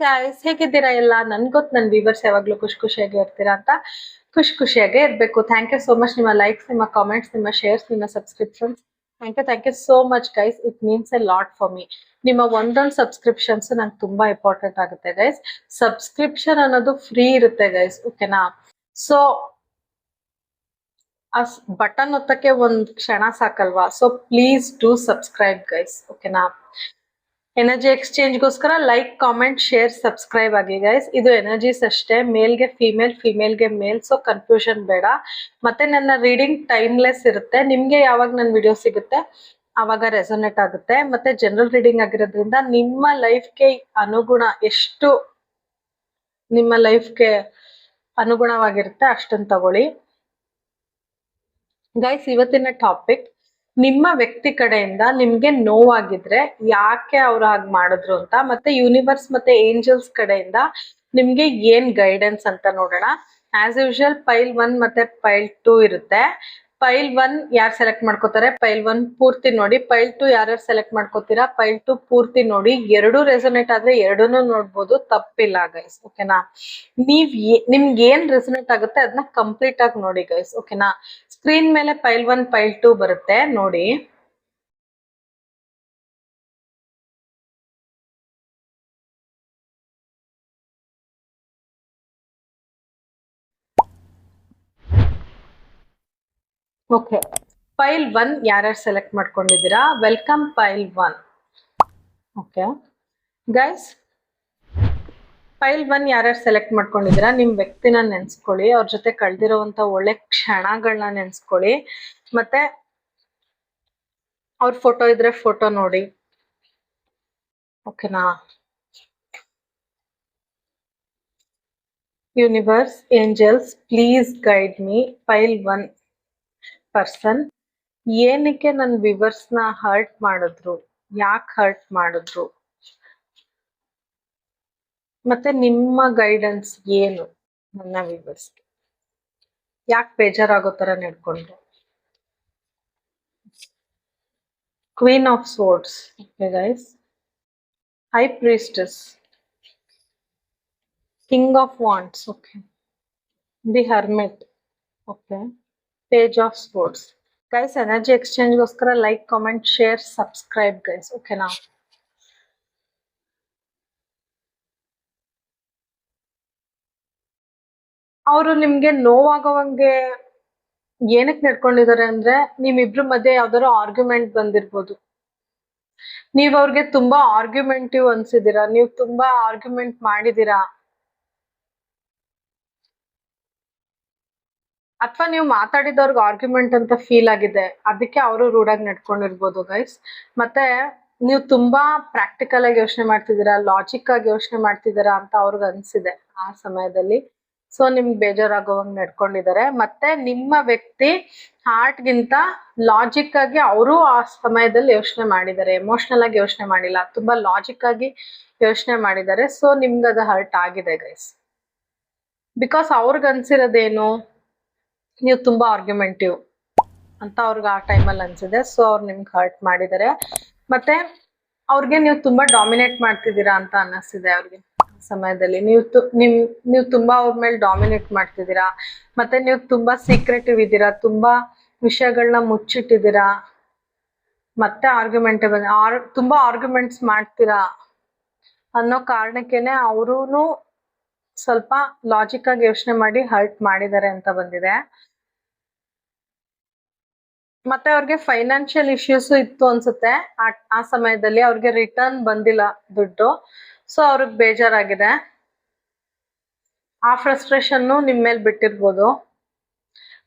Guys, ಹೇಗಿದ್ದೀರಾ ಎಲ್ಲ? ನನ್ಗೊತ್ತು ನನ್ನ ವ್ಯೂವರ್ಸ್ ಯಾವಾಗ್ಲೂ ಖುಷಿಯಾಗಿ ಇರ್ತೀರಾ ಅಂತ. ಖುಷಿಯಾಗೇ ಇರ್ಬೇಕು. Thank you so much. ನಿಮ್ಮ ಲೈಕ್ಸ್, ನಿಮ್ಮ ಕಾಮೆಂಟ್ಸ್, ನಿಮ್ಮ ಶೇರ್ಸ್, ನಿಮ್ಮ subscriptions. Thank you so much guys. It means a lot for me. ನಿಮ್ಮ ಒಂದೊಂದು ಸಬ್ಸ್ಕ್ರಿಪ್ಷನ್ಸ್ ನಂಗೆ ತುಂಬಾ ಇಂಪಾರ್ಟೆಂಟ್ ಆಗುತ್ತೆ ಗೈಸ್. ಸಬ್ಸ್ಕ್ರಿಪ್ಷನ್ ಅನ್ನೋದು ಫ್ರೀ ಇರುತ್ತೆ ಗೈಸ್, ಓಕೆನಾ? ಸೊ ಆ ಬಟನ್ ಒತ್ತಕ್ಕೆ ಒಂದ್ ಕ್ಷಣ ಸಾಕಲ್ವಾ? So please do subscribe guys, ಓಕೆನಾ? ಎನರ್ಜಿ ಎಕ್ಸ್ಚೇಂಜ್ಗೋಸ್ಕರ ಲೈಕ್, ಕಾಮೆಂಟ್, ಶೇರ್, ಸಬ್ಸ್ಕ್ರೈಬ್ ಆಗಿ ಗೈಸ್. ಇದು ಎನರ್ಜೀಸ್ ಅಷ್ಟೇ, ಮೇಲ್ಗೆ ಫಿಮೇಲ್, ಫಿಮೇಲ್ಗೆ ಮೇಲ್. ಸೊ ಕನ್ಫ್ಯೂಷನ್ ಬೇಡ. ಮತ್ತೆ ನನ್ನ ರೀಡಿಂಗ್ ಟೈಮ್ಲೆಸ್ ಇರುತ್ತೆ. ನಿಮ್ಗೆ ಯಾವಾಗ ನನ್ನ ವಿಡಿಯೋ ಸಿಗುತ್ತೆ ಆವಾಗ ರೆಸೊನೇಟ್ ಆಗುತ್ತೆ. ಮತ್ತೆ ಜನರಲ್ ರೀಡಿಂಗ್ ಆಗಿರೋದ್ರಿಂದ ನಿಮ್ಮ ಲೈಫ್ಗೆ ಅನುಗುಣ, ಎಷ್ಟು ನಿಮ್ಮ ಲೈಫ್ಗೆ ಅನುಗುಣವಾಗಿರುತ್ತೆ ಅಷ್ಟನ್ನು ತಗೊಳ್ಳಿ ಗೈಸ್. ಇವತ್ತಿನ ಟಾಪಿಕ್, ನಿಮ್ಮ ವ್ಯಕ್ತಿ ಕಡೆಯಿಂದ ನಿಮ್ಗೆ ನೋವಾಗಿದ್ರೆ ಯಾಕೆ ಅವ್ರು ಹಾಗೆ ಮಾಡಿದ್ರು ಅಂತ, ಮತ್ತೆ ಯೂನಿವರ್ಸ್ ಮತ್ತೆ ಏಂಜಲ್ಸ್ ಕಡೆಯಿಂದ ನಿಮ್ಗೆ ಏನ್ ಗೈಡೆನ್ಸ್ ಅಂತ ನೋಡೋಣ. ಆಸ್ ಯೂಶುವಲ್ ಪೈಲ್ 1 ಮತ್ತೆ ಪೈಲ್ 2 ಇರುತ್ತೆ. ಪೈಲ್ 1 ಯಾರು ಸೆಲೆಕ್ಟ್ ಮಾಡ್ಕೋತಾರೆ, ಪೈಲ್ 1 ಪೂರ್ತಿ ನೋಡಿ. ಪೈಲ್ 2 ಯಾರ್ಯಾರು ಸೆಲೆಕ್ಟ್ ಮಾಡ್ಕೋತೀರಾ, ಪೈಲ್ 2 ಪೂರ್ತಿ ನೋಡಿ. ಎರಡೂ ರೆಸೊನೇಟ್ ಆದ್ರೆ ಎರಡೂನು ನೋಡ್ಬೋದು, ತಪ್ಪಿಲ್ಲ ಗೈಸ್, ಓಕೆನಾ? ನಿಮ್ಗೆ ಏನ್ ರೆಸೊನೇಟ್ ಆಗುತ್ತೆ ಅದನ್ನ ಕಂಪ್ಲೀಟ್ ಆಗಿ ನೋಡಿ ಗೈಸ್, ಓಕೆನಾ? ಸ್ಕ್ರೀನ್ ಮೇಲೆ ಪೈಲ್ 1 ಪೈಲ್ 2 ಬರುತ್ತೆ ನೋಡಿ. ಓಕೆ, ಪೈಲ್ 1 ಯಾರ್ಯಾರು ಸೆಲೆಕ್ಟ್ ಮಾಡ್ಕೊಂಡಿದ್ದೀರಾ, ವೆಲ್ಕಮ್ ಪೈಲ್ 1. ಓಕೆ ಗೈಸ್, ಪೈಲ್ 1 ಯಾರ್ಯಾರು ಸೆಲೆಕ್ಟ್ ಮಾಡ್ಕೊಂಡಿದ್ದೀರಾ, ನಿಮ್ ವ್ಯಕ್ತಿನ ನೆನ್ಸ್ಕೊಳ್ಳಿ. ಅವ್ರ ಜೊತೆ ಕಳ್ದಿರೋಂತ ಒಳ್ಳೆ ಕ್ಷಣಗಳನ್ನ ನೆನ್ಸ್ಕೊಳ್ಳಿ. ಮತ್ತೆ ಅವ್ರ ಫೋಟೋ ಇದ್ರೆ ಫೋಟೋ ನೋಡಿ, ಓಕೆನಾ? Universe, angels, please guide me. Pile 1 person ಏನಕ್ಕೆ ನನ್ನ ವಿವರ್ಸ್ನ ಹರ್ಟ್ ಮಾಡಿದ್ರು, ಯಾಕೆ ಹರ್ಟ್ ಮಾಡಿದ್ರು, ಮತ್ತೆ ನಿಮ್ಮ ಗೈಡೆನ್ಸ್ ಏನು ನನ್ನ ವಿವರ್ಸ್ಗೆ, ಯಾಕೆ ಬೇಜಾರಾಗೋ ತರ ನಡ್ಕೊಂಡ್ರು. Queen of swords, okay guys. High priestess, king of wands, okay. The hermit, okay. Page of swords. Guys, energy ಎಕ್ಸ್ಚೇಂಜ್ಗೋಸ್ಕರ like, comment, share, subscribe guys, ಓಕೆನಾ? ಅವರು ನಿಮ್ಗೆ ನೋವಾಗೋವಂಗೆ ಏನಕ್ಕೆ ನಡ್ಕೊಂಡಿದ್ದಾರೆ ಅಂದ್ರೆ, ನಿಮ್ಮಿಬ್ರು ಮಧ್ಯೆ ಯಾವ್ದಾದ್ರು ಆರ್ಗ್ಯುಮೆಂಟ್ ಬಂದಿರ್ಬೋದು. ನೀವ್ ಅವ್ರಿಗೆ ತುಂಬಾ ಆರ್ಗ್ಯುಮೆಂಟಿವ್ ಅನ್ಸಿದೀರಾ, ನೀವು ತುಂಬಾ ಆರ್ಗ್ಯುಮೆಂಟ್ ಮಾಡಿದೀರಾ, ಅಥವಾ ನೀವು ಮಾತಾಡಿದವ್ರಿಗೆ ಆರ್ಗ್ಯುಮೆಂಟ್ ಅಂತ ಫೀಲ್ ಆಗಿದೆ, ಅದಕ್ಕೆ ಅವರು ರೂಢಾಗಿ ನಡ್ಕೊಂಡಿರ್ಬೋದು ಗೈಸ್. ಮತ್ತೆ ನೀವು ತುಂಬಾ ಪ್ರಾಕ್ಟಿಕಲ್ ಆಗಿ ಯೋಚನೆ ಮಾಡ್ತಿದ್ದೀರಾ, ಲಾಜಿಕ್ ಆಗಿ ಯೋಚನೆ ಮಾಡ್ತಿದ್ದೀರಾ ಅಂತ ಅವ್ರಿಗೆ ಅನ್ಸಿದೆ ಆ ಸಮಯದಲ್ಲಿ. ಸೊ ನಿಮ್ಗೆ ಬೇಜಾರಾಗೋವಂಗ್ ನಡ್ಕೊಂಡಿದ್ದಾರೆ. ಮತ್ತೆ ನಿಮ್ಮ ವ್ಯಕ್ತಿ ಹಾರ್ಟ್ಗಿಂತ ಲಾಜಿಕ್ ಆಗಿ ಅವರು ಆ ಸಮಯದಲ್ಲಿ ಯೋಚನೆ ಮಾಡಿದ್ದಾರೆ, ಎಮೋಷನಲ್ ಆಗಿ ಯೋಚನೆ ಮಾಡಿಲ್ಲ, ತುಂಬಾ ಲಾಜಿಕ್ ಆಗಿ ಯೋಚನೆ ಮಾಡಿದ್ದಾರೆ. ಸೊ ನಿಮ್ಗೆ ಅದು ಹರ್ಟ್ ಆಗಿದೆ ಗೈಸ್. ಬಿಕಾಸ್ ಅವ್ರಿಗೆ ಅನ್ಸಿರೋದೇನು, ನೀವು ತುಂಬಾ ಆರ್ಗ್ಯುಮೆಂಟಿವ್ ಅಂತ ಅವ್ರಿಗೆ ಆ ಟೈಮಲ್ಲಿ ಅನ್ಸಿದೆ. ಸೊ ಅವ್ರು ನಿಮ್ಗೆ ಹರ್ಟ್ ಮಾಡಿದ್ದಾರೆ. ಮತ್ತೆ ಅವ್ರಿಗೆ ನೀವು ತುಂಬಾ ಡಾಮಿನೇಟ್ ಮಾಡ್ತಿದ್ದೀರಾ ಅಂತ ಅನ್ನಿಸ್ತಿದೆ ಅವ್ರಿಗೆ ಸಮಯದಲ್ಲಿ. ನೀವು ತುಂಬಾ ಅವ್ರ ಮೇಲೆ ಡಾಮಿನೇಟ್ ಮಾಡ್ತಿದ್ದೀರಾ. ಮತ್ತೆ ನೀವು ತುಂಬಾ ಸೀಕ್ರೆಟಿವ್ ಇದ್ದೀರಾ, ತುಂಬಾ ವಿಷಯಗಳನ್ನ ಮುಚ್ಚಿಟ್ಟಿದ್ದೀರಾ. ಮತ್ತೆ ತುಂಬಾ ಆರ್ಗ್ಯುಮೆಂಟ್ಸ್ ಮಾಡ್ತೀರಾ ಅನ್ನೋ ಕಾರಣಕ್ಕೇನೆ ಅವರೂ ಸ್ವಲ್ಪ ಲಾಜಿಕ್ ಆಗಿ ಯೋಚನೆ ಮಾಡಿ ಹರ್ಟ್ ಮಾಡಿದ್ದಾರೆ ಅಂತ ಬಂದಿದೆ. ಮತ್ತೆ ಅವ್ರಿಗೆ ಫೈನಾನ್ಷಿಯಲ್ ಇಶ್ಯೂಸ್ ಇತ್ತು ಅನ್ಸುತ್ತೆ ಆ ಸಮಯದಲ್ಲಿ. ಅವ್ರಿಗೆ ರಿಟರ್ನ್ ಬಂದಿಲ್ಲ ದುಡ್ಡು, ಸೊ ಅವ್ರಿಗೆ ಬೇಜಾರಾಗಿದೆ. ಆ ಫ್ರಸ್ಟ್ರೇಷನ್ನು ನಿಮ್ ಮೇಲೆ ಬಿಟ್ಟಿರ್ಬೋದು.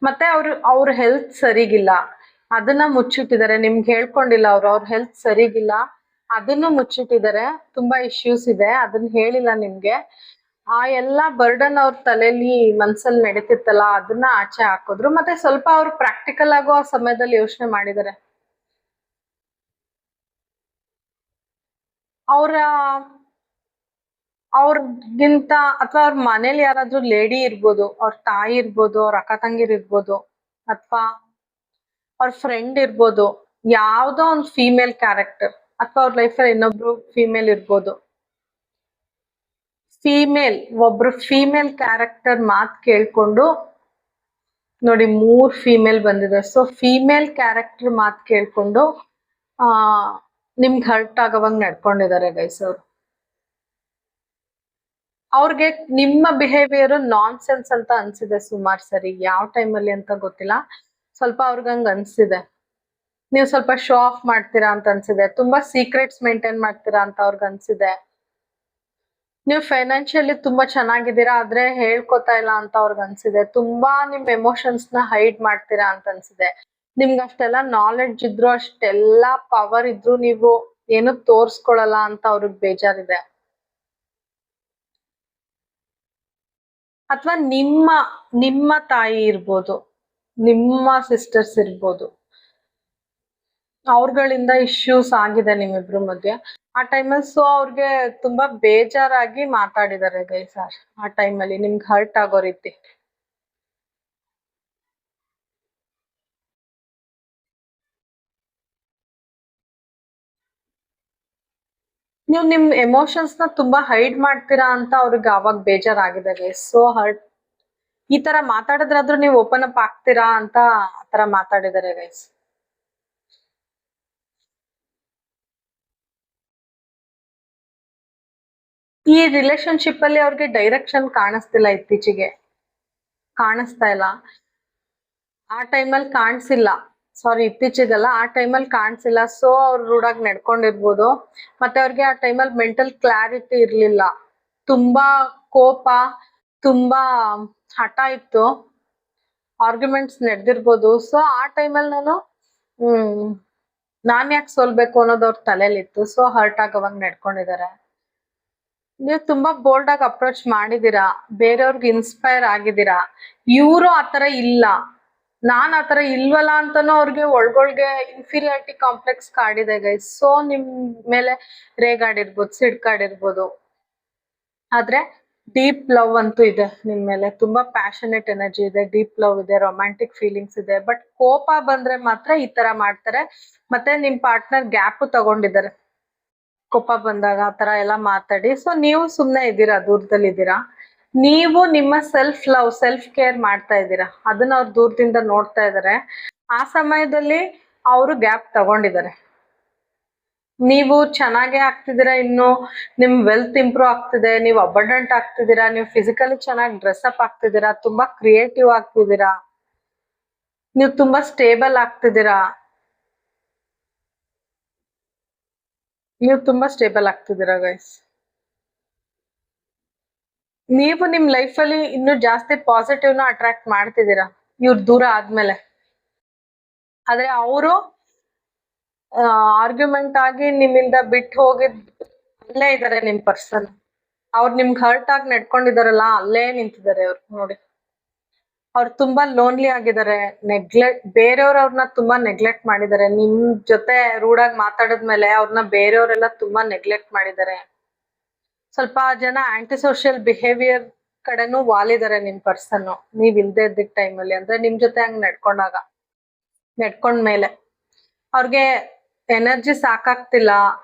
ಮತ್ತೆ ಅವ್ರ ಹೆಲ್ತ್ ಸರಿಗಿಲ್ಲ, ಅದನ್ನ ಮುಚ್ಚಿಟ್ಟಿದ್ದಾರೆ. ನಿಮ್ಗೆ ಹೇಳ್ಕೊಂಡಿಲ್ಲ ಅವ್ರ ಹೆಲ್ತ್ ಸರಿಗಿಲ್ಲ, ಅದನ್ನು ಮುಚ್ಚಿಟ್ಟಿದ್ದಾರೆ. ತುಂಬಾ ಇಶ್ಯೂಸ್ ಇದೆ, ಅದನ್ನ ಹೇಳಿಲ್ಲ ನಿಮ್ಗೆ. ಆ ಎಲ್ಲಾ ಬರ್ಡನ್ ಅವ್ರ ತಲೆಯಲ್ಲಿ ಮನ್ಸಲ್ಲಿ ನಡೀತಿತ್ತಲ್ಲ, ಅದನ್ನ ಆಚೆ ಹಾಕಿದ್ರು. ಮತ್ತೆ ಸ್ವಲ್ಪ ಅವ್ರು ಪ್ರಾಕ್ಟಿಕಲ್ ಆಗೋ ಆ ಸಮಯದಲ್ಲಿ ಯೋಚನೆ ಮಾಡಿದ್ದಾರೆ. ಅವ್ರಿಗಿಂತ ಅಥವಾ ಅವ್ರ ಮನೇಲಿ ಯಾರಾದ್ರೂ ಲೇಡಿ ಇರ್ಬೋದು, ಅವ್ರ ತಾಯಿ ಇರ್ಬೋದು, ಅವ್ರ ಅಕ್ಕ ತಂಗಿರ್ ಇರ್ಬೋದು, ಅಥವಾ ಅವ್ರ ಫ್ರೆಂಡ್ ಇರ್ಬೋದು, ಯಾವ್ದೋ ಒಂದು ಫೀಮೇಲ್ ಕ್ಯಾರೆಕ್ಟರ್, ಅಥವಾ ಅವ್ರ ಲೈಫಲ್ಲಿ ಇನ್ನೊಬ್ರು ಫೀಮೇಲ್ ಇರ್ಬೋದು. ಫೀಮೇಲ್, ಒಬ್ರು ಫೀಮೇಲ್ ಕ್ಯಾರೆಕ್ಟರ್ ಮಾತ್ ಕೇಳ್ಕೊಂಡು ನೋಡಿ 3 ಫೀಮೇಲ್ ಬಂದಿದೆ. ಸೊ ಫೀಮೇಲ್ ಕ್ಯಾರೆಕ್ಟರ್ ಮಾತ್ ಕೇಳ್ಕೊಂಡು ಆ ನಿಮ್ಗೆ ಹರ್ಟ್ ಆಗೋವಂಗ್ ನಡ್ಕೊಂಡಿದ್ದಾರೆ ಗೈಸ್ ಅವ್ರು. ಅವ್ರಿಗೆ ನಿಮ್ಮ ಬಿಹೇವಿಯರ್ ನಾನ್ ಸೆನ್ಸ್ ಅಂತ ಅನ್ಸಿದೆ ಸುಮಾರು ಸರಿ, ಯಾವ ಟೈಮಲ್ಲಿ ಅಂತ ಗೊತ್ತಿಲ್ಲ, ಸ್ವಲ್ಪ ಅವ್ರಿಗಂಗ್ ಅನ್ಸಿದೆ. ನೀವು ಸ್ವಲ್ಪ ಶೋ ಆಫ್ ಮಾಡ್ತೀರಾ ಅಂತ ಅನ್ಸಿದೆ, ತುಂಬಾ ಸೀಕ್ರೆಟ್ಸ್ ಮೇಂಟೈನ್ ಮಾಡ್ತೀರಾ ಅಂತ ಅವ್ರಿಗೆ ಅನ್ಸಿದೆ. ನೀವು ಫೈನಾನ್ಷಿಯಲಿ ತುಂಬಾ ಚೆನ್ನಾಗಿದ್ದೀರಾ ಆದ್ರೆ ಹೇಳ್ಕೊತಾ ಇಲ್ಲ ಅಂತ ಅವ್ರಿಗೆ ಅನ್ಸಿದೆ. ತುಂಬಾ ನಿಮ್ ಎಮೋಷನ್ಸ್ ನ ಹೈಡ್ ಮಾಡ್ತೀರಾ ಅಂತ ಅನ್ಸಿದೆ. ನಿಮ್ಗೆ ಅಷ್ಟೆಲ್ಲ ನಾಲೆಡ್ಜ್ ಇದ್ರು, ಅಷ್ಟೆಲ್ಲಾ ಪವರ್ ಇದ್ರು ನೀವು ಏನು ತೋರ್ಸ್ಕೊಳಲ್ಲ ಅಂತ ಅವ್ರಿಗೆ ಬೇಜಾರಿದೆ. ಅಥವಾ ನಿಮ್ಮ ತಾಯಿ ಇರ್ಬೋದು, ನಿಮ್ಮ ಸಿಸ್ಟರ್ಸ್ ಇರ್ಬೋದು, ಅವ್ರಗಳಿಂದ ಇಶ್ಯೂಸ್ ಆಗಿದೆ ನಿಮ್ಮಿಬ್ರು ಮಧ್ಯೆ ಆ ಟೈಮಲ್ಲಿ. ಸೊ ಅವ್ರಿಗೆ ತುಂಬಾ ಬೇಜಾರಾಗಿ ಮಾತಾಡಿದ್ದಾರೆ ಗೈಸ್ ಆ ಟೈಮಲ್ಲಿ, ನಿಮ್ಗೆ ಹರ್ಟ್ ಆಗೋ ರೀತಿ. ನೀವು ನಿಮ್ ಎಮೋಷನ್ಸ್ ನ ತುಂಬಾ ಹೈಡ್ ಮಾಡ್ತೀರಾ ಅಂತ ಅವ್ರಿಗೆ ಅವಾಗ ಬೇಜಾರಾಗಿದೆ ಗೈಸ್. ಸೊ ಹರ್ಟ್, ಈ ತರ ಮಾತಾಡಿದ್ರಾದ್ರೂ ನೀವು ಓಪನ್ ಅಪ್ ಆಗ್ತೀರಾ ಅಂತ ಆತರ ಮಾತಾಡಿದ್ದಾರೆ ಗೈಸ್. ಈ ರಿಲೇಶನ್ಶಿಪ್ ಅಲ್ಲಿ ಅವ್ರಿಗೆ ಡೈರೆಕ್ಷನ್ ಕಾಣಿಸ್ತಿಲ್ಲ, ಇತ್ತೀಚೆಗೆ ಕಾಣಿಸ್ತಾ ಇಲ್ಲ. ಆ ಟೈಮಲ್ಲಿ ಕಾಣಿಸಿಲ್ಲ, ಸಾರಿ ಇತ್ತೀಚೆಗಲ್ಲ, ಆ ಟೈಮಲ್ಲಿ ಕಾಣಿಸಿಲ್ಲ. ಸೊ ಅವ್ರು ರೂಢಾಗಿ ನಡ್ಕೊಂಡಿರ್ಬೋದು. ಮತ್ತೆ ಅವ್ರಿಗೆ ಆ ಟೈಮಲ್ಲಿ ಮೆಂಟಲ್ ಕ್ಲಾರಿಟಿ ಇರ್ಲಿಲ್ಲ, ತುಂಬಾ ಕೋಪ, ತುಂಬಾ ಹಠ ಇತ್ತು, ಆರ್ಗ್ಯುಮೆಂಟ್ಸ್ ನಡೆದಿರ್ಬೋದು. ಸೊ ಆ ಟೈಮಲ್ಲಿ ನಾನ್ ಯಾಕೆ ಸೋಲ್ಬೇಕು ಅನ್ನೋದು ಅವ್ರ ತಲೆಯಲ್ಲಿತ್ತು. So hurt ಆಗೋವಾಗ ನಡ್ಕೊಂಡಿದ್ದಾರೆ. ನೀವು ತುಂಬಾ ಬೋಲ್ಡ್ ಆಗಿ ಅಪ್ರೋಚ್ ಮಾಡಿದೀರಾ, ಬೇರೆಯವ್ರಿಗೆ ಇನ್ಸ್ಪೈರ್ ಆಗಿದ್ದೀರಾ. ಇವರು ಆತರ ಇಲ್ಲ, ನಾನ್ ಆತರ ಇಲ್ವಲ್ಲ ಅಂತಾನು ಅವ್ರಿಗೆ ಒಳ್ಗೊಳ್ಗೆ ಇನ್ಫೀರಿಯಾರಿಟಿ ಕಾಂಪ್ಲೆಕ್ಸ್ ಕಾಡಿದೆ ಗೈಸ್. ಸೊ ನಿಮ್ ಮೇಲೆ ರೇಗಾಡಿರ್ಬೋದು, ಸಿಡ್ಕಾಡಿರ್ಬೋದು. ಆದ್ರೆ ಡೀಪ್ ಲವ್ ಅಂತೂ ಇದೆ ನಿಮ್ ಮೇಲೆ, ತುಂಬಾ ಪ್ಯಾಷನೇಟ್ ಎನರ್ಜಿ ಇದೆ, ಡೀಪ್ ಲವ್ ಇದೆ, ರೊಮ್ಯಾಂಟಿಕ್ ಫೀಲಿಂಗ್ಸ್ ಇದೆ. ಬಟ್ ಕೋಪ ಬಂದ್ರೆ ಮಾತ್ರ ಈ ತರ ಮಾಡ್ತಾರೆ. ಮತ್ತೆ ನಿಮ್ ಪಾರ್ಟ್ನರ್ ಗ್ಯಾಪ್ ತಗೊಂಡಿದ್ದಾರೆ ಕೋಪ ಬಂದಾಗ ಆತರ ಎಲ್ಲ ಮಾತಾಡಿ. ಸೊ ನೀವು ಸುಮ್ನೆ ಇದ್ದೀರಾ, ದೂರದಲ್ಲಿ ಇದ್ದೀರಾ. ನೀವು ನಿಮ್ಮ ಸೆಲ್ಫ್ ಲವ್, ಸೆಲ್ಫ್ ಕೇರ್ ಮಾಡ್ತಾ ಇದ್ದೀರಾ, ಅದನ್ನ ಅವ್ರು ದೂರದಿಂದ ನೋಡ್ತಾ ಇದಾರೆ. ಆ ಸಮಯದಲ್ಲಿ ಅವರು ಗ್ಯಾಪ್ ತಗೊಂಡಿದ್ದಾರೆ. ನೀವು ಚೆನ್ನಾಗೇ ಆಗ್ತಿದ್ದೀರಾ, ಇನ್ನು ನಿಮ್ ವೆಲ್ತ್ ಇಂಪ್ರೂವ್ ಆಗ್ತಿದೆ, ನೀವು ಅಬಂಡೆಂಟ್ ಆಗ್ತಿದ್ದೀರಾ, ನೀವು ಫಿಸಿಕಲಿ ಚೆನ್ನಾಗಿ ಡ್ರೆಸ್ ಅಪ್ ಆಗ್ತಿದ್ದೀರಾ, ತುಂಬಾ ಕ್ರಿಯೇಟಿವ್ ಆಗ್ತಿದ್ದೀರಾ, ನೀವು ತುಂಬಾ ಸ್ಟೇಬಲ್ ಆಗ್ತಿದ್ದೀರಾ, ನೀವು ತುಂಬಾ ಸ್ಟೇಬಲ್ ಆಗ್ತಿದ್ದೀರಾ ಗೈಸ್. ನೀವು ನಿಮ್ ಲೈಫ್ ಅಲ್ಲಿ ಇನ್ನು ಜಾಸ್ತಿ ಪಾಸಿಟಿವ್ ನ ಅಟ್ರಾಕ್ಟ್ ಮಾಡ್ತಿದ್ದೀರಾ ಇವ್ರ ದೂರ ಆದ್ಮೇಲೆ. ಆದ್ರೆ ಅವರು ಆರ್ಗ್ಯುಮೆಂಟ್ ಆಗಿ ನಿಮ್ಮಿಂದ ಬಿಟ್ಟು ಹೋಗಿದ್ ಅಲ್ಲೇ ಇದಾರೆ ನಿಮ್ ಪರ್ಸನ್. ಅವ್ರು ನಿಮ್ಗೆ ಹರ್ಟ್ ಆಗಿ ನಡ್ಕೊಂಡಿದಾರಲ್ಲ, ಅಲ್ಲೇ ನಿಂತಿದ್ದಾರೆ ಅವ್ರು ನೋಡಿ. ಅವ್ರು ತುಂಬಾ ಲೋನ್ಲಿ ಆಗಿದ್ದಾರೆ, ಬೇರೆಯವ್ರು ಅವ್ರನ್ನ ತುಂಬಾ ನೆಗ್ಲೆಕ್ಟ್ ಮಾಡಿದ್ದಾರೆ. ನಿಮ್ ಜೊತೆ ರೂಢಾಗಿ ಮಾತಾಡಿದ್ಮೇಲೆ ಅವ್ರನ್ನ ಬೇರೆಯವರೆಲ್ಲ ತುಂಬಾ ನೆಗ್ಲೆಕ್ಟ್ ಮಾಡಿದ್ದಾರೆ. ಸ್ವಲ್ಪ ಜನ ಆಂಟಿ ಸೋಷಿಯಲ್ ಬಿಹೇವಿಯರ್ ಕಡೆನೂ ವಾಲಿದ್ದಾರೆ ನಿಮ್ ಪರ್ಸನ್, ನೀವ್ ಇಲ್ದೇ ಇದ್ದಿದ್ ಟೈಮಲ್ಲಿ, ಅಂದ್ರೆ ನಿಮ್ ಜೊತೆ ಹಂಗ್ ನಡ್ಕೊಂಡ್ಮೇಲೆ ಅವ್ರಿಗೆ ಎನರ್ಜಿ ಸಾಕಾಗ್ತಿಲ್ಲ.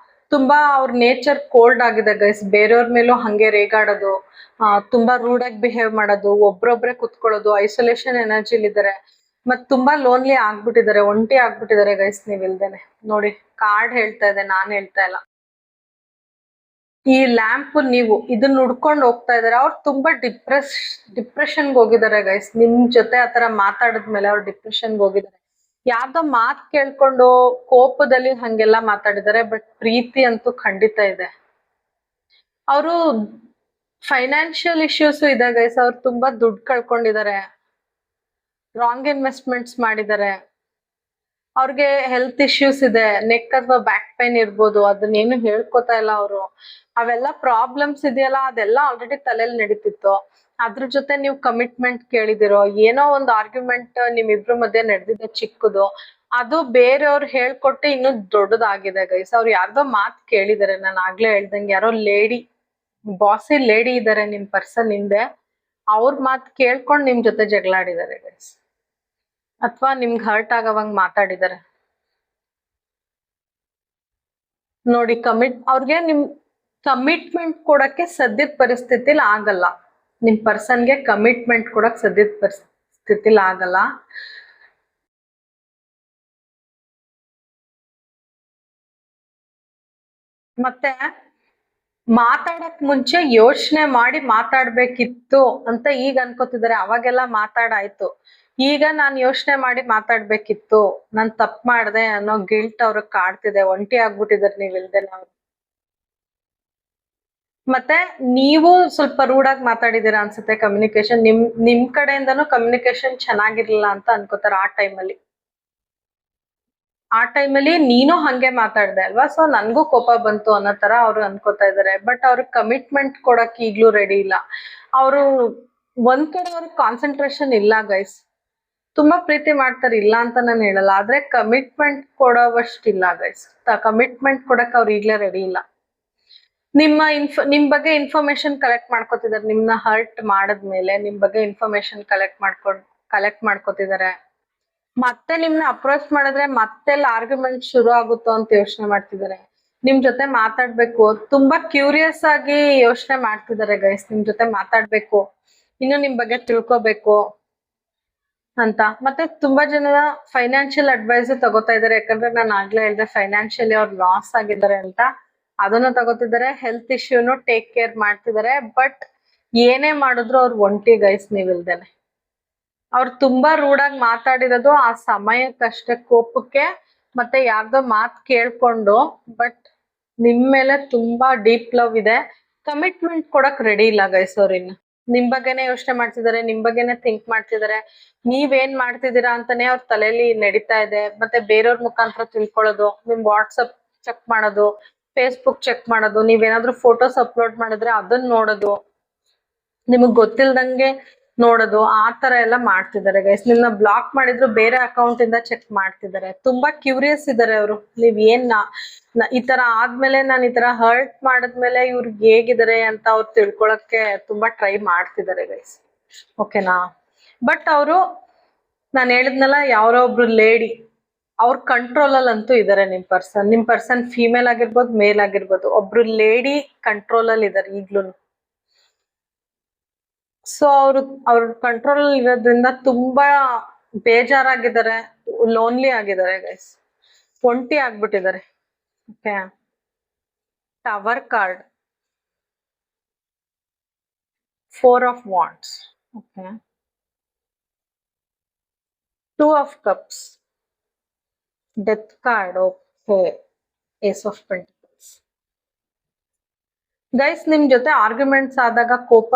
ತುಂಬಾ ಅವ್ರ ನೇಚರ್ ಕೋಲ್ಡ್ ಆಗಿದೆ ಗೈಸ್. ಬೇರೆಯವ್ರ ಮೇಲೂ ಹಂಗೆ ರೇಗಾಡೋದು, ತುಂಬಾ ರೂಢಾಗಿ ಬಿಹೇವ್ ಮಾಡೋದು, ಒಬ್ರೊಬ್ರೆ ಕುತ್ಕೊಳ್ಳೋದು, ಐಸೋಲೇಷನ್ ಎನರ್ಜಿಲಿ ಇದ್ದಾರೆ. ಮತ್ ತುಂಬಾ ಲೋನ್ಲಿ ಆಗ್ಬಿಟ್ಟಿದ್ದಾರೆ, ಒಂಟಿ ಆಗ್ಬಿಟ್ಟಿದ್ದಾರೆ ಗೈಸ್ ನೀವ್ ಇಲ್ದೇನೆ. ನೋಡಿ ಕಾರ್ಡ್ ಹೇಳ್ತಾ ಇದೆ, ನಾನ್ ಹೇಳ್ತಾ ಇಲ್ಲ. ಈ ಲ್ಯಾಂಪ್ ನೀವು ಇದನ್ನ ಹುಡ್ಕೊಂಡು ಹೋಗ್ತಾ ಇದಾರೆ. ಅವ್ರು ತುಂಬಾ ಡಿಪ್ರೆಷನ್ಗೆ ಹೋಗಿದ್ದಾರೆ ಗೈಸ್. ನಿಮ್ ಜೊತೆ ಆತರ ಮಾತಾಡಿದ್ಮೇಲೆ ಅವ್ರು ಡಿಪ್ರೆಷನ್ಗೆ ಹೋಗಿದ್ದಾರೆ. ಯಾರ್ದೋ ಮಾತ್ ಕೇಳ್ಕೊಂಡು ಕೋಪದಲ್ಲಿ ಹಂಗೆಲ್ಲ ಮಾತಾಡಿದ್ದಾರೆ. ಬಟ್ ಪ್ರೀತಿ ಅಂತೂ ಖಂಡಿತ ಇದೆ. ಅವರು ಫೈನಾನ್ಷಿಯಲ್ ಇಶ್ಯೂಸ್ ಇದೆ ಗೈಸ್. ಅವ್ರು ತುಂಬಾ ದುಡ್ಡು ಕಳ್ಕೊಂಡಿದ್ದಾರೆ, ರಾಂಗ್ ಇನ್ವೆಸ್ಟ್ಮೆಂಟ್ಸ್ ಮಾಡಿದ್ದಾರೆ. ಅವ್ರಿಗೆ ಹೆಲ್ತ್ ಇಶ್ಯೂಸ್ ಇದೆ, ನೆಕ್ ಅಥವಾ ಬ್ಯಾಕ್ ಪೈನ್ ಇರ್ಬೋದು, ಅದನ್ನೇನು ಹೇಳ್ಕೊತಾ ಇಲ್ಲ ಅವರು. ಅವೆಲ್ಲ ಪ್ರಾಬ್ಲಮ್ಸ್ ಇದೆಯಲ್ಲ, ಅದೆಲ್ಲ ಆಲ್ರೆಡಿ ತಲೆಯಲ್ಲಿ ನಡೀತಿತ್ತು. ಅದ್ರ ಜೊತೆ ನೀವು ಕಮಿಟ್ಮೆಂಟ್ ಕೇಳಿದಿರೋ, ಏನೋ ಒಂದು ಆರ್ಗ್ಯುಮೆಂಟ್ ನಿಮ್ಮಿಬ್ರ ಮಧ್ಯೆ ನಡೆದಿದೆ ಚಿಕ್ಕದು, ಅದು ಬೇರೆಯವ್ರು ಹೇಳ್ಕೊಟ್ಟು ಇನ್ನೂ ದೊಡ್ಡದಾಗಿದೆ ಗೈಸ್. ಅವ್ರು ಯಾರ್ದೋ ಮಾತು ಕೇಳಿದಾರೆ, ನಾನು ಆಗ್ಲೇ ಹೇಳ್ದಂಗೆ ಯಾರೋ ಲೇಡಿ, ಬಾಸಿ ಲೇಡಿ ಇದಾರೆ ನಿಮ್ ಪರ್ಸನ್ ಹಿಂದೆ, ಅವ್ರ ಮಾತು ಕೇಳ್ಕೊಂಡು ನಿಮ್ ಜೊತೆ ಜಗಳಾಡಿದ್ದಾರೆ ಗೈಸ್. ಅಥವಾ ನಿಮ್ಗೆ ಹರ್ಟ್ ಆಗವಂಗ್ ಮಾತಾಡಿದ್ದಾರೆ ನೋಡಿ. ಅವ್ರಿಗೆ ಕಮಿಟ್ಮೆಂಟ್ ಕೊಡಕ್ಕೆ ಸದ್ಯದ ಪರಿಸ್ಥಿತಿಲಿ ಆಗಲ್ಲ. ನಿಮ್ ಪರ್ಸನ್ಗೆ ಕಮಿಟ್ಮೆಂಟ್ ಕೊಡಕ್ ಸದ್ಯದ ಪರಿಸ್ಥಿತಿಲಿ ಆಗಲ್ಲ. ಮತ್ತೆ ಮಾತಾಡಕ್ ಮುಂಚೆ ಯೋಚನೆ ಮಾಡಿ ಮಾತಾಡ್ಬೇಕಿತ್ತು ಅಂತ ಈಗ ಅನ್ಕೋತಿದ್ದಾರೆ. ಅವಾಗೆಲ್ಲ ಮಾತಾಡಾಯ್ತು, ಈಗ ನಾನ್ ಯೋಚನೆ ಮಾಡಿ ಮಾತಾಡ್ಬೇಕಿತ್ತು, ನಾನ್ ತಪ್ಪು ಮಾಡ್ದೆ ಅನ್ನೋ ಗಿಲ್ಟ್ ಅವ್ರಿಗೆ ಕಾಡ್ತಿದೆ. ಒಂಟಿ ಆಗ್ಬಿಟ್ಟಿದಾರೆ ನೀವ್ ಇಲ್ದೆ ನಾವು. ಮತ್ತೆ ನೀವು ಸ್ವಲ್ಪ ರೂಢಾಗಿ ಮಾತಾಡಿದೀರಾ ಅನ್ಸುತ್ತೆ. ಕಮ್ಯುನಿಕೇಶನ್ ನಿಮ್ ಕಡೆಯಿಂದನೂ ಕಮ್ಯುನಿಕೇಶನ್ ಚೆನ್ನಾಗಿರ್ಲಿಲ್ಲ ಅಂತ ಅನ್ಕೋತಾರೆ ಆ ಟೈಮಲ್ಲಿ ನೀನು ಹಂಗೆ ಮಾತಾಡ್ದೆ ಅಲ್ವಾ, ಸೊ ನನ್ಗೂ ಕೋಪ ಬಂತು ಅನ್ನೋ ತರ ಅವ್ರು ಅನ್ಕೋತಾ ಇದಾರೆ. ಬಟ್ ಅವ್ರಿಗೆ ಕಮಿಟ್ಮೆಂಟ್ ಕೊಡಕ್ ಈಗ್ಲೂ ರೆಡಿ ಇಲ್ಲ. ಅವರು ಒಂದ್ ಕಡೆ ಅವ್ರಿಗೆ ಕಾನ್ಸಂಟ್ರೇಷನ್ ಇಲ್ಲ ಗೈಸ್. ತುಂಬಾ ಪ್ರೀತಿ ಮಾಡ್ತಾರೆ, ಇಲ್ಲ ಅಂತ ನಾನು ಹೇಳಲ್ಲ, ಆದ್ರೆ ಕಮಿಟ್ಮೆಂಟ್ ಕೊಡೋವಷ್ಟಿಲ್ಲ ಗೈಸ್. ಕಮಿಟ್ಮೆಂಟ್ ಕೊಡಕ್ ಅವ್ರು ಈಗ್ಲೇ ರೆಡಿ ಇಲ್ಲ. ನಿಮ್ ಬಗ್ಗೆ ಇನ್ಫಾರ್ಮೇಶನ್ ಕಲೆಕ್ಟ್ ಮಾಡ್ಕೋತಿದಾರೆ. ನಿಮ್ನ ಹರ್ಟ್ ಮಾಡದ್ಮೇಲೆ ನಿಮ್ ಬಗ್ಗೆ ಇನ್ಫಾರ್ಮೇಶನ್ ಕಲೆಕ್ಟ್ ಮಾಡ್ಕೋತಿದಾರೆ. ಮತ್ತೆ ನಿಮ್ನ ಅಪ್ರೋಚ್ ಮಾಡಿದ್ರೆ ಮತ್ತೆಲ್ಲ ಆರ್ಗ್ಯುಮೆಂಟ್ ಶುರು ಆಗುತ್ತೋ ಅಂತ ಯೋಚನೆ ಮಾಡ್ತಿದ್ದಾರೆ. ನಿಮ್ ಜೊತೆ ಮಾತಾಡ್ಬೇಕು, ತುಂಬಾ ಕ್ಯೂರಿಯಸ್ ಆಗಿ ಯೋಚನೆ ಮಾಡ್ತಿದ್ದಾರೆ ಗೈಸ್. ನಿಮ್ ಜೊತೆ ಮಾತಾಡ್ಬೇಕು, ಇನ್ನು ನಿಮ್ ಬಗ್ಗೆ ತಿಳ್ಕೊಬೇಕು ಅಂತ. ಮತ್ತೆ ತುಂಬಾ ಜನ ಫೈನಾನ್ಷಿಯಲ್ ಅಡ್ವೈಸ್ ತಗೋತಾ ಇದಾರೆ. ಯಾಕಂದ್ರೆ ನಾನು ಆಗ್ಲೇ ಹೇಳಿದೆ ಫೈನಾನ್ಷಿಯಲಿ ಅವ್ರು ಲಾಸ್ ಆಗಿದ್ದಾರೆ ಅಂತ. ಅದನ್ನು ತಗೋತಿದ್ದಾರೆ. ಹೆಲ್ತ್ ಇಶ್ಯೂನು ಟೇಕ್ ಕೇರ್ ಮಾಡ್ತಿದ್ದಾರೆ. ಬಟ್ ಏನೇ ಮಾಡಿದ್ರು ಅವ್ರು ಒಂಟಿ ಗೈಸ್, ನೀವಿಲ್ದೇನೆ. ಅವ್ರು ತುಂಬಾ ರೂಢಾಗಿ ಮಾತಾಡಿರೋದು ಆ ಸಮಯಕ್ಕಷ್ಟೇ, ಕೋಪಕ್ಕೆ, ಮತ್ತೆ ಯಾರ್ದೋ ಮಾತ್ ಕೇಳ್ಕೊಂಡು. ಬಟ್ ನಿಮ್ ಮೇಲೆ ತುಂಬಾ ಡೀಪ್ ಲವ್ ಇದೆ. ಕಮಿಟ್ಮೆಂಟ್ ಕೊಡಕ್ ರೆಡಿ ಇಲ್ಲ ಗೈಸ್. ಅವ್ರು ಇನ್ನು ನಿಮ್ ಬಗ್ಗೆನೆ ಯೋಚನೆ ಮಾಡ್ತಿದ್ದಾರೆ, ನಿಮ್ ಬಗ್ಗೆನೆ ಥಿಂಕ್ ಮಾಡ್ತಿದ್ದಾರೆ. ನೀವೇನ್ ಮಾಡ್ತಿದ್ದೀರಾ ಅಂತಾನೆ ಅವ್ರ ತಲೆಯಲ್ಲಿ ನಡೀತಾ ಇದೆ. ಮತ್ತೆ ಬೇರೆಯವ್ರ ಮುಖಾಂತರ ತಿಳ್ಕೊಳ್ಳೋದು, ನಿಮ್ ವಾಟ್ಸಪ್ ಚೆಕ್ ಮಾಡೋದು, ಫೇಸ್ಬುಕ್ ಚೆಕ್ ಮಾಡೋದು, ನೀವೇನಾದ್ರೂ ಫೋಟೋಸ್ ಅಪ್ಲೋಡ್ ಮಾಡಿದ್ರೆ ಅದನ್ನ ನೋಡೋದು, ನಿಮಗ್ ಗೊತ್ತಿಲ್ದಂಗೆ ನೋಡೋದು, ಆ ತರ ಎಲ್ಲ ಮಾಡ್ತಿದ್ದಾರೆ ಗೈಸ್. ನಿಮ್ನ ಬ್ಲಾಕ್ ಮಾಡಿದ್ರು ಬೇರೆ ಅಕೌಂಟ್ ಇಂದ ಚೆಕ್ ಮಾಡ್ತಿದ್ದಾರೆ. ತುಂಬಾ ಕ್ಯೂರಿಯಸ್ ಇದಾರೆ ಅವರು. ನೀವ್ ಏನ್ ಈ ತರ ಆದ್ಮೇಲೆ, ನಾನು ಈ ತರ ಹರ್ಟ್ ಮಾಡದ್ಮೇಲೆ ಇವ್ರಿಗೆ ಹೇಗಿದ್ದಾರೆ ಅಂತ ಅವ್ರು ತಿಳ್ಕೊಳಕ್ಕೆ ತುಂಬಾ ಟ್ರೈ ಮಾಡ್ತಿದ್ದಾರೆ ಗೈಸ್. ಓಕೆನಾ? ಬಟ್ ಅವರು, ನಾನು ಹೇಳಿದ್ನಲ್ಲ, ಯಾರೋ ಒಬ್ರು ಲೇಡಿ ಅವ್ರ ಕಂಟ್ರೋಲ್ ಅಂತೂ ಇದಾರೆ. ನಿಮ್ ಪರ್ಸನ್ ಫೀಮೇಲ್ ಆಗಿರ್ಬೋದು, ಮೇಲ್ ಆಗಿರ್ಬೋದು, ಒಬ್ರು ಲೇಡಿ ಕಂಟ್ರೋಲ್ ಅಲ್ಲಿ ಇದಾರೆ ಈಗ್ಲೂ. ಸೊ ಅವ್ರ ಕಂಟ್ರೋಲ್ ಇರೋದ್ರಿಂದ ತುಂಬಾ ಬೇಜಾರಾಗಿದ್ದಾರೆ, ಲೋನ್ಲಿ ಆಗಿದ್ದಾರೆ ಗೈಸ್, ಒಂಟಿ ಆಗ್ಬಿಟ್ಟಿದ್ದಾರೆ. Okay, tower card, 4 of wands, okay, 2 of cups, death card, okay, ace of pentacles. Guys, ನಿಮ್ ಜೊತೆ ಆರ್ಗ್ಯುಮೆಂಟ್ಸ್ ಆದಾಗ ಕೋಪ,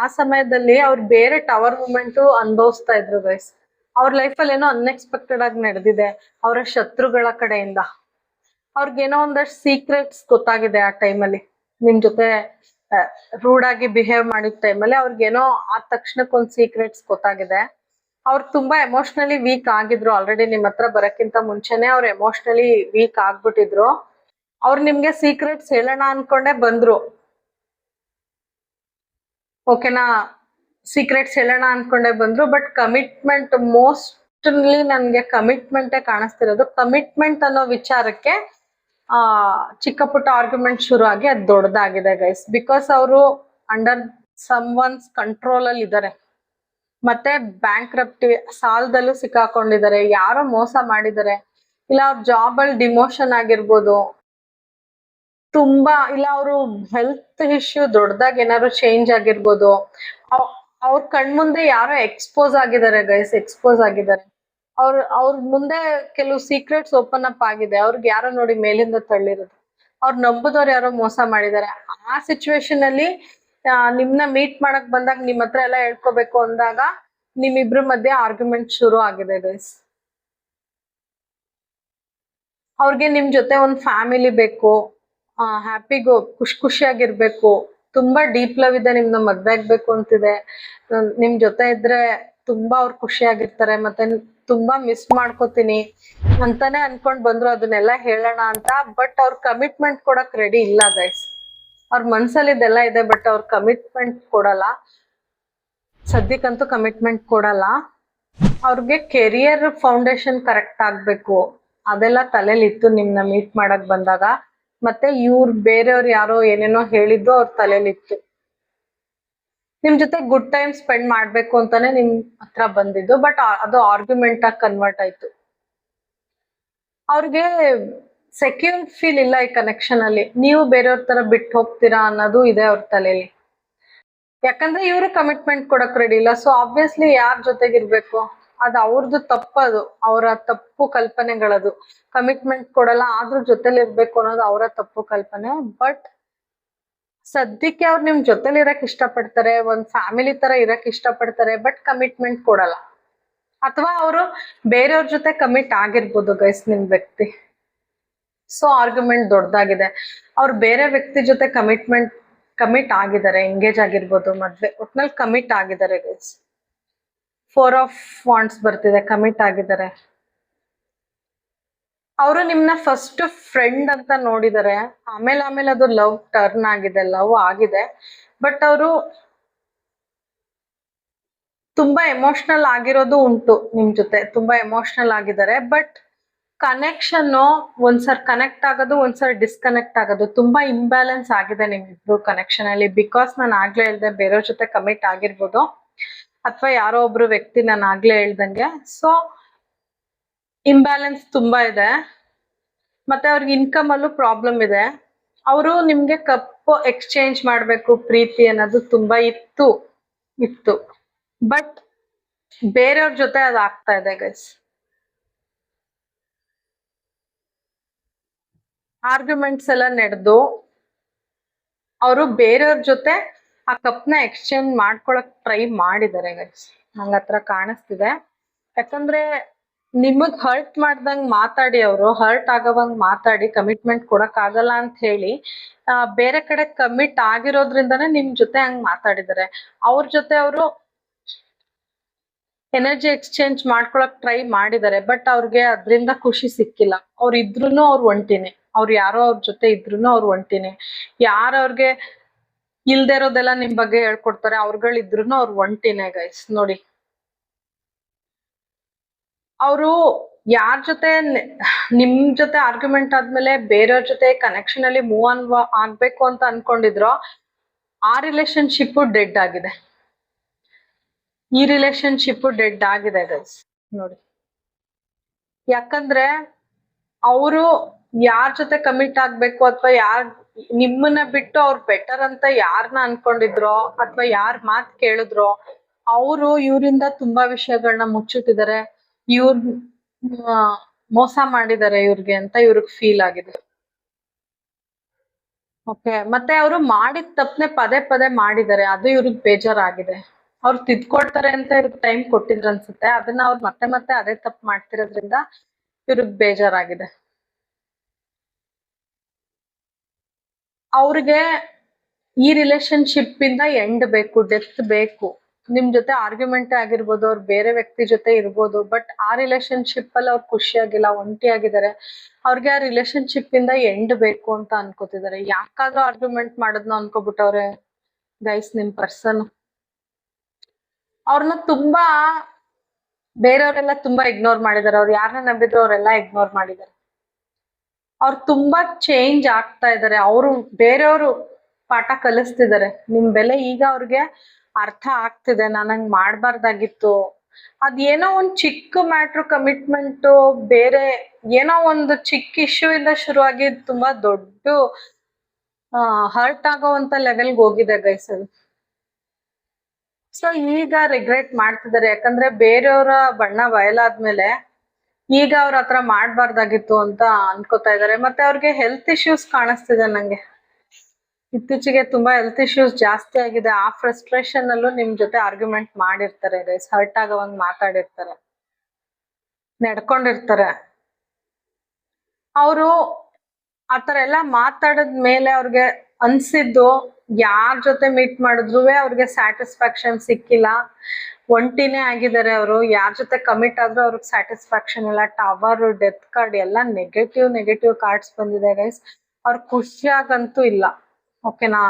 ಆ ಸಮಯದಲ್ಲಿ ಅವ್ರು ಬೇರೆ ಟವರ್ ಮೂಮೆಂಟ್ ಅನುಭವಿಸ್ತಾ ಇದ್ರು ಗೈಸ್. ಅವ್ರ ಲೈಫಲ್ಲಿ ಏನೋ ಅನ್ಎಕ್ಸ್ಪೆಕ್ಟೆಡ್ ಆಗಿ ನಡೆದಿದೆ. ಅವರ ಶತ್ರುಗಳ ಕಡೆಯಿಂದ ಅವ್ರಿಗೇನೋ ಒಂದಷ್ಟು ಸೀಕ್ರೆಟ್ಸ್ ಗೊತ್ತಾಗಿದೆ. ಆ ಟೈಮಲ್ಲಿ ನಿಮ್ ಜೊತೆ ರೂಡ್ ಆಗಿ ಬಿಹೇವ್ ಮಾಡಿದ ಟೈಮಲ್ಲಿ ಅವ್ರಿಗೇನೋ ಆದ ತಕ್ಷಣಕ್ಕೆ ಒಂದ್ ಸೀಕ್ರೆಟ್ಸ್ ಗೊತ್ತಾಗಿದೆ. ಅವ್ರು ತುಂಬಾ ಎಮೋಷನಲಿ ವೀಕ್ ಆಗಿದ್ರು. ಆಲ್ರೆಡಿ ನಿಮ್ ಹತ್ರ ಬರಕ್ಕಿಂತ ಮುಂಚೆನೆ ಅವ್ರು ಎಮೋಷನಲಿ ವೀಕ್ ಆಗ್ಬಿಟ್ಟಿದ್ರು. ಅವ್ರು ನಿಮ್ಗೆ ಸೀಕ್ರೆಟ್ಸ್ ಹೇಳೋಣ ಅನ್ಕೊಂಡೆ ಬಂದ್ರು. ಓಕೆನಾ? ಸೀಕ್ರೆಟ್ಸ್ ಹೇಳೋಣ ಅನ್ಕೊಂಡೆ ಬಂದ್ರು. ಬಟ್ ಕಮಿಟ್ಮೆಂಟ್, ಮೋಸ್ಟ್ಲಿ ನನ್ಗೆ ಕಮಿಟ್ಮೆಂಟೇ ಕಾಣಿಸ್ತಿರೋದು. ಕಮಿಟ್ಮೆಂಟ್ ಅನ್ನೋ ವಿಚಾರಕ್ಕೆ ಚಿಕ್ಕ ಪುಟ್ಟ ಆರ್ಗ್ಯುಮೆಂಟ್ ಶುರು ಆಗಿ ಅದು ದೊಡ್ಡದಾಗಿದೆ ಗೈಸ್. ಬಿಕಾಸ್ ಅವರು ಅಂಡರ್ ಸಮ್ ಒನ್ಸ್ ಕಂಟ್ರೋಲ್ ಅಲ್ಲಿ ಇದ್ದಾರೆ. ಮತ್ತೆ ಬ್ಯಾಂಕ್ರಪ್ಟಿ, ಸಾಲದಲ್ಲೂ ಸಿಕ್ಕಾಕೊಂಡಿದ್ದಾರೆ. ಯಾರೋ ಮೋಸ ಮಾಡಿದ್ದಾರೆ, ಇಲ್ಲ ಅವ್ರ ಜಾಬ್ ಅಲ್ಲಿ ಡಿಮೋಷನ್ ಆಗಿರ್ಬೋದು, ತುಂಬಾ, ಇಲ್ಲ ಅವರು ಹೆಲ್ತ್ ಇಶ್ಯೂ ದೊಡ್ಡದಾಗಿ ಏನಾದ್ರು ಚೇಂಜ್ ಆಗಿರ್ಬೋದು. ಅವ್ರ ಕಣ್ಮುಂದೆ ಯಾರೋ ಎಕ್ಸ್ಪೋಸ್ ಆಗಿದ್ದಾರೆ ಗೈಸ್, ಎಕ್ಸ್ಪೋಸ್ ಆಗಿದ್ದಾರೆ. ಅವ್ರ ಮುಂದೆ ಕೆಲವು ಸೀಕ್ರೆಟ್ಸ್ ಓಪನ್ ಅಪ್ ಆಗಿದೆ. ಅವ್ರಿಗೆ ಯಾರೋ ನೋಡಿ ಮೇಲಿಂದ ತಳ್ಳಿರೋದು, ಅವ್ರು ನಂಬುದವ್ರು ಯಾರೋ ಮೋಸ ಮಾಡಿದ್ದಾರೆ. ಆ ಸಿಚುವೇಶನ್ ಅಲ್ಲಿ ನಿಮ್ನ ಮೀಟ್ ಮಾಡಕ್ ಬಂದಾಗ, ನಿಮ್ ಹತ್ರ ಎಲ್ಲ ಹೇಳ್ಕೋಬೇಕು ಅಂದಾಗ ನಿಮ್ಮಿಬ್ರ ಮಧ್ಯೆ ಆರ್ಗ್ಯುಮೆಂಟ್ ಶುರು ಆಗಿದೆ ಗೈಸ್. ಅವ್ರಿಗೆ ನಿಮ್ ಜೊತೆ ಒಂದ್ ಫ್ಯಾಮಿಲಿ ಬೇಕು, ಹ್ಯಾಪಿಗೋ, ಖುಷಿಯಾಗಿರ್ಬೇಕು, ತುಂಬಾ ಡೀಪ್ ಲವ್ ಇದೆ, ನಿಮ್ನ ಮದ್ವೆ ಆಗ್ಬೇಕು ಅಂತಿದೆ, ನಿಮ್ ಜೊತೆ ಇದ್ರೆ ತುಂಬಾ ಅವ್ರು ಖುಷಿಯಾಗಿರ್ತಾರೆ, ಮತ್ತೆ ತುಂಬಾ ಮಿಸ್ ಮಾಡ್ಕೋತೀನಿ ಅಂತಾನೆ ಅನ್ಕೊಂಡ್ ಬಂದ್ರು ಅದನ್ನೆಲ್ಲ ಹೇಳೋಣ ಅಂತ. ಬಟ್ ಅವ್ರ ಕಮಿಟ್ಮೆಂಟ್ ಕೊಡಕ್ ರೆಡಿ ಇಲ್ಲ ಗೈಸ್. ಅವ್ರ ಮನ್ಸಲ್ಲಿ ಇದೆಲ್ಲ ಇದೆ, ಬಟ್ ಅವ್ರ ಕಮಿಟ್ಮೆಂಟ್ ಕೊಡಲ್ಲ. ಸದ್ಯಕ್ಕಂತೂ ಕಮಿಟ್ಮೆಂಟ್ ಕೊಡಲ್ಲ. ಅವ್ರಿಗೆ ಕೆರಿಯರ್ ಫೌಂಡೇಶನ್ ಕರೆಕ್ಟ್ ಆಗ್ಬೇಕು, ಅದೆಲ್ಲ ತಲೆಲಿ ಇತ್ತು ನಿಮ್ನ ಮೀಟ್ ಮಾಡಕ್ ಬಂದಾಗ. ಮತ್ತೆ ಬೇರೆಯವ್ರು ಯಾರೋ ಏನೇನೋ ಹೇಳಿದ್ದು ಅವ್ರ ತಲೆಲಿತ್ತು. ನಿಮ್ ಜೊತೆ ಗುಡ್ ಟೈಮ್ ಸ್ಪೆಂಡ್ ಮಾಡ್ಬೇಕು ಅಂತಾನೆ ನಿಮ್ ಹತ್ರ ಬಂದಿದ್ದು, ಬಟ್ ಅದು ಆರ್ಗ್ಯುಮೆಂಟ್ ಆಗಿ ಕನ್ವರ್ಟ್ ಆಯ್ತು. ಅವ್ರಿಗೆ ಸೆಕ್ಯೂರ್ ಫೀಲ್ ಇಲ್ಲ ಈ ಕನೆಕ್ಷನ್ ಅಲ್ಲಿ. ನೀವು ಬೇರೆಯವ್ರ ತರ ಬಿಟ್ಟು ಹೋಗ್ತೀರಾ ಅನ್ನೋದು ಇದೆ ಅವ್ರ ತಲೆಯಲ್ಲಿ. ಯಾಕಂದ್ರೆ ಇವರು ಕಮಿಟ್ಮೆಂಟ್ ಕೊಡಕ್ ರೆಡಿ ಇಲ್ಲ. ಸೊ ಆಬ್ವಿಯಸ್ಲಿ ಯಾರ ಜೊತೆಗಿರ್ಬೇಕು, ಅದು ಅವ್ರದ್ದು ತಪ್ಪದು, ಅವರ ತಪ್ಪು ಕಲ್ಪನೆಗಳದು. ಕಮಿಟ್ಮೆಂಟ್ ಕೊಡಲ್ಲ ಆದ್ರೂ ಜೊತೆಲಿ ಇರ್ಬೇಕು ಅನ್ನೋದು ಅವರ ತಪ್ಪು ಕಲ್ಪನೆ. ಬಟ್ ಸದ್ಯಕ್ಕೆ ಅವ್ರು ನಿಮ್ ಜೊತೆಲಿ ಇರಕ್ ಇಷ್ಟಪಡ್ತಾರೆ, ಒಂದ್ ಫ್ಯಾಮಿಲಿ ತರ ಇರಕ್ ಇಷ್ಟಪಡ್ತಾರೆ, ಬಟ್ ಕಮಿಟ್ಮೆಂಟ್ ಕೊಡಲ್ಲ. ಅಥವಾ ಅವರು ಬೇರೆಯವ್ರ ಜೊತೆ ಕಮಿಟ್ ಆಗಿರ್ಬೋದು ಗೈಸ್ ನಿಮ್ ವ್ಯಕ್ತಿ. ಸೊ ಆರ್ಗ್ಯುಮೆಂಟ್ ದೊಡ್ಡದಾಗಿದೆ. ಅವ್ರು ಬೇರೆ ವ್ಯಕ್ತಿ ಜೊತೆ ಕಮಿಟ್ ಆಗಿದ್ದಾರೆ, ಎಂಗೇಜ್ ಆಗಿರ್ಬೋದು, ಮದ್ವೆ, ಒಟ್ನಲ್ಲಿ ಕಮಿಟ್ ಆಗಿದ್ದಾರೆ ಗೈಸ್. 4 ಆಫ್ ವಾಂಡ್ಸ್ ಬರ್ತಿದೆ, ಕಮಿಟ್ ಆಗಿದ್ದಾರೆ. ಅವರು ನಿಮ್ನ ಫಸ್ಟ್ ಫ್ರೆಂಡ್ ಅಂತ ನೋಡಿದ್ದಾರೆ, ಆಮೇಲೆ ಅದು ಲವ್ ಟರ್ನ್ ಆಗಿದೆ, ಲವ್ ಆಗಿದೆ. ಬಟ್ ಅವರು ತುಂಬಾ ಎಮೋಷನಲ್ ಆಗಿರೋದು ಉಂಟು ನಿಮ್ ಜೊತೆ, ತುಂಬಾ ಎಮೋಷನಲ್ ಆಗಿದ್ದಾರೆ. ಬಟ್ ಕನೆಕ್ಷನ್ ಒಂದ್ಸರ್ ಕನೆಕ್ಟ್ ಆಗೋದು, ಒಂದ್ಸರ್ ಡಿಸ್ಕನೆಕ್ಟ್ ಆಗೋದು, ತುಂಬಾ ಇಂಬ್ಯಾಲೆನ್ಸ್ ಆಗಿದೆ ನಿಮ್ಮಿಬ್ರು ಕನೆಕ್ಷನ್ ಅಲ್ಲಿ. ಬಿಕಾಸ್ ನಾನು ಆಗ್ಲೇ ಹೇಳ್ದೆ, ಬೇರೆಯವ್ರ ಜೊತೆ ಕಮಿಟ್ ಆಗಿರ್ಬೋದು, ಅಥವಾ ಯಾರೋ ಒಬ್ರು ವ್ಯಕ್ತಿ ನಾನು ಆಗ್ಲೇ ಹೇಳ್ದಂಗೆ. ಸೊ ಇಂಬ್ಯಾಲೆನ್ಸ್ ತುಂಬಾ ಇದೆ. ಮತ್ತೆ ಅವ್ರಿಗೆ ಇನ್ಕಮ್ ಅಲ್ಲೂ ಪ್ರಾಬ್ಲಮ್ ಇದೆ. ಅವರು ನಿಮ್ಗೆ ಕಪ್ಪು ಎಕ್ಸ್ಚೇಂಜ್ ಮಾಡ್ಬೇಕು ಪ್ರೀತಿ ಅನ್ನೋದು ತುಂಬಾ ಇತ್ತು. ಬಟ್ ಬೇರೆಯವ್ರ ಜೊತೆ ಅದು ಆಗ್ತಾ ಇದೆ ಗೈಸ್. ಆರ್ಗ್ಯುಮೆಂಟ್ಸ್ ಎಲ್ಲ ನಡೆದು ಅವರು ಬೇರೆಯವ್ರ ಜೊತೆ ಆ ಕಪ್ನ ಎಕ್ಸ್ಚೇಂಜ್ ಮಾಡ್ಕೊಳಕ್ ಟ್ರೈ ಮಾಡಿದ್ದಾರೆ ಗೈಸ್, ನಂಗೆ ಹತ್ರ ಕಾಣಿಸ್ತಿದೆ. ಯಾಕಂದ್ರೆ ನಿಮಗ್ ಹರ್ಟ್ ಮಾಡ್ದಂಗ್ ಮಾತಾಡಿ, ಅವರು ಹರ್ಟ್ ಆಗೋವಂಗ್ ಮಾತಾಡಿ ಕಮಿಟ್ಮೆಂಟ್ ಕೊಡಕ್ ಆಗಲ್ಲ ಅಂತ ಹೇಳಿ ಬೇರೆ ಕಡೆ ಕಮಿಟ್ ಆಗಿರೋದ್ರಿಂದಾನೇ ನಿಮ್ ಜೊತೆ ಹಂಗ್ ಮಾತಾಡಿದ್ದಾರೆ. ಅವ್ರ ಜೊತೆ ಅವರು ಎನರ್ಜಿ ಎಕ್ಸ್ಚೇಂಜ್ ಮಾಡ್ಕೊಳಕ್ ಟ್ರೈ ಮಾಡಿದ್ದಾರೆ. ಬಟ್ ಅವ್ರಿಗೆ ಅದ್ರಿಂದ ಖುಷಿ ಸಿಕ್ಕಿಲ್ಲ. ಅವ್ರು ಇದ್ರೂನು ಅವ್ರು ಒಂಟಿನೇ, ಅವ್ರು ಯಾರೋ ಅವ್ರ ಜೊತೆ ಇದ್ರೂನು ಅವ್ರು ಒಂಟಿನೇ. ಯಾರ ಅವ್ರಿಗೆ ಇಲ್ದೇ ಇರೋದೆಲ್ಲ ನಿಮ್ ಬಗ್ಗೆ ಹೇಳ್ಕೊಡ್ತಾರೆ, ಅವ್ರುಗಳಿದ್ರೂನು ಅವ್ರು ಒಂಟಿನೇ ಗೈಸ್. ನೋಡಿ, ಅವರು ಯಾರ ಜೊತೆ ನಿಮ್ ಜೊತೆ ಆರ್ಗ್ಯುಮೆಂಟ್ ಆದ್ಮೇಲೆ ಬೇರೆಯವ್ರ ಜೊತೆ ಕನೆಕ್ಷನ್ ಅಲ್ಲಿ ಮೂವ್ ಆನ್ ಆಗ್ಬೇಕು ಅಂತ ಅನ್ಕೊಂಡಿದ್ರೋ, ಆ ರಿಲೇಶನ್ಶಿಪ್ ಡೆಡ್ ಆಗಿದೆ. ಈ ರಿಲೇಶನ್ಶಿಪ್ ಡೆಡ್ ಆಗಿದೆ ಗೈಸ್. ನೋಡಿ, ಯಾಕಂದ್ರೆ ಅವರು ಯಾರ ಜೊತೆ ಕಮಿಟ್ ಆಗ್ಬೇಕು, ಅಥವಾ ನಿಮ್ಮನ್ನ ಬಿಟ್ಟು ಅವ್ರು ಬೆಟರ್ ಅಂತ ಯಾರನ್ನ ಅನ್ಕೊಂಡಿದ್ರೋ, ಅಥವಾ ಯಾರ್ ಮಾತ್ ಕೇಳಿದ್ರೋ, ಅವರು ಇವರಿಂದ ತುಂಬಾ ವಿಷಯಗಳನ್ನ ಮುಚ್ಚಿಟ್ಟಿದ್ದಾರೆ. ಇವ್ರ ಮೋಸ ಮಾಡಿದ್ದಾರೆ ಇವ್ರಿಗೆ ಅಂತ ಇವ್ರಿಗೆ ಫೀಲ್ ಆಗಿದೆ. ಓಕೆ, ಮತ್ತೆ ಅವರು ಮಾಡಿದ ತಪ್ಪನೆ ಪದೇ ಪದೇ ಮಾಡಿದ್ದಾರೆ, ಅದು ಇವ್ರಿಗೆ ಬೇಜಾರಾಗಿದೆ. ಅವ್ರು ತಿದ್ಕೊಡ್ತಾರೆ ಅಂತ ಇವ್ರಿಗೆ ಟೈಮ್ ಕೊಟ್ಟಿದ್ರು ಅನ್ಸುತ್ತೆ, ಅದನ್ನ ಅವ್ರು ಮತ್ತೆ ಮತ್ತೆ ಅದೇ ತಪ್ಪು ಮಾಡ್ತಿರೋದ್ರಿಂದ ಇವ್ರಿಗೆ ಬೇಜಾರಾಗಿದೆ. ಅವ್ರಿಗೆ ಈ ರಿಲೇಶನ್ಶಿಪ್ ಇಂದ ಎಂಡ್ ಬೇಕು, ಡೆತ್ ಬೇಕು. ನಿಮ್ ಜೊತೆ ಆರ್ಗ್ಯುಮೆಂಟ್ ಆಗಿರ್ಬೋದು, ಅವ್ರು ಬೇರೆ ವ್ಯಕ್ತಿ ಜೊತೆ ಇರ್ಬೋದು, ಬಟ್ ಆ ರಿಲೇಶನ್ಶಿಪ್ ಅಲ್ಲಿ ಅವ್ರು ಖುಷಿಯಾಗಿಲ್ಲ, ಒಂಟಿಯಾಗಿದ್ದಾರೆ. ಅವ್ರಿಗೆ ಆ ರಿಲೇಶನ್ಶಿಪ್ ಇಂದ ಎಂಡ್ ಬೇಕು ಅಂತ ಅನ್ಕೋತಿದ್ದಾರೆ. ಯಾಕಾದ್ರೂ ಆರ್ಗ್ಯುಮೆಂಟ್ ಮಾಡೋದ್ನ ಅನ್ಕೋಬಿಟ್ಟವ್ರೆ ಗೈಸ್ ನಿಮ್ ಪರ್ಸನ್. ಅವ್ರನ್ನ ತುಂಬಾ ಬೇರೆಯವರೆಲ್ಲ ತುಂಬಾ ಇಗ್ನೋರ್ ಮಾಡಿದ್ದಾರೆ. ಅವ್ರು ಯಾರನ್ನ ನಂಬಿದ್ರು ಅವರೆಲ್ಲ ಇಗ್ನೋರ್ ಮಾಡಿದ್ದಾರೆ. ಅವ್ರು ತುಂಬಾ ಚೇಂಜ್ ಆಗ್ತಾ ಇದಾರೆ. ಅವರು ಬೇರೆಯವರು ಪಾಠ ಕಲಿಸ್ತಿದ್ದಾರೆ. ನಿಮ್ ಬೆಲೆ ಈಗ ಅವ್ರಿಗೆ ಅರ್ಥ ಆಗ್ತಿದೆ. ನಾನು ಹಂಗ್ ಮಾಡ್ಬಾರ್ದಾಗಿತ್ತು. ಅದೇನೋ ಒಂದ್ ಚಿಕ್ಕ ಮ್ಯಾಟ್ರು, ಕಮಿಟ್ಮೆಂಟ್ ಬೇರೆ ಏನೋ ಒಂದು ಚಿಕ್ಕ ಇಶ್ಯೂ ಇಂದ ಶುರುವಾಗಿ ತುಂಬಾ ದೊಡ್ಡ ಹರ್ಟ್ ಆಗೋವಂತ ಲೆವೆಲ್ಗೆ ಹೋಗಿದೆ ಗೈಸ್ ಅದು. ಸೊ ಈಗ ರಿಗ್ರೆಟ್ ಮಾಡ್ತಿದ್ದಾರೆ, ಯಾಕಂದ್ರೆ ಬೇರೆಯವರ ಬಣ್ಣ ಬಯಲಾದ್ಮೇಲೆ ಈಗ ಅವ್ರ ಹತ್ರ ಮಾಡ್ಬಾರ್ದಾಗಿತ್ತು ಅಂತ ಅನ್ಕೋತಾ ಇದಾರೆ. ಮತ್ತೆ ಅವ್ರಿಗೆ ಹೆಲ್ತ್ ಇಶ್ಯೂಸ್ ಕಾಣಿಸ್ತಿದೆ ನಂಗೆ. ಇತ್ತೀಚೆಗೆ ತುಂಬಾ ಹೆಲ್ತ್ ಇಶ್ಯೂಸ್ ಜಾಸ್ತಿ ಆಗಿದೆ. ಆ ಫ್ರಸ್ಟ್ರೇಷನ್ ಅಲ್ಲೂ ನಿಮ್ ಜೊತೆ ಆರ್ಗ್ಯುಮೆಂಟ್ ಮಾಡಿರ್ತಾರೆ ಗೈಸ್, ಹರ್ಟ್ ಆಗೋವಂಗ್ ಮಾತಾಡಿರ್ತಾರೆ, ನಡ್ಕೊಂಡಿರ್ತಾರೆ. ಅವರು ಆತರ ಎಲ್ಲ ಮಾತಾಡದ್ ಮೇಲೆ ಅವ್ರಿಗೆ ಅನ್ಸಿದ್ದು, ಯಾರ ಜೊತೆ ಮೀಟ್ ಮಾಡಿದ್ರು ಅವ್ರಿಗೆ ಸ್ಯಾಟಿಸ್ಫ್ಯಾಕ್ಷನ್ ಸಿಕ್ಕಿಲ್ಲ, ಒಂಟಿನೇ ಆಗಿದ್ದಾರೆ ಅವರು. ಯಾರ ಜೊತೆ ಕಮಿಟ್ ಆದ್ರೂ ಅವ್ರಿಗೆ ಸ್ಯಾಟಿಸ್ಫ್ಯಾಕ್ಷನ್ ಇಲ್ಲ. ಟವರ್, ಡೆತ್ ಕಾರ್ಡ್ ಎಲ್ಲ ನೆಗೆಟಿವ್ ಕಾರ್ಡ್ಸ್ ಬಂದಿದೆ ಗೈಸ್. ಅವ್ರ ಖುಷಿಯಾಗಂತೂ ಇಲ್ಲ. ಓಕೆನಾ,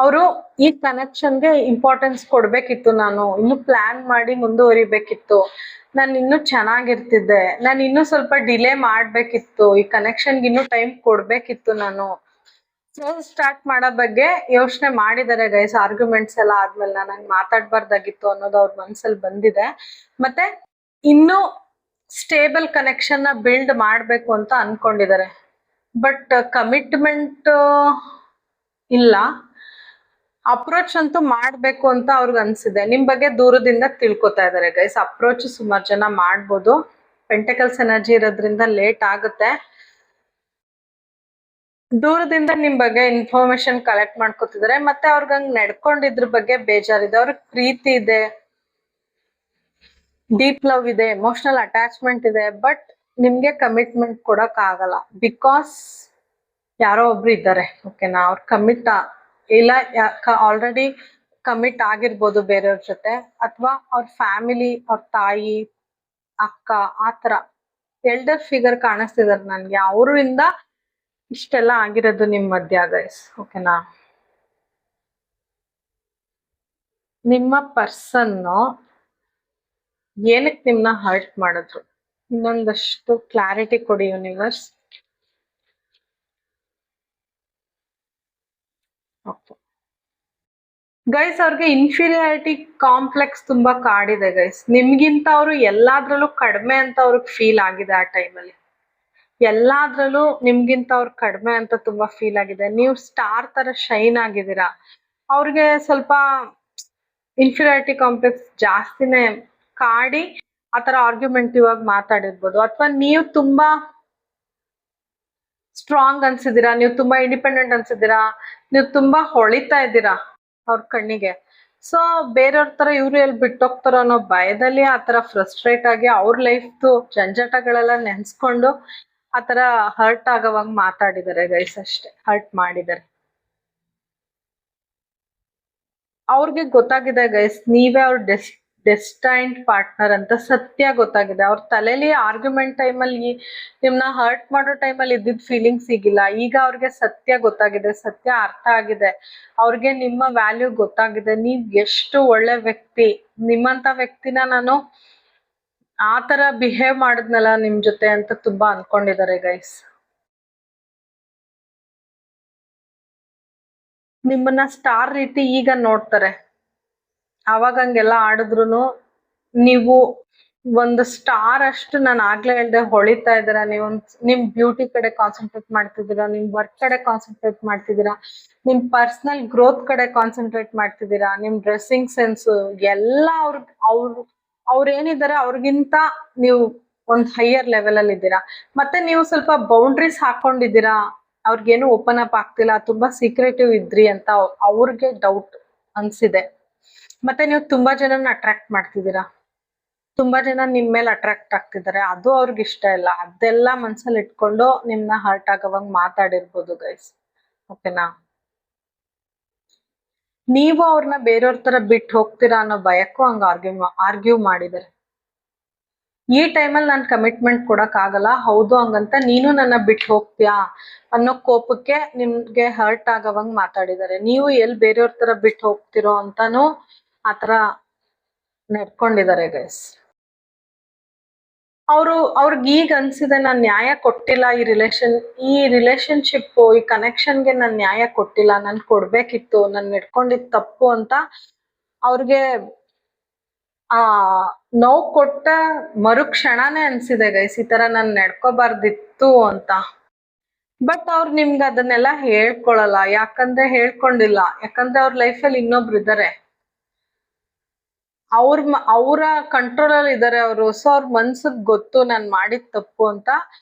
ಅವರು ಈ ಕನೆಕ್ಷನ್ಗೆ ಇಂಪಾರ್ಟೆನ್ಸ್ ಕೊಡ್ಬೇಕಿತ್ತು, ನಾನು ಇನ್ನು ಪ್ಲಾನ್ ಮಾಡಿ ಮುಂದುವರಿಬೇಕಿತ್ತು, ನಾನು ಇನ್ನೂ ಚೆನ್ನಾಗಿರ್ತಿದ್ದೆ, ನಾನು ಇನ್ನೂ ಸ್ವಲ್ಪ ಡಿಲೇ ಮಾಡ್ಬೇಕಿತ್ತು, ಈ ಕನೆಕ್ಷನ್ಗೆ ಇನ್ನೂ ಟೈಮ್ ಕೊಡ್ಬೇಕಿತ್ತು, ನಾನು ಸ್ಟಾರ್ಟ್ ಮಾಡೋ ಬಗ್ಗೆ ಯೋಚನೆ ಮಾಡಿದ್ದಾರೆ ಗೈಸ್. ಆರ್ಗ್ಯುಮೆಂಟ್ಸ್ ಎಲ್ಲ ಆದ್ಮೇಲೆ ನಂಗೆ ಮಾತಾಡ್ಬಾರ್ದಾಗಿತ್ತು ಅನ್ನೋದು ಅವ್ರ ಮನ್ಸಲ್ಲಿ ಬಂದಿದೆ. ಮತ್ತೆ ಇನ್ನೂ ಸ್ಟೇಬಲ್ ಕನೆಕ್ಷನ್ ನ ಬಿಲ್ಡ್ ಮಾಡ್ಬೇಕು ಅಂತ ಅನ್ಕೊಂಡಿದ್ದಾರೆ. ಬಟ್ ಕಮಿಟ್ಮೆಂಟ್ ಇಲ್ಲ, ಅಪ್ರೋಚ್ ಅಂತೂ ಮಾಡ್ಬೇಕು ಅಂತ ಅವ್ರಿಗೆ ಅನ್ಸಿದೆ. ನಿಮ್ ಬಗ್ಗೆ ದೂರದಿಂದ ತಿಳ್ಕೊತಾ ಇದಾರೆ ಗೈಸ್. ಅಪ್ರೋಚ್ ಸುಮಾರು ಜನ ಮಾಡ್ಬೋದು, ಪೆಂಟಕಲ್ಸ್ ಎನರ್ಜಿ ಇರೋದ್ರಿಂದ ಲೇಟ್ ಆಗುತ್ತೆ. ದೂರದಿಂದ ನಿಮ್ ಬಗ್ಗೆ ಇನ್ಫಾರ್ಮೇಶನ್ ಕಲೆಕ್ಟ್ ಮಾಡ್ಕೊತಿದ್ದಾರೆ. ಮತ್ತೆ ಅವ್ರಿಗೆ ಹಂಗ್ ನಡ್ಕೊಂಡಿದ್ರ ಬಗ್ಗೆ ಬೇಜಾರಿದೆ, ಅವ್ರಿಗೆ ಪ್ರೀತಿ ಇದೆ, ಡೀಪ್ ಲವ್ ಇದೆ, ಎಮೋಷನಲ್ ಅಟ್ಯಾಚ್ಮೆಂಟ್ ಇದೆ. ಬಟ್ ನಿಮ್ಗೆ ಕಮಿಟ್ಮೆಂಟ್ ಕೊಡಕ್ ಆಗಲ್ಲ, ಬಿಕಾಸ್ ಯಾರೋ ಒಬ್ರು ಇದ್ದಾರೆ. ಓಕೆನಾ, ಅವ್ರು ಕಮಿಟ್ ಇಲ್ಲ, ಆಲ್ರೆಡಿ ಕಮಿಟ್ ಆಗಿರ್ಬೋದು ಬೇರೆಯವ್ರ ಜೊತೆ, ಅಥವಾ ಅವ್ರ ಫ್ಯಾಮಿಲಿ, ಅವ್ರ ತಾಯಿ, ಅಕ್ಕ, ಆತರ ಎಲ್ಡರ್ ಫಿಗರ್ ಕಾಣಿಸ್ತಿದಾರೆ ನನ್ಗೆ. ಅವರಿಂದ ಇಷ್ಟೆಲ್ಲ ಆಗಿರೋದು ನಿಮ್ ಮಧ್ಯ ಗೈಸ್. ಓಕೆನಾ, ನಿಮ್ಮ ಪರ್ಸನ್ ಏನಕ್ಕೆ ನಿಮ್ನ ಹರ್ಟ್ ಮಾಡಿದ್ರು, ಇನ್ನೊಂದಷ್ಟು ಕ್ಲಾರಿಟಿ ಕೊಡಿ ಯೂನಿವರ್ಸ್. ಓಕೆ ಗೈಸ್, ಅವ್ರಿಗೆ ಇನ್ಫೀರಿಯಾರಿಟಿ ಕಾಂಪ್ಲೆಕ್ಸ್ ತುಂಬಾ ಕಾಡಿದೆ ಗೈಸ್. ನಿಮ್ಗಿಂತ ಅವರು ಎಲ್ಲಾದ್ರಲ್ಲೂ ಕಡಿಮೆ ಅಂತ ಅವ್ರಿಗೆ ಫೀಲ್ ಆಗಿದೆ. ಆ ಟೈಮಲ್ಲಿ ಎಲ್ಲಾದ್ರಲ್ಲೂ ನಿಮ್ಗಿಂತ ಅವ್ರು ಕಡಿಮೆ ಅಂತ ತುಂಬಾ ಫೀಲ್ ಆಗಿದೆ. ನೀವು ಸ್ಟಾರ್ ತರ ಶೈನ್ ಆಗಿದ್ದೀರಾ. ಅವ್ರಿಗೆ ಸ್ವಲ್ಪ ಇನ್ಫೀರಿಯಾರಿಟಿ ಕಾಂಪ್ಲೆಕ್ಸ್ ಜಾಸ್ತಿನೇ ಕಾಡಿ ಆತರ ಆರ್ಗ್ಯುಮೆಂಟಿವ್ ಆಗಿ ಮಾತಾಡಿರ್ಬೋದು. ಅಥವಾ ನೀವು ತುಂಬಾ ಸ್ಟ್ರಾಂಗ್ ಅನ್ಸಿದ್ದೀರಾ, ನೀವು ತುಂಬಾ ಇಂಡಿಪೆಂಡೆಂಟ್ ಅನ್ಸಿದ್ದೀರಾ, ನೀವು ತುಂಬಾ ಹೊಳಿತಾ ಇದ್ದೀರಾ ಅವ್ರ ಕಣ್ಣಿಗೆ. ಸೊ ಬೇರೆಯವ್ರ ತರ ಇವ್ರು ಎಲ್ಲಿ ಬಿಟ್ಟೋಗ್ತಾರೋ ಅನ್ನೋ ಭಯದಲ್ಲಿ ಆತರ ಫ್ರಸ್ಟ್ರೇಟ್ ಆಗಿ ಅವ್ರ ಲೈಫ್ದು ಜಂಜಾಟಗಳೆಲ್ಲ ನೆನ್ಸ್ಕೊಂಡು ಆತರ ಹರ್ಟ್ ಆಗೋವಾಗ ಮಾತಾಡಿದ್ದಾರೆ ಗೈಸ್. ಅಷ್ಟೇ, ಹರ್ಟ್ ಮಾಡಿದ್ದಾರೆ. ಅವ್ರಿಗೆ ಗೊತ್ತಾಗಿದೆ ಗೈಸ್, ನೀವೇ ಅವ್ರ ಡೆಸ್ಟೈನ್ಡ್ ಪಾರ್ಟ್ನರ್ ಅಂತ ಸತ್ಯ ಗೊತ್ತಾಗಿದೆ. ಅವ್ರ ತಲೆಯಲ್ಲಿ ಆರ್ಗ್ಯುಮೆಂಟ್ ಟೈಮಲ್ಲಿ ನಿಮ್ನ ಹರ್ಟ್ ಮಾಡೋ ಟೈಮಲ್ಲಿ ಇದ್ದಿದ್ ಫೀಲಿಂಗ್ಸ್ ಈಗಿಲ್ಲ. ಈಗ ಅವ್ರಿಗೆ ಸತ್ಯ ಗೊತ್ತಾಗಿದೆ, ಸತ್ಯ ಅರ್ಥ ಆಗಿದೆ. ಅವ್ರಿಗೆ ನಿಮ್ಮ ವ್ಯಾಲ್ಯೂ ಗೊತ್ತಾಗಿದೆ, ನೀವ್ ಎಷ್ಟು ಒಳ್ಳೆ ವ್ಯಕ್ತಿ, ನಿಮ್ಮಂತ ವ್ಯಕ್ತಿನ ನಾನು ಆತರ ಬಿಹೇವ್ ಮಾಡಿದ್ನಲ್ಲ ನಿಮ್ ಜೊತೆ ಅಂತ ತುಂಬಾ ಅನ್ಕೊಂಡಿದ್ದಾರೆ ಗೈಸ್. ನಿಮ್ಮನ್ನ ಸ್ಟಾರ್ ರೀತಿ ಈಗ ನೋಡ್ತಾರೆ. ಅವಾಗ ಹಂಗೆಲ್ಲ ಆಡಿದ್ರು ನೀವು ಒಂದು ಸ್ಟಾರ್ ಅಷ್ಟು, ನಾನು ಆಗ್ಲೇ ಹೇಳ್ದೆ, ಹೊಳಿತಾ ಇದ್ದೀರಾ. ನೀವು ನಿಮ್ ಬ್ಯೂಟಿ ಕಡೆ ಕಾನ್ಸಂಟ್ರೇಟ್ ಮಾಡ್ತಿದ್ದೀರಾ, ನಿಮ್ ವರ್ಕ್ ಕಡೆ ಕಾನ್ಸಂಟ್ರೇಟ್ ಮಾಡ್ತಿದ್ದೀರಾ, ನಿಮ್ ಪರ್ಸನಲ್ ಗ್ರೋತ್ ಕಡೆ ಕಾನ್ಸಂಟ್ರೇಟ್ ಮಾಡ್ತಿದ್ದೀರಾ, ನಿಮ್ ಡ್ರೆಸ್ಸಿಂಗ್ ಸೆನ್ಸ್ ಎಲ್ಲ ಅವ್ರೇನಿದ್ದಾರೆ ಅವ್ರಿಗಿಂತ ನೀವು ಒಂದ್ ಹೈಯರ್ ಲೆವೆಲ್ ಅಲ್ಲಿ ಇದ್ದೀರಾ. ಮತ್ತೆ ನೀವು ಸ್ವಲ್ಪ ಬೌಂಡ್ರೀಸ್ ಹಾಕೊಂಡಿದ್ದೀರಾ. ಅವ್ರಿಗೇನು ಓಪನ್ ಅಪ್ ಆಗ್ತಿಲ್ಲ, ತುಂಬಾ ಸೀಕ್ರೆಟಿವ್ ಇದ್ರಿ ಅಂತ ಅವ್ರಿಗೆ ಡೌಟ್ ಅನ್ಸಿದೆ. ಮತ್ತೆ ನೀವು ತುಂಬಾ ಜನನ ಅಟ್ರಾಕ್ಟ್ ಮಾಡ್ತಿದ್ದೀರಾ, ತುಂಬಾ ಜನ ನಿಮ್ ಮೇಲೆ ಅಟ್ರಾಕ್ಟ್ ಆಗ್ತಿದ್ದಾರೆ. ಅದು ಅವ್ರಿಗೆ ಇಷ್ಟ ಇಲ್ಲ. ಅದೆಲ್ಲ ಮನ್ಸಲ್ಲಿ ಇಟ್ಕೊಂಡು ನಿಮ್ನ ಹರ್ಟ್ ಆಗೋವಂಗ್ ಮಾತಾಡಿರ್ಬೋದು ಗೈಸ್. ಓಕೆನಾ, ನೀವು ಅವ್ರನ್ನ ಬೇರೆಯವ್ರ ತರ ಬಿಟ್ಟು ಹೋಗ್ತೀರಾ ಅನ್ನೋ ಭಯಕ್ಕೂ ಹಂಗ ಆರ್ಗ್ಯೂ ಮಾಡಿದ್ದಾರೆ. ಈ ಟೈಮಲ್ಲಿ ನಾನು ಕಮಿಟ್ಮೆಂಟ್ ಕೊಡಕ್ ಆಗಲ್ಲ, ಹೌದು ಹಂಗಂತ ನೀನು ನನ್ನ ಬಿಟ್ಟು ಹೋಗ್ತೀಯಾ ಅನ್ನೋ ಕೋಪಕ್ಕೆ ನಿಮ್ಗೆ ಹರ್ಟ್ ಆಗೋವಂಗ್ ಮಾತಾಡಿದ್ದಾರೆ. ನೀವು ಎಲ್ಲಿ ಬೇರೆಯವ್ರ ತರ ಬಿಟ್ಟು ಹೋಗ್ತಿರೋ ಅಂತಾನು ಆತರ ನಡ್ಕೊಂಡಿದ್ದಾರೆ ಗೈಸ್. ಅವ್ರಿಗೆ ಈಗ ಅನ್ಸಿದೆ, ನಾನ್ ನ್ಯಾಯ ಕೊಟ್ಟಿಲ್ಲ ಈ ರಿಲೇಶನ್ಶಿಪ್, ಈ ಕನೆಕ್ಷನ್ಗೆ ನಾನ್ ನ್ಯಾಯ ಕೊಟ್ಟಿಲ್ಲ, ನಾನ್ ಕೊಡ್ಬೇಕಿತ್ತು, ನಾನ್ ನಡ್ಕೊಂಡಿದ್ ತಪ್ಪು ಅಂತ ಅವ್ರಿಗೆ ಆ ನೋವು ಕೊಟ್ಟ ಮರುಕ್ಷಣನೇ ಅನ್ಸಿದೆ ಗೈಸ್, ಈ ತರ ನಾನ್ ನಡ್ಕೋಬಾರ್ದಿತ್ತು ಅಂತ. ಬಟ್ ಅವ್ರು ನಿಮ್ಗೆ ಅದನ್ನೆಲ್ಲ ಹೇಳ್ಕೊಳಲ್ಲ. ಯಾಕಂದ್ರೆ ಹೇಳ್ಕೊಂಡಿಲ್ಲ, ಯಾಕಂದ್ರೆ ಅವ್ರ ಲೈಫಲ್ಲಿ ಇನ್ನೊಬ್ರು ಇದ್ದಾರೆ, ಅವರ ಕಂಟ್ರೋಲ್ ಅಲ್ಲಿ ಇದ್ದಾರೆ ಅವರು. ಸೊ ಅವ್ರ ಮನ್ಸಿಗೆ ಗೊತ್ತು ನಾನ್ ಮಾಡಿದ ತಪ್ಪು ಅಂತ.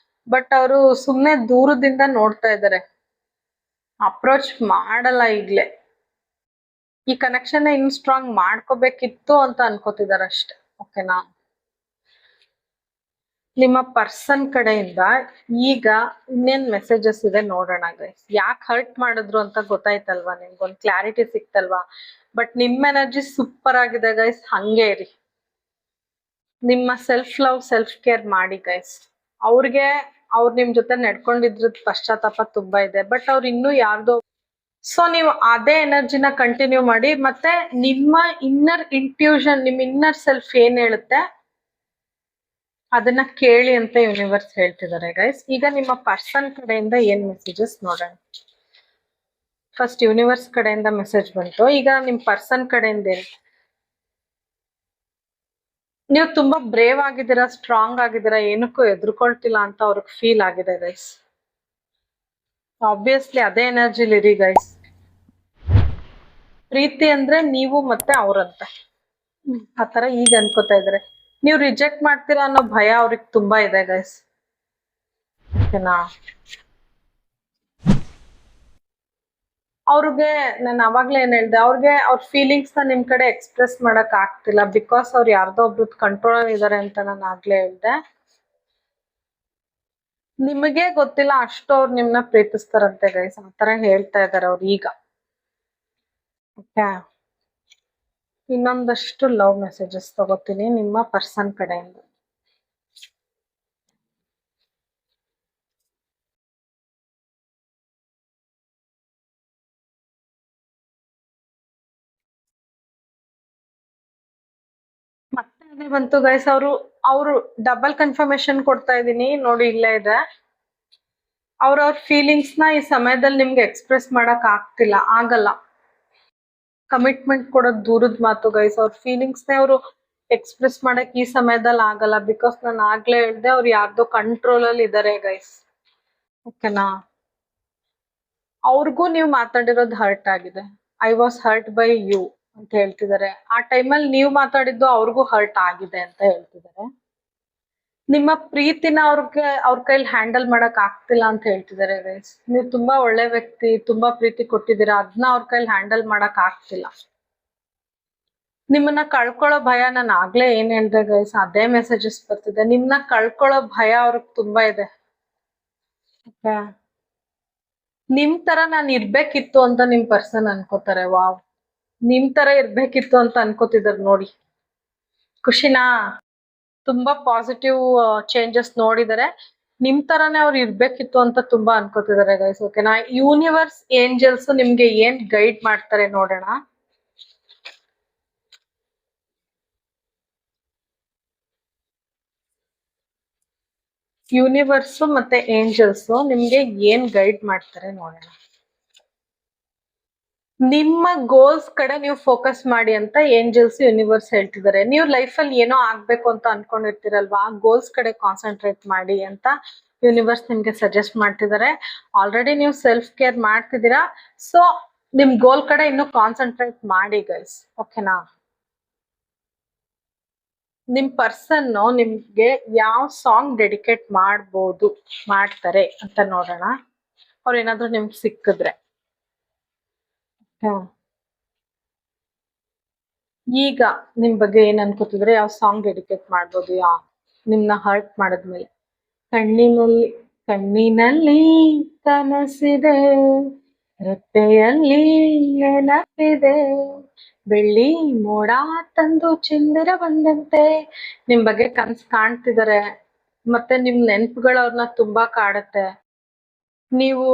ಬಟ್ ಅವರು ಸುಮ್ನೆ ದೂರದಿಂದ ನೋಡ್ತಾ ಇದ್ದಾರೆ, ಅಪ್ರೋಚ್ ಮಾಡಲ್ಲ ಈಗ್ಲೇ. ಈ ಕನೆಕ್ಷನ್ ಇನ್ ಸ್ಟ್ರಾಂಗ್ ಮಾಡ್ಕೋಬೇಕಿತ್ತು ಅಂತ ಅನ್ಕೋತಿದಾರೆ ಅಷ್ಟೆ. ಓಕೆನಾ, ನಿಮ್ಮ ಪರ್ಸನ್ ಕಡೆಯಿಂದ ಈಗ ಇನ್ನೇನ್ ಮೆಸೇಜಸ್ ಇದೆ ನೋಡೋಣ ಗೈಸ್. ಯಾಕೆ ಹರ್ಟ್ ಮಾಡಿದ್ರು ಅಂತ ಗೊತ್ತಾಯ್ತಲ್ವಾ, ನಿಮ್ಗೊಂದು ಕ್ಲಾರಿಟಿ ಸಿಕ್ತಲ್ವಾ. ಬಟ್ ನಿಮ್ ಎನರ್ಜಿ ಸೂಪರ್ ಆಗಿದೆ ಗೈಸ್, ಹಂಗೆ ಇರಿ. ನಿಮ್ಮ ಸೆಲ್ಫ್ ಲವ್, ಸೆಲ್ಫ್ ಕೇರ್ ಮಾಡಿ ಗೈಸ್. ಅವ್ರು ನಿಮ್ ಜೊತೆ ನಡ್ಕೊಂಡಿದ್ರದ್ ಪಶ್ಚಾತ್ತಾಪ ತುಂಬಾ ಇದೆ. ಬಟ್ ಅವ್ರು ಇನ್ನೂ ಯಾರ್ದೋ ಸೊ ನೀವು ಅದೇ ಎನರ್ಜಿನ ಕಂಟಿನ್ಯೂ ಮಾಡಿ. ಮತ್ತೆ ನಿಮ್ಮ ಇನ್ನರ್ ಇಂಟ್ಯೂಷನ್, ನಿಮ್ ಇನ್ನರ್ ಸೆಲ್ಫ್ ಏನ್ ಹೇಳುತ್ತೆ ಅದನ್ನ ಕೇಳಿ ಅಂತ ಯೂನಿವರ್ಸ್ ಹೇಳ್ತಿದ್ದಾರೆ ಗೈಸ್. ಈಗ ನಿಮ್ಮ ಪರ್ಸನ್ ಕಡೆಯಿಂದ ಏನ್ ಮೆಸೇಜಸ್ ನೋಡೋಣ. ಫಸ್ಟ್ ಯೂನಿವರ್ಸ್ ಕಡೆಯಿಂದ ಮೆಸೇಜ್ ಬಂತು. ಈಗ ನಿಮ್ ಪರ್ಸನ್ ಕಡೆಯಿಂದ ನೀವು ತುಂಬಾ ಬ್ರೇವ್ ಆಗಿದ್ದೀರಾ, ಸ್ಟ್ರಾಂಗ್ ಆಗಿದ್ದೀರಾ, ಏನಕ್ಕೂ ಎದುರ್ಕೊಳ್ತಿಲ್ಲ ಅಂತ ಅವ್ರಿಗೆ ಫೀಲ್ ಆಗಿದೆ ಗೈಸ್. ಆಬ್ವಿಯಸ್ಲಿ ಅದೇ ಎನರ್ಜಿಲಿ ಇರಿ ಗೈಸ್. ಪ್ರೀತಿ ಅಂದ್ರೆ ನೀವು ಮತ್ತೆ ಅವ್ರಂತೆ ಆತರ ಈಗ ಅನ್ಕೋತಾ ಇದಾರೆ. ನೀವು ರಿಜೆಕ್ಟ್ ಮಾಡ್ತೀರಾ ಅನ್ನೋ ಭಯ ಅವ್ರಿಗೆ ತುಂಬಾ ಇದೆ ಗೈಸ್. ಓಕೆನಾ? ಅವ್ರಿಗೆ ನಾನು ಅವಾಗ್ಲೇ ಏನ್ ಹೇಳ್ದೆ, ಅವ್ರಿಗೆ ಅವ್ರ ಫೀಲಿಂಗ್ಸ್ ನ ನಿಮ್ ಕಡೆ ಎಕ್ಸ್ಪ್ರೆಸ್ ಮಾಡಕ್ ಆಗ್ತಿಲ್ಲ. ಬಿಕಾಸ್ ಅವ್ರು ಯಾರ್ದೋ ಒಬ್ರದ್ ಕಂಟ್ರೋಲ್ ಇದಾರೆ ಅಂತ ನಾನು ಆಗ್ಲೇ ಹೇಳ್ದೆ. ನಿಮಗೆ ಗೊತ್ತಿಲ್ಲ ಅಷ್ಟು ಅವ್ರು ನಿಮ್ನ ಪ್ರೀತಿಸ್ತಾರಂತೆ ಗೈಸ್. ಆತರ ಹೇಳ್ತಾ ಇದಾರೆ ಅವ್ರು ಈಗ. ಓಕೆ, ಇನ್ನೊಂದಷ್ಟು ಲವ್ ಮೆಸೇಜಸ್ ತಗೋತೀನಿ ನಿಮ್ಮ ಪರ್ಸನ್ ಕಡೆಯಿಂದ. ಮತ್ತೆ ಅದೇ ಬಂತು ಗೈಸ್. ಅವರು ಡಬಲ್ ಕನ್ಫರ್ಮೇಶನ್ ಕೊಡ್ತಾ ಇದೀನಿ ನೋಡಿ, ಇಲ್ಲೇ ಇದೆ. ಅವ್ರ ಫೀಲಿಂಗ್ಸ್ ನ ಈ ಸಮಯದಲ್ಲಿ ನಿಮ್ಗೆ ಎಕ್ಸ್ಪ್ರೆಸ್ ಮಾಡಕ್ ಆಗಲ್ಲ. ಕಮಿಟ್ಮೆಂಟ್ ಕೊಡೋದು ದೂರದ ಮಾತು ಗೈಸ್. ಅವ್ರ ಫೀಲಿಂಗ್ಸ್ ನೇ ಅವರು ಎಕ್ಸ್ಪ್ರೆಸ್ ಮಾಡಕ್ ಈ ಸಮಯದಲ್ಲಿ ಆಗಲ್ಲ. ಬಿಕಾಸ್ ನಾನು ಆಗ್ಲೇ ಹೇಳ್ದೆ, ಅವ್ರು ಯಾರ್ದೋ ಕಂಟ್ರೋಲ್ ಅಲ್ಲಿ ಇದಾರೆ ಗೈಸ್. ಓಕೆನಾ? ಅವ್ರಿಗೂ ನೀವು ಮಾತಾಡಿರೋದು ಹರ್ಟ್ ಆಗಿದೆ. I was hurt by you ಅಂತ ಹೇಳ್ತಿದ್ದಾರೆ. ಆ ಟೈಮಲ್ಲಿ ನೀವು ಮಾತಾಡಿದ್ದು ಅವ್ರಿಗೂ ಹರ್ಟ್ ಆಗಿದೆ ಅಂತ ಹೇಳ್ತಿದ್ದಾರೆ. ನಿಮ್ಮ ಪ್ರೀತಿನ ಅವ್ರ ಕೈಲಿ ಹ್ಯಾಂಡಲ್ ಮಾಡಕ್ ಆಗ್ತಿಲ್ಲ ಅಂತ ಹೇಳ್ತಿದ್ದಾರೆ ಗೈಸ್. ನೀವು ತುಂಬಾ ಒಳ್ಳೆ ವ್ಯಕ್ತಿ, ತುಂಬಾ ಪ್ರೀತಿ ಕೊಟ್ಟಿದ್ದೀರಾ, ಅದನ್ನ ಅವ್ರ ಕೈಲಿ ಹ್ಯಾಂಡಲ್ ಮಾಡಕ್ ಆಗ್ತಿಲ್ಲ. ನಿಮ್ಮನ್ನ ಕಳ್ಕೊಳ್ಳೋ ಭಯ, ನಾನು ಆಗ್ಲೇ ಏನ್ ಹೇಳ್ದೆ ಗೈಸ್, ಅದೇ ಮೆಸೇಜಸ್ ಬರ್ತಿದೆ. ನಿಮ್ನ ಕಳ್ಕೊಳ್ಳೋ ಭಯ ಅವ್ರಿಗೆ ತುಂಬಾ ಇದೆ. ನಿಮ್ ತರ ನಾನ್ ಇರ್ಬೇಕಿತ್ತು ಅಂತ ನಿಮ್ ಪರ್ಸನ್ ಅನ್ಕೋತಾರೆ. ವಾವ್, ನಿಮ್ ತರ ಇರ್ಬೇಕಿತ್ತು ಅಂತ ಅನ್ಕೋತಿದಾರೆ ನೋಡಿ. ಖುಷಿನಾ? ತುಂಬಾ ಪಾಸಿಟಿವ್ ಚೇಂಜಸ್ ನೋಡಿದರೆ. ನಿಮ್ ತರಾನೇ ಅವ್ರು ಇರ್ಬೇಕಿತ್ತು ಅಂತ ತುಂಬಾ ಅನ್ಕೋತಿದ್ದಾರೆ ಗೈಸ್. ಓಕೆನಾ? ಯೂನಿವರ್ಸ್ ಏಂಜಲ್ಸ್ ನಿಮ್ಗೆ ಏನ್ ಗೈಡ್ ಮಾಡ್ತಾರೆ ನೋಡೋಣ. ಯೂನಿವರ್ಸ್ ಮತ್ತೆ ಏಂಜಲ್ಸ್ ನಿಮ್ಗೆ ಏನ್ ಗೈಡ್ ಮಾಡ್ತಾರೆ ನೋಡೋಣ. ನಿಮ್ಮ ಗೋಲ್ಸ್ ಕಡೆ ನೀವು ಫೋಕಸ್ ಮಾಡಿ ಅಂತ ಏಂಜಲ್ಸ್ ಯೂನಿವರ್ಸ್ ಹೇಳ್ತಿದ್ದಾರೆ. ನೀವು ಲೈಫ್ ಅಲ್ಲಿ ಏನೋ ಆಗ್ಬೇಕು ಅಂತ ಅನ್ಕೊಂಡಿರ್ತೀರಲ್ವಾ, ಆ ಗೋಲ್ಸ್ ಕಡೆ ಕಾನ್ಸಂಟ್ರೇಟ್ ಮಾಡಿ ಅಂತ ಯೂನಿವರ್ಸ್ ನಿಮ್ಗೆ ಸಜೆಸ್ಟ್ ಮಾಡ್ತಿದ್ದಾರೆ. ಆಲ್ರೆಡಿ ನೀವು ಸೆಲ್ಫ್ ಕೇರ್ ಮಾಡ್ತಿದ್ದೀರಾ. ಸೊ ನಿಮ್ ಗೋಲ್ ಕಡೆ ಇನ್ನು ಕಾನ್ಸಂಟ್ರೇಟ್ ಮಾಡಿ ಗೈಸ್. ಓಕೆನಾ? ನಿಮ್ ಪರ್ಸನ್ ನಿಮ್ಗೆ ಯಾವ ಸಾಂಗ್ ಡೆಡಿಕೇಟ್ ಮಾಡ್ತಾರೆ ಅಂತ ನೋಡೋಣ. ಅವ್ರ ಏನಾದ್ರು ನಿಮ್ಗೆ ಸಿಕ್ಕಿದ್ರೆ. ಈಗ ನಿಮ್ ಬಗ್ಗೆ ಏನ್ ಅನ್ಕೋತಿದ್ರೆ, ಯಾವ ಸಾಂಗ್ ಡೆಡಿಕೇಟ್ ಮಾಡ್ಬೋದು ನಿಮ್ನ ಹರ್ಟ್ ಮಾಡಿದ್ಮೇಲೆ? ಕಣ್ಣಿನಲ್ಲಿ ಕನಸಿದೆ, ರೆಪ್ಪೆಯಲ್ಲಿ ನೆನಪಿದೆ, ಬೆಳ್ಳಿ ಮೋಡ ತಂದು ಚಂದಿರ ಬಂದಂತೆ. ನಿಮ್ ಬಗ್ಗೆ ಕನ್ಸ್ ಕಾಣ್ತಿದಾರೆ. ಮತ್ತೆ ನಿಮ್ ನೆನ್ಪುಗಳು ಅವ್ರನ್ನ ತುಂಬಾ ಕಾಡುತ್ತೆ. ನೀವು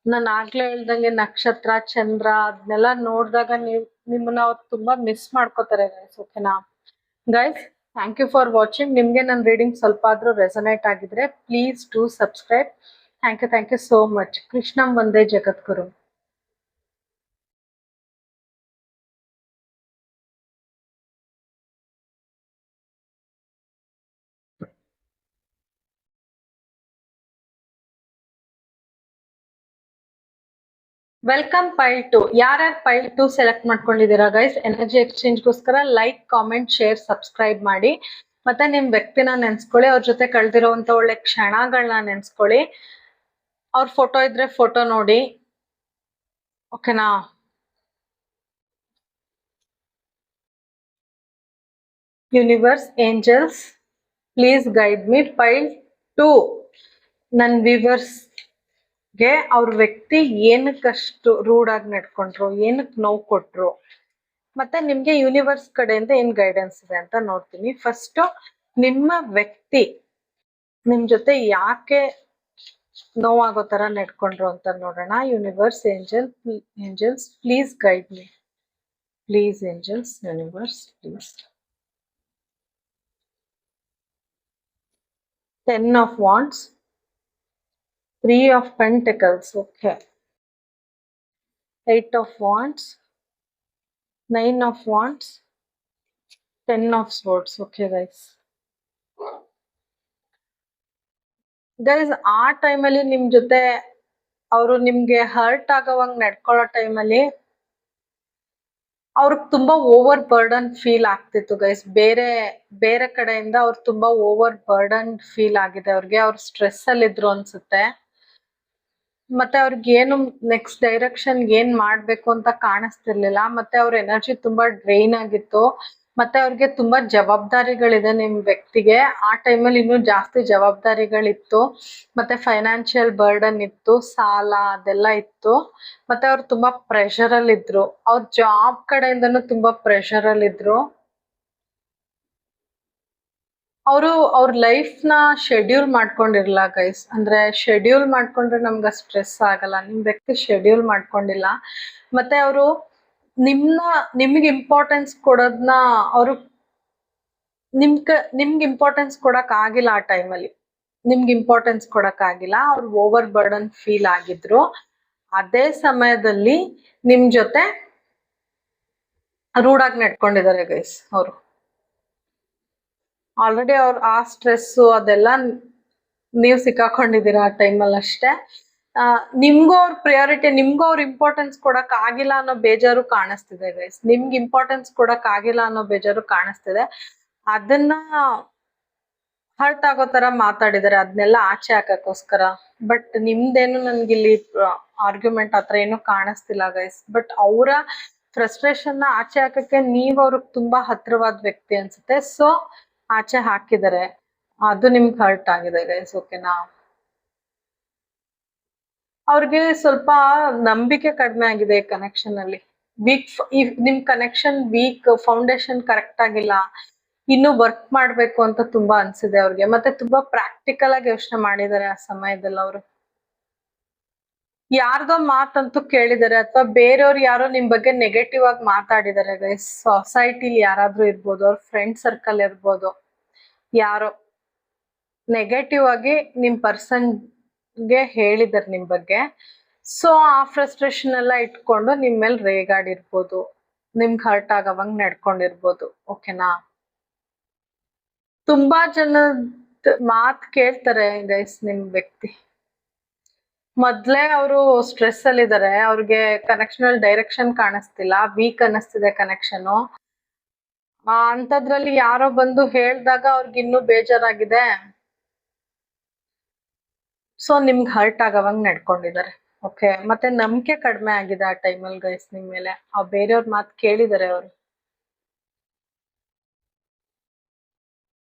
ನಾನು ಆಗ್ಲೇ ಹೇಳ್ದಂಗೆ ನಕ್ಷತ್ರ, ಚಂದ್ರ ಅದನ್ನೆಲ್ಲ ನೋಡಿದಾಗ ನಿಮ್ಮನ್ನ ಅವ್ರು ತುಂಬಾ ಮಿಸ್ ಮಾಡ್ಕೋತಾರೆ ಗೈಸ್. ಓಕೆನಾ guys? Thank you for watching. ನಿಮ್ಗೆ ನನ್ನ ರೀಡಿಂಗ್ ಸ್ವಲ್ಪ ಆದ್ರೂ ರೆಸನೇಟ್ ಆಗಿದ್ರೆ please do subscribe. Thank you so much. ಕೃಷ್ಣಂ ವಂದೇ ಜಗದ್ಗುರು. Welcome pile 2. ಯಾರ್ಯಾರು ಪೈಲ್ 2 ಸೆಲೆಕ್ಟ್ ಮಾಡ್ಕೊಂಡಿದ್ದೀರಾ ಗೈಸ್, ಎನರ್ಜಿ ಎಕ್ಸ್ಚೇಂಜ್ಗೋಸ್ಕರ ಲೈಕ್, ಕಾಮೆಂಟ್, ಶೇರ್, ಸಬ್ಸ್ಕ್ರೈಬ್ ಮಾಡಿ. ಮತ್ತೆ ನಿಮ್ ವ್ಯಕ್ತಿನ ನೆನ್ಸ್ಕೊಳ್ಳಿ. ಅವ್ರ ಜೊತೆ ಕಳೆದಿರೋಂತ ಒಳ್ಳೆ ಕ್ಷಣಗಳನ್ನ ನೆನ್ಸ್ಕೊಳ್ಳಿ. ಅವ್ರ ಫೋಟೋ ಇದ್ರೆ ಫೋಟೋ ನೋಡಿ. ಓಕೆನಾ? Universe, angels, please guide me. Pile 2 ನನ್ನ ವ್ಯೂವರ್ಸ್ಗೆ ಅವ್ರ ವ್ಯಕ್ತಿ ಏನಕ್ಕಷ್ಟು ರೂಡ್ ಆಗಿ ನಡ್ಕೊಂಡ್ರು, ಏನಕ್ಕೆ ನೋವು ಕೊಟ್ರು, ಮತ್ತೆ ನಿಮ್ಗೆ ಯೂನಿವರ್ಸ್ ಕಡೆಯಿಂದ ಏನ್ ಗೈಡೆನ್ಸ್ ಇದೆ ಅಂತ ನೋಡ್ತೀನಿ. ಫಸ್ಟ್ ನಿಮ್ಮ ವ್ಯಕ್ತಿ ನಿಮ್ ಜೊತೆ ಯಾಕೆ ನೋವಾಗೋ ತರ ನಡ್ಕೊಂಡ್ರು ಅಂತ ನೋಡೋಣ. Universe, angels please guide me. Please angels, universe please. 10 of Wands, 3 of Pentacles, okay. 8 of Wands, 9 of Wands, 10 of Swords, okay guys. ಆ ಟೈಮಲ್ಲಿ ನಿಮ್ ಜೊತೆ ಅವರು ನಿಮ್ಗೆ ಹರ್ಟ್ ಆಗೋವಂಗ್ ನಡ್ಕೊಳ್ಳೋ ಟೈಮಲ್ಲಿ ಅವ್ರಿಗೆ ತುಂಬಾ ಓವರ್ ಬರ್ಡನ್ ಫೀಲ್ ಆಗ್ತಿತ್ತು ಗೈಸ್. ಬೇರೆ ಕಡೆಯಿಂದ ಅವ್ರು ತುಂಬಾ ಓವರ್ ಬರ್ಡನ್ ಫೀಲ್ ಆಗಿದೆ ಅವ್ರಿಗೆ. ಅವ್ರು ಸ್ಟ್ರೆಸ್ ಅಲ್ಲಿ ಇದ್ರು ಅನ್ಸುತ್ತೆ. ಮತ್ತೆ ಅವ್ರಿಗೆ ಏನು ನೆಕ್ಸ್ಟ್ ಡೈರೆಕ್ಷನ್ ಏನ್ ಮಾಡ್ಬೇಕು ಅಂತ ಕಾಣಿಸ್ತಿರ್ಲಿಲ್ಲ. ಮತ್ತೆ ಅವ್ರ ಎನರ್ಜಿ ತುಂಬಾ ಡ್ರೈನ್ ಆಗಿತ್ತು. ಮತ್ತೆ ಅವ್ರಿಗೆ ತುಂಬಾ ಜವಾಬ್ದಾರಿಗಳಿದೆ ನಿಮ್ ವ್ಯಕ್ತಿಗೆ. ಆ ಟೈಮಲ್ಲಿ ಇನ್ನೂ ಜಾಸ್ತಿ ಜವಾಬ್ದಾರಿಗಳಿತ್ತು. ಮತ್ತೆ ಫೈನಾನ್ಷಿಯಲ್ ಬರ್ಡನ್ ಇತ್ತು, ಸಾಲ ಅದೆಲ್ಲ ಇತ್ತು. ಮತ್ತೆ ಅವ್ರು ತುಂಬಾ ಪ್ರೆಷರ್ ಅಲ್ಲಿ ಇದ್ರು. ಅವ್ರ ಜಾಬ್ ಕಡೆಯಿಂದನೂ ತುಂಬಾ ಪ್ರೆಷರ್ ಅಲ್ಲಿ ಇದ್ರು. ಅವ್ರ ಲೈಫ್ ನ ಶೆಡ್ಯೂಲ್ ಮಾಡ್ಕೊಂಡಿರಲ್ಲ ಗೈಸ್. ಅಂದ್ರೆ ಶೆಡ್ಯೂಲ್ ಮಾಡ್ಕೊಂಡ್ರೆ ನಮ್ಗೆ ಸ್ಟ್ರೆಸ್ ಆಗಲ್ಲ. ನಿಮ್ ವ್ಯಕ್ತಿ ಶೆಡ್ಯೂಲ್ ಮಾಡ್ಕೊಂಡಿಲ್ಲ. ಮತ್ತೆ ಅವರು ನಿಮ್ಗೆ ಇಂಪಾರ್ಟೆನ್ಸ್ ಕೊಡೋದ್ನ ಅವರು ನಿಮ್ಗೆ ಇಂಪಾರ್ಟೆನ್ಸ್ ಕೊಡಕ್ ಆಗಿಲ್ಲ. ಆ ಟೈಮಲ್ಲಿ ನಿಮ್ಗೆ ಇಂಪಾರ್ಟೆನ್ಸ್ ಕೊಡಕ್ ಆಗಿಲ್ಲ. ಅವ್ರು ಓವರ್ ಬರ್ಡನ್ ಫೀಲ್ ಆಗಿದ್ರು. ಅದೇ ಸಮಯದಲ್ಲಿ ನಿಮ್ ಜೊತೆ ರೂಢಾಗಿ ನಡ್ಕೊಂಡಿದ್ದಾರೆ ಗೈಸ್. ಅವರು ಆಲ್ರೆಡಿ ಆ ಸ್ಟ್ರೆಸ್ ಅದೆಲ್ಲ ನೀವು ಸಿಕ್ಕಾಕೊಂಡಿದ್ದೀರಾ ಆ ಟೈಮಲ್ಲಿ ಅಷ್ಟೇ. ನಿಮ್ಗೂ ಅವ್ರ ಪ್ರಿಯಾರಿಟಿ, ನಿಮ್ಗೂ ಅವ್ರ ಇಂಪಾರ್ಟೆನ್ಸ್ ಕೊಡಕ್ ಆಗಿಲ್ಲ ಅನ್ನೋ ಬೇಜಾರು ಕಾಣಿಸ್ತಿದೆ ಗೈಸ್. ನಿಮ್ಗೆ ಇಂಪಾರ್ಟೆನ್ಸ್ ಕೊಡಕ್ ಆಗಿಲ್ಲ ಅನ್ನೋ ಬೇಜಾರು ಕಾಣಿಸ್ತಿದೆ. ಅದನ್ನ ಹರ್ಟ್ ಆಗೋ ತರ ಮಾತಾಡಿದಾರೆ. ಅದನ್ನೆಲ್ಲ ಆಚೆ ಹಾಕಕ್ಕೋಸ್ಕರ. ಬಟ್ ನಿಮ್ದೇನು ನನ್ಗಿಲ್ಲಿ ಆರ್ಗ್ಯುಮೆಂಟ್ ಹತ್ರ ಏನು ಕಾಣಿಸ್ತಿಲ್ಲ ಗೈಸ್. ಬಟ್ ಅವರ ಫ್ರಸ್ಟ್ರೇಷನ್ ನ ಆಚೆ ಹಾಕಕ್ಕೆ ನೀವ್ ಅವ್ರಿಗೆ ತುಂಬಾ ಹತ್ರವಾದ ವ್ಯಕ್ತಿ ಅನ್ಸುತ್ತೆ. ಸೊ ಆಚೆ ಹಾಕಿದ್ದಾರೆ. ಅದು ನಿಮ್ಗೆ ಹರ್ಟ್ ಆಗಿದೆ ಗೈಸ್, ಓಕೆನಾ. ಅವ್ರಿಗೆ ಸ್ವಲ್ಪ ನಂಬಿಕೆ ಕಡಿಮೆ ಆಗಿದೆ ಕನೆಕ್ಷನ್ ಅಲ್ಲಿ. ನಿಮ್ ಕನೆಕ್ಷನ್ ವೀಕ್, ಫೌಂಡೇಶನ್ ಕರೆಕ್ಟ್ ಆಗಿಲ್ಲ. ಇನ್ನು ವರ್ಕ್ ಮಾಡ್ಬೇಕು ಅಂತ ತುಂಬಾ ಅನ್ಸಿದೆ ಅವ್ರಿಗೆ. ಮತ್ತೆ ತುಂಬಾ ಪ್ರಾಕ್ಟಿಕಲ್ ಆಗಿ ಯೋಚನೆ ಮಾಡಿದ್ದಾರೆ ಆ ಸಮಯದಲ್ಲಿ. ಅವರು ಯಾರ್ದೋ ಮಾತಂತೂ ಕೇಳಿದ್ದಾರೆ, ಅಥವಾ ಬೇರೆಯವ್ರು ಯಾರೋ ನಿಮ್ ಬಗ್ಗೆ ನೆಗೆಟಿವ್ ಆಗಿ ಮಾತಾಡಿದ್ದಾರೆ ಗೈಸ್. ಸೊಸೈಟಿಲಿ ಯಾರಾದ್ರೂ ಇರ್ಬೋದು, ಅವ್ರ ಫ್ರೆಂಡ್ ಸರ್ಕಲ್ ಇರ್ಬೋದು, ಯಾರೋ ನೆಗೆಟಿವ್ ಆಗಿ ನಿಮ್ ಪರ್ಸನ್ಗೆ ಹೇಳಿದಾರೆ ನಿಮ್ ಬಗ್ಗೆ. ಸೊ ಆ ಫ್ರಸ್ಟ್ರೇಷನ್ ಎಲ್ಲ ಇಟ್ಕೊಂಡು ನಿಮ್ ಮೇಲೆ ರೇಗಾಡಿರ್ಬೋದು, ನಿಮ್ಗೆ ಹರ್ಟ್ ಆಗವಂಗ್ ನಡ್ಕೊಂಡಿರ್ಬೋದು, ಓಕೆನಾ. ತುಂಬಾ ಜನದ ಮಾತ್ ಕೇಳ್ತಾರೆ ಗೈಸ್ ನಿಮ್ ವ್ಯಕ್ತಿ. ಮೊದ್ಲೇ ಅವರು ಸ್ಟ್ರೆಸ್ ಅಲ್ಲಿ ಇದಾರೆ. ಅವ್ರಿಗೆ ಕನೆಕ್ಷನ್ ಅಲ್ಲಿ ಡೈರೆಕ್ಷನ್ ಕಾಣಿಸ್ತಿಲ್ಲ, ವೀಕ್ ಅನ್ನಿಸ್ತಿದೆ ಕನೆಕ್ಷನ್. ಅಂತದ್ರಲ್ಲಿ ಯಾರೋ ಬಂದು ಹೇಳ್ದಾಗ ಅವ್ರಿಗೆ ಇನ್ನೂ ಬೇಜಾರಾಗಿದೆ. ಸೊ ನಿಮ್ಗೆ ಹರ್ಟ್ ಆಗವಂಗ್ ನಡ್ಕೊಂಡಿದ್ದಾರೆ, ಓಕೆ. ಮತ್ತೆ ನಂಬಿಕೆ ಕಡಿಮೆ ಆಗಿದೆ ಆ ಟೈಮಲ್ಲಿ ಗೈಸ್ ನಿಮ್ ಮೇಲೆ. ಆ ಬೇರೆಯವ್ರ ಮಾತು ಕೇಳಿದ್ದಾರೆ ಅವರು.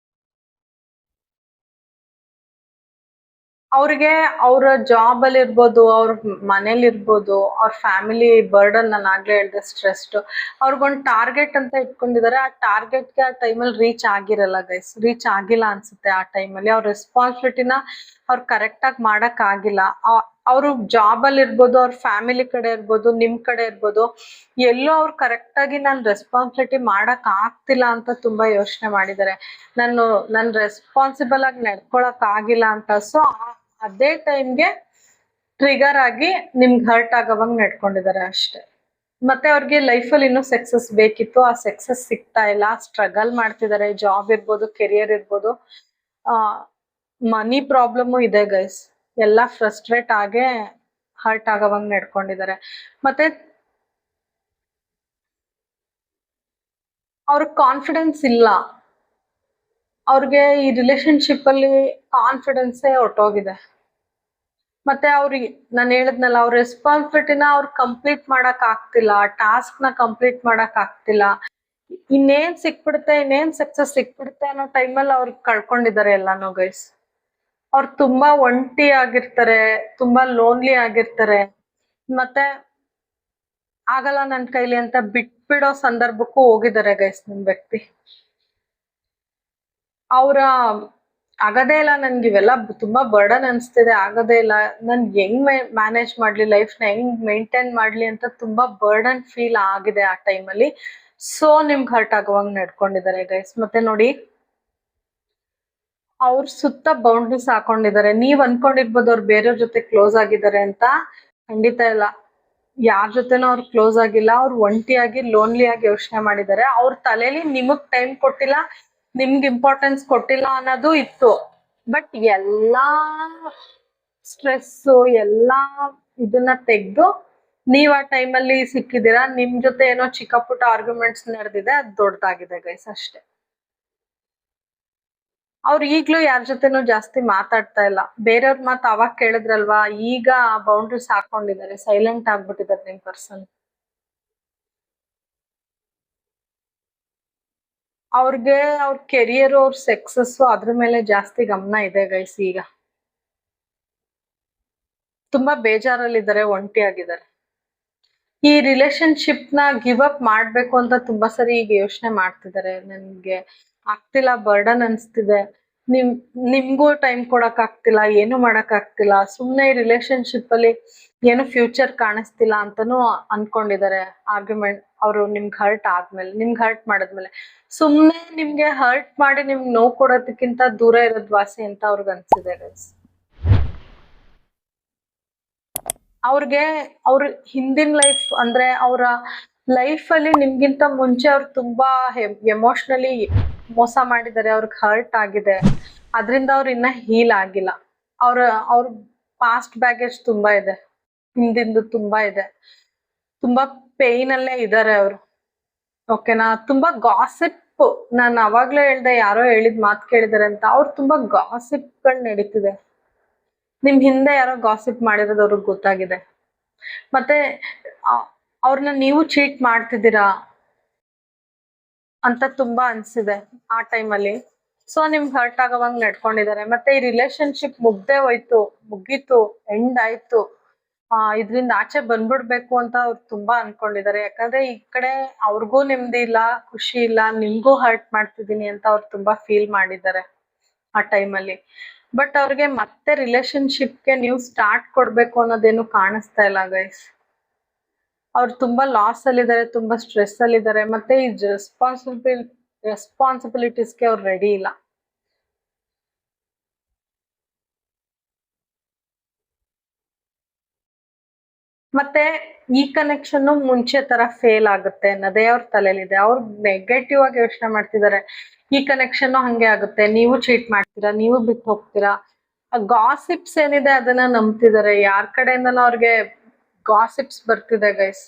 ಅವ್ರಿಗೆ ಅವ್ರ ಜಾಬ್ ಅಲ್ಲಿ ಇರ್ಬೋದು, ಅವ್ರ ಮನೇಲಿ ಇರ್ಬೋದು, ಅವ್ರ ಫ್ಯಾಮಿಲಿ ಬರ್ಡನ್, ನಾನು ಆಗ್ಲೇ ಹೇಳ್ದೆ ಸ್ಟ್ರೆಸ್ಡ್. ಅವ್ರಿಗೊಂದು ಟಾರ್ಗೆಟ್ ಅಂತ ಇಟ್ಕೊಂಡಿದ್ದಾರೆ. ಆ ಟಾರ್ಗೆಟ್ಗೆ ಆ ಟೈಮಲ್ಲಿ ರೀಚ್ ಆಗಿರಲ್ಲ ಗೈಸ್. ರೀಚ್ ಆಗಿಲ್ಲ ಅನ್ಸುತ್ತೆ ಆ ಟೈಮಲ್ಲಿ. ಅವ್ರ ರೆಸ್ಪಾನ್ಸಿಬಿಲಿಟಿನ ಅವ್ರು ಕರೆಕ್ಟ್ ಆಗಿ ಮಾಡಕ್ ಆಗಿಲ್ಲ. ಅವರು ಜಾಬ್ ಅಲ್ಲಿ ಇರ್ಬೋದು, ಅವ್ರ ಫ್ಯಾಮಿಲಿ ಕಡೆ ಇರ್ಬೋದು, ನಿಮ್ ಕಡೆ ಇರ್ಬೋದು, ಎಲ್ಲೋ ಅವ್ರು ಕರೆಕ್ಟ್ ಆಗಿ ನಾನು ರೆಸ್ಪಾನ್ಸಿಬಿಲಿಟಿ ಮಾಡಕ್ ಆಗ್ತಿಲ್ಲ ಅಂತ ತುಂಬಾ ಯೋಚನೆ ಮಾಡಿದ್ದಾರೆ. ನನ್ ರೆಸ್ಪಾನ್ಸಿಬಲ್ ಆಗಿ ನಡ್ಕೊಳಕ್ ಆಗಿಲ್ಲ ಅಂತ. ಸೊ ಅದೇ ಟೈಮ್ಗೆ ಟ್ರಿಗರ್ ಆಗಿ ನಿಮ್ಗೆ ಹರ್ಟ್ ಆಗೋವಂಗ್ ನಡ್ಕೊಂಡಿದ್ದಾರೆ ಅಷ್ಟೇ. ಮತ್ತೆ ಅವ್ರಿಗೆ ಲೈಫಲ್ಲಿ ಇನ್ನೂ ಸಕ್ಸಸ್ ಬೇಕಿತ್ತು, ಆ ಸಕ್ಸಸ್ ಸಿಗ್ತಾ ಇಲ್ಲ. ಸ್ಟ್ರಗಲ್ ಮಾಡ್ತಿದ್ದಾರೆ. ಜಾಬ್ ಇರ್ಬೋದು, ಕೆರಿಯರ್ ಇರ್ಬೋದು, ಮನಿ ಪ್ರಾಬ್ಲಮ್ ಇದೆ ಗೈಸ್. ಎಲ್ಲ ಫ್ರಸ್ಟ್ರೇಟ್ ಆಗೇ ಹರ್ಟ್ ಆಗೋವಂಗ್ ನಡ್ಕೊಂಡಿದ್ದಾರೆ. ಮತ್ತೆ ಅವ್ರಿಗೆ ಕಾನ್ಫಿಡೆನ್ಸ್ ಇಲ್ಲ. ಅವ್ರಿಗೆ ಈ ರಿಲೇಶನ್ಶಿಪ್ ಅಲ್ಲಿ ಕಾನ್ಫಿಡೆನ್ಸೇ ಹೊರ್ಟೋಗಿದೆ. ಮತ್ತೆ ಅವ್ರಿಗೆ ನಾನು ಹೇಳಿದ್ನಲ್ಲ, ಅವ್ರ ರೆಸ್ಪಾನ್ಸಿಬಿಲಿಟಿನ ಅವ್ರು ಕಂಪ್ಲೀಟ್ ಮಾಡಕ್ ಆಗ್ತಿಲ್ಲ, ಟಾಸ್ಕ್ ನ ಕಂಪ್ಲೀಟ್ ಮಾಡಕ್ ಆಗ್ತಿಲ್ಲ. ಇನ್ನೇನ್ ಸಿಕ್ಬಿಡುತ್ತೆ, ಇನ್ನೇನ್ ಸಕ್ಸಸ್ ಸಿಕ್ಬಿಡುತ್ತೆ ಅನ್ನೋ ಟೈಮಲ್ಲಿ ಅವ್ರು ಕಳ್ಕೊಂಡಿದ್ದಾರೆ ಎಲ್ಲಾನು ಗೈಸ್. ಅವ್ರು ತುಂಬಾ ಒಂಟಿ ಆಗಿರ್ತಾರೆ, ತುಂಬಾ ಲೋನ್ಲಿ ಆಗಿರ್ತಾರೆ. ಮತ್ತೆ ಆಗಲ್ಲ ನನ್ ಕೈಲಿ ಅಂತ ಬಿಟ್ಬಿಡೋ ಸಂದರ್ಭಕ್ಕೂ ಹೋಗಿದ್ದಾರೆ ಗೈಸ್ ನಿಮ್ ವ್ಯಕ್ತಿ. ಅವರ ಆಗದೇ ಇಲ್ಲ, ನನ್ಗೆ ಇವೆಲ್ಲ ತುಂಬಾ ಬರ್ಡನ್ ಅನ್ಸ್ತಿದೆ, ಆಗದೇ ಇಲ್ಲ, ನನ್ ಹೆಂಗ್ ಮ್ಯಾನೇಜ್ ಮಾಡ್ಲಿ, ಲೈಫ್ನ ಹೆಂಗ್ ಮೇಂಟೈನ್ ಮಾಡ್ಲಿ ಅಂತ ತುಂಬಾ ಬರ್ಡನ್ ಫೀಲ್ ಆಗಿದೆ ಆ ಟೈಮಲ್ಲಿ. ಸೊ ನಿಮ್ಗೆ ಹರ್ಟ್ ಆಗುವಂಗ್ ನಡ್ಕೊಂಡಿದ್ದಾರೆ ಗೈಸ್. ಮತ್ತೆ ನೋಡಿ, ಅವ್ರ ಸುತ್ತ ಬೌಂಡ್ರೀಸ್ ಹಾಕೊಂಡಿದ್ದಾರೆ. ನೀವ್ ಅನ್ಕೊಂಡಿರ್ಬೋದು ಅವ್ರು ಬೇರೆಯವ್ರ ಜೊತೆ ಕ್ಲೋಸ್ ಆಗಿದ್ದಾರೆ ಅಂತ. ಖಂಡಿತ ಇಲ್ಲ, ಯಾರ ಜೊತೆನೂ ಅವ್ರು ಕ್ಲೋಸ್ ಆಗಿಲ್ಲ. ಅವ್ರು ಒಂಟಿಯಾಗಿ ಲೋನ್ಲಿ ಆಗಿ ಯೋಚನೆ ಮಾಡಿದ್ದಾರೆ. ಅವ್ರ ತಲೆಯಲ್ಲಿ ನಿಮಗ್ ಟೈಮ್ ಕೊಟ್ಟಿಲ್ಲ, ನಿಮ್ಗೆ ಇಂಪಾರ್ಟೆನ್ಸ್ ಕೊಟ್ಟಿಲ್ಲ ಅನ್ನೋದು ಇತ್ತು. ಬಟ್ ಎಲ್ಲಾ ಸ್ಟ್ರೆಸ್, ಎಲ್ಲಾ ಇದನ್ನ ತೆಗ್ದು ನೀವ್ ಆ ಟೈಮಲ್ಲಿ ಸಿಕ್ಕಿದ್ದೀರಾ. ನಿಮ್ ಜೊತೆ ಏನೋ ಚಿಕ್ಕ ಪುಟ್ಟ ಆರ್ಗ್ಯುಮೆಂಟ್ಸ್ ನಡೆದಿದೆ, ಅದ್ ದೊಡ್ಡದಾಗಿದೆ ಗೈಸ್, ಅಷ್ಟೇ. ಅವ್ರು ಈಗ್ಲೂ ಯಾರ ಜೊತೆನೂ ಜಾಸ್ತಿ ಮಾತಾಡ್ತಾ ಇಲ್ಲ. ಬೇರೆಯವ್ರ ಮಾತು ಅವಾಗ ಕೇಳಿದ್ರಲ್ವಾ, ಈಗ ಬೌಂಡ್ರೀಸ್ ಹಾಕೊಂಡಿದ್ದಾರೆ, ಸೈಲೆಂಟ್ ಆಗ್ಬಿಟ್ಟಿದ್ದಾರೆ ನಿಮ್ ಪರ್ಸನ್. ಅವ್ರಿಗೆ ಅವ್ರ ಕೆರಿಯರ್, ಅವ್ರ ಸಕ್ಸಸ್ ಅದ್ರ ಮೇಲೆ ಜಾಸ್ತಿ ಗಮನ ಇದೆ ಗೈಸ್. ಈಗ ತುಂಬಾ ಬೇಜಾರಲ್ಲಿದ್ದಾರೆ, ಒಂಟಿಯಾಗಿದ್ದಾರೆ. ಈ ರಿಲೇಶನ್ಶಿಪ್ ನ ಗಿವ್ ಅಪ್ ಮಾಡ್ಬೇಕು ಅಂತ ತುಂಬಾ ಸರಿ ಈಗ ಯೋಚನೆ ಮಾಡ್ತಿದ್ದಾರೆ. ನನ್ಗೆ ಆಗ್ತಿಲ್ಲ, ಬರ್ಡನ್ ಅನ್ಸ್ತಿದೆ, ನಿಮ್ಗೂ ಟೈಮ್ ಕೊಡಕ್ ಆಗ್ತಿಲ್ಲ, ಏನು ಮಾಡಕ್ ಆಗ್ತಿಲ್ಲ, ಸುಮ್ನೆ ಈ ರಿಲೇಶನ್ಶಿಪ್ ಅಲ್ಲಿ ಏನು ಫ್ಯೂಚರ್ ಕಾಣಿಸ್ತಿಲ್ಲ ಅಂತಾನು ಅನ್ಕೊಂಡಿದ್ದಾರೆ. ಆರ್ಗ್ಯುಮೆಂಟ್ ಅವರು ನಿಮ್ಗೆ ಹರ್ಟ್ ಆದ್ಮೇಲೆ, ನಿಮ್ಗೆ ಹರ್ಟ್ ಮಾಡಿದ್ಮೇಲೆ, ಸುಮ್ನೆ ನಿಮ್ಗೆ ಹರ್ಟ್ ಮಾಡಿ ನಿಮ್ಗೆ ನೋವು ಕೊಡೋದಕ್ಕಿಂತ ದೂರ ಇರೋದ್ ವಾಸಿ ಅಂತ ಅವ್ರಿಗೆ ಅನ್ಸಿದೆ ಗೈಸ್. ಅವ್ರಿಗೆ ಅವ್ರ ಹಿಂದಿನ ಲೈಫ್ ಅಂದ್ರೆ ಅವರ ಲೈಫ್ ಅಲ್ಲಿ ನಿಮ್ಗಿಂತ ಮುಂಚೆ ಅವ್ರು ತುಂಬಾ ಎಮೋಷನಲಿ ಮೋಸ ಮಾಡಿದ್ದಾರೆ, ಅವ್ರಿಗೆ ಹರ್ಟ್ ಆಗಿದೆ. ಅದ್ರಿಂದ ಅವ್ರು ಇನ್ನ ಹೀಲ್ ಆಗಿಲ್ಲ. ಅವ್ರ ಪಾಸ್ಟ್ ಬ್ಯಾಗೇಜ್ ತುಂಬಾ ಇದೆ, ಹಿಂದಿಂದು ತುಂಬಾ ಇದೆ, ತುಂಬಾ ಪೇನ್ ಅಲ್ಲೇ ಇದ್ದಾರೆ ಅವರು. ಓಕೆನಾ? ತುಂಬಾ ಗಾಸಿಪ್, ನಾನು ಅವಾಗ್ಲೇ ಹೇಳ್ದೆ, ಯಾರೋ ಹೇಳಿದ್ ಮಾತು ಕೇಳಿದಾರೆ ಅಂತ. ಅವ್ರು ತುಂಬಾ ಗಾಸಿಪ್ಗಳು ನಡೀತಿದೆ. ನಿಮ್ ಹಿಂದೆ ಯಾರೋ ಗಾಸಿಪ್ ಮಾಡಿರೋದು ಅವ್ರಿಗೆ ಗೊತ್ತಾಗಿದೆ. ಮತ್ತೆ ಅವ್ರನ್ನ ನೀವು ಚೀಟ್ ಮಾಡ್ತಿದ್ದೀರಾ ಅಂತ ತುಂಬಾ ಅನ್ಸಿದೆ ಆ ಟೈಮಲ್ಲಿ. ಸೊ ನಿಮ್ಗೆ ಹರ್ಟ್ ಆಗೋವಂಗ್ ನಡ್ಕೊಂಡಿದ್ದಾರೆ. ಮತ್ತೆ ಈ ರಿಲೇಶನ್ಶಿಪ್ ಮುಗೀತು, ಎಂಡ್ ಆಯ್ತು, ಇದ್ರಿಂದ ಆಚೆ ಬಂದ್ಬಿಡ್ಬೇಕು ಅಂತ ಅವ್ರು ತುಂಬಾ ಅನ್ಕೊಂಡಿದ್ದಾರೆ. ಯಾಕಂದ್ರೆ ಈ ಕಡೆ ಅವ್ರಿಗೂ ನೆಮ್ಮದಿ ಇಲ್ಲ, ಖುಷಿ ಇಲ್ಲ, ನಿಮ್ಗೂ ಹರ್ಟ್ ಮಾಡ್ತಿದೀನಿ ಅಂತ ಅವ್ರು ತುಂಬಾ ಫೀಲ್ ಮಾಡಿದ್ದಾರೆ ಆ ಟೈಮಲ್ಲಿ. ಬಟ್ ಅವ್ರಿಗೆ ಮತ್ತೆ ರಿಲೇಶನ್ಶಿಪ್ಗೆ ನೀವು ಸ್ಟಾರ್ಟ್ ಕೊಡ್ಬೇಕು ಅನ್ನೋದೇನು ಕಾಣಿಸ್ತಾ ಇಲ್ಲ ಗೈಸ್. ಅವ್ರು ತುಂಬಾ ಲಾಸ್ ಅಲ್ಲಿದ್ದಾರೆ, ತುಂಬಾ ಸ್ಟ್ರೆಸ್ ಅಲ್ಲಿದ್ದಾರೆ. ಮತ್ತೆ ಈ ರೆಸ್ಪಾನ್ಸಿಬಿಲಿಟೀಸ್ಗೆ ಅವ್ರು ರೆಡಿ ಇಲ್ಲ. ಮತ್ತೆ ಈ ಕನೆಕ್ಷನ್ ಮುಂಚೆ ತರ ಫೇಲ್ ಆಗುತ್ತೆ ಅನ್ನೋದೇ ಅವ್ರ ತಲೆಯಲ್ಲಿದೆ. ಅವ್ರು ನೆಗೆಟಿವ್ ಆಗಿ ಯೋಚನೆ ಮಾಡ್ತಿದ್ದಾರೆ. ಈ ಕನೆಕ್ಷನ್ ಹಂಗೆ ಆಗುತ್ತೆ, ನೀವು ಚೀಟ್ ಮಾಡ್ತೀರಾ, ನೀವು ಬಿಟ್ಟು ಹೋಗ್ತೀರಾ. ಗಾಸಿಪ್ಸ್ ಏನಿದೆ ಅದನ್ನ ನಂಬ್ತಿದ್ದಾರೆ. ಯಾರ ಕಡೆಯಿಂದನೂ ಅವ್ರಿಗೆ ಗಾಸಿಪ್ಸ್ ಬರ್ತಿದೆ ಗೈಸ್.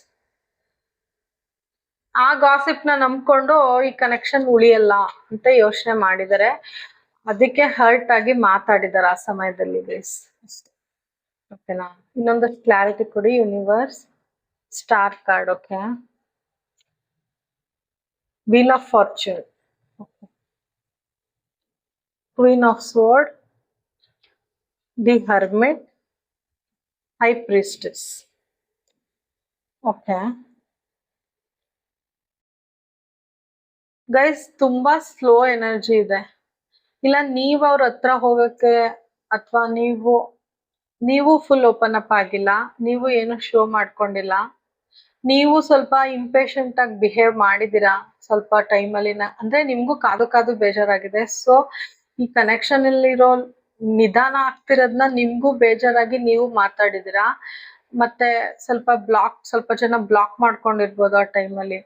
ಆ ಗಾಸಿಪ್ ನ ನಂಬ್ಕೊಂಡು ಈ ಕನೆಕ್ಷನ್ ಉಳಿಯಲ್ಲ ಅಂತ ಯೋಚನೆ ಮಾಡಿದ್ದಾರೆ. ಅದಕ್ಕೆ ಹರ್ಟ್ ಆಗಿ ಮಾತಾಡಿದ್ದಾರೆ ಆ ಸಮಯದಲ್ಲಿ ಗೈಸ್. ಓಕೆನಾ? ಇನ್ನೊಂದು ಕ್ಲಾರಿಟಿ ಕೊಡಿ universe. Star card. Okay, wheel of fortune, queen of sword, the hermit, high priestess. Okay guys, ತುಂಬಾ ಸ್ಲೋ ಎನರ್ಜಿ ಇದೆ. ಇಲ್ಲ ನೀವ್ ಅವ್ರ ಹತ್ರ ಹೋಗಕ್ಕೆ, ಅಥವಾ ನೀವು ಫುಲ್ ಓಪನ್ ಅಪ್ ಆಗಿಲ್ಲ, ನೀವು ಏನು ಶೋ ಮಾಡ್ಕೊಂಡಿಲ್ಲ, ನೀವು ಸ್ವಲ್ಪ ಇಂಪೇಷಂಟ್ ಆಗಿ ಬಿಹೇವ್ ಮಾಡಿದೀರಾ ಸ್ವಲ್ಪ ಟೈಮಲ್ಲಿ. ಅಂದ್ರೆ ನಿಮ್ಗೂ ಕಾದು ಕಾದು ಬೇಜಾರಾಗಿದೆ. ಸೊ ಈ ಕನೆಕ್ಷನ್ ಅಲ್ಲಿರೋ ನಿಧಾನ ಆಗ್ತಿರೋದ್ನ ನಿಮ್ಗೂ ಬೇಜಾರಾಗಿ ನೀವು ಮಾತಾಡಿದಿರಾ. ಮತ್ತೆ ಸ್ವಲ್ಪ ಜನ ಬ್ಲಾಕ್ ಮಾಡ್ಕೊಂಡಿರ್ಬೋದು ಆ ಟೈಮಲ್ಲಿ.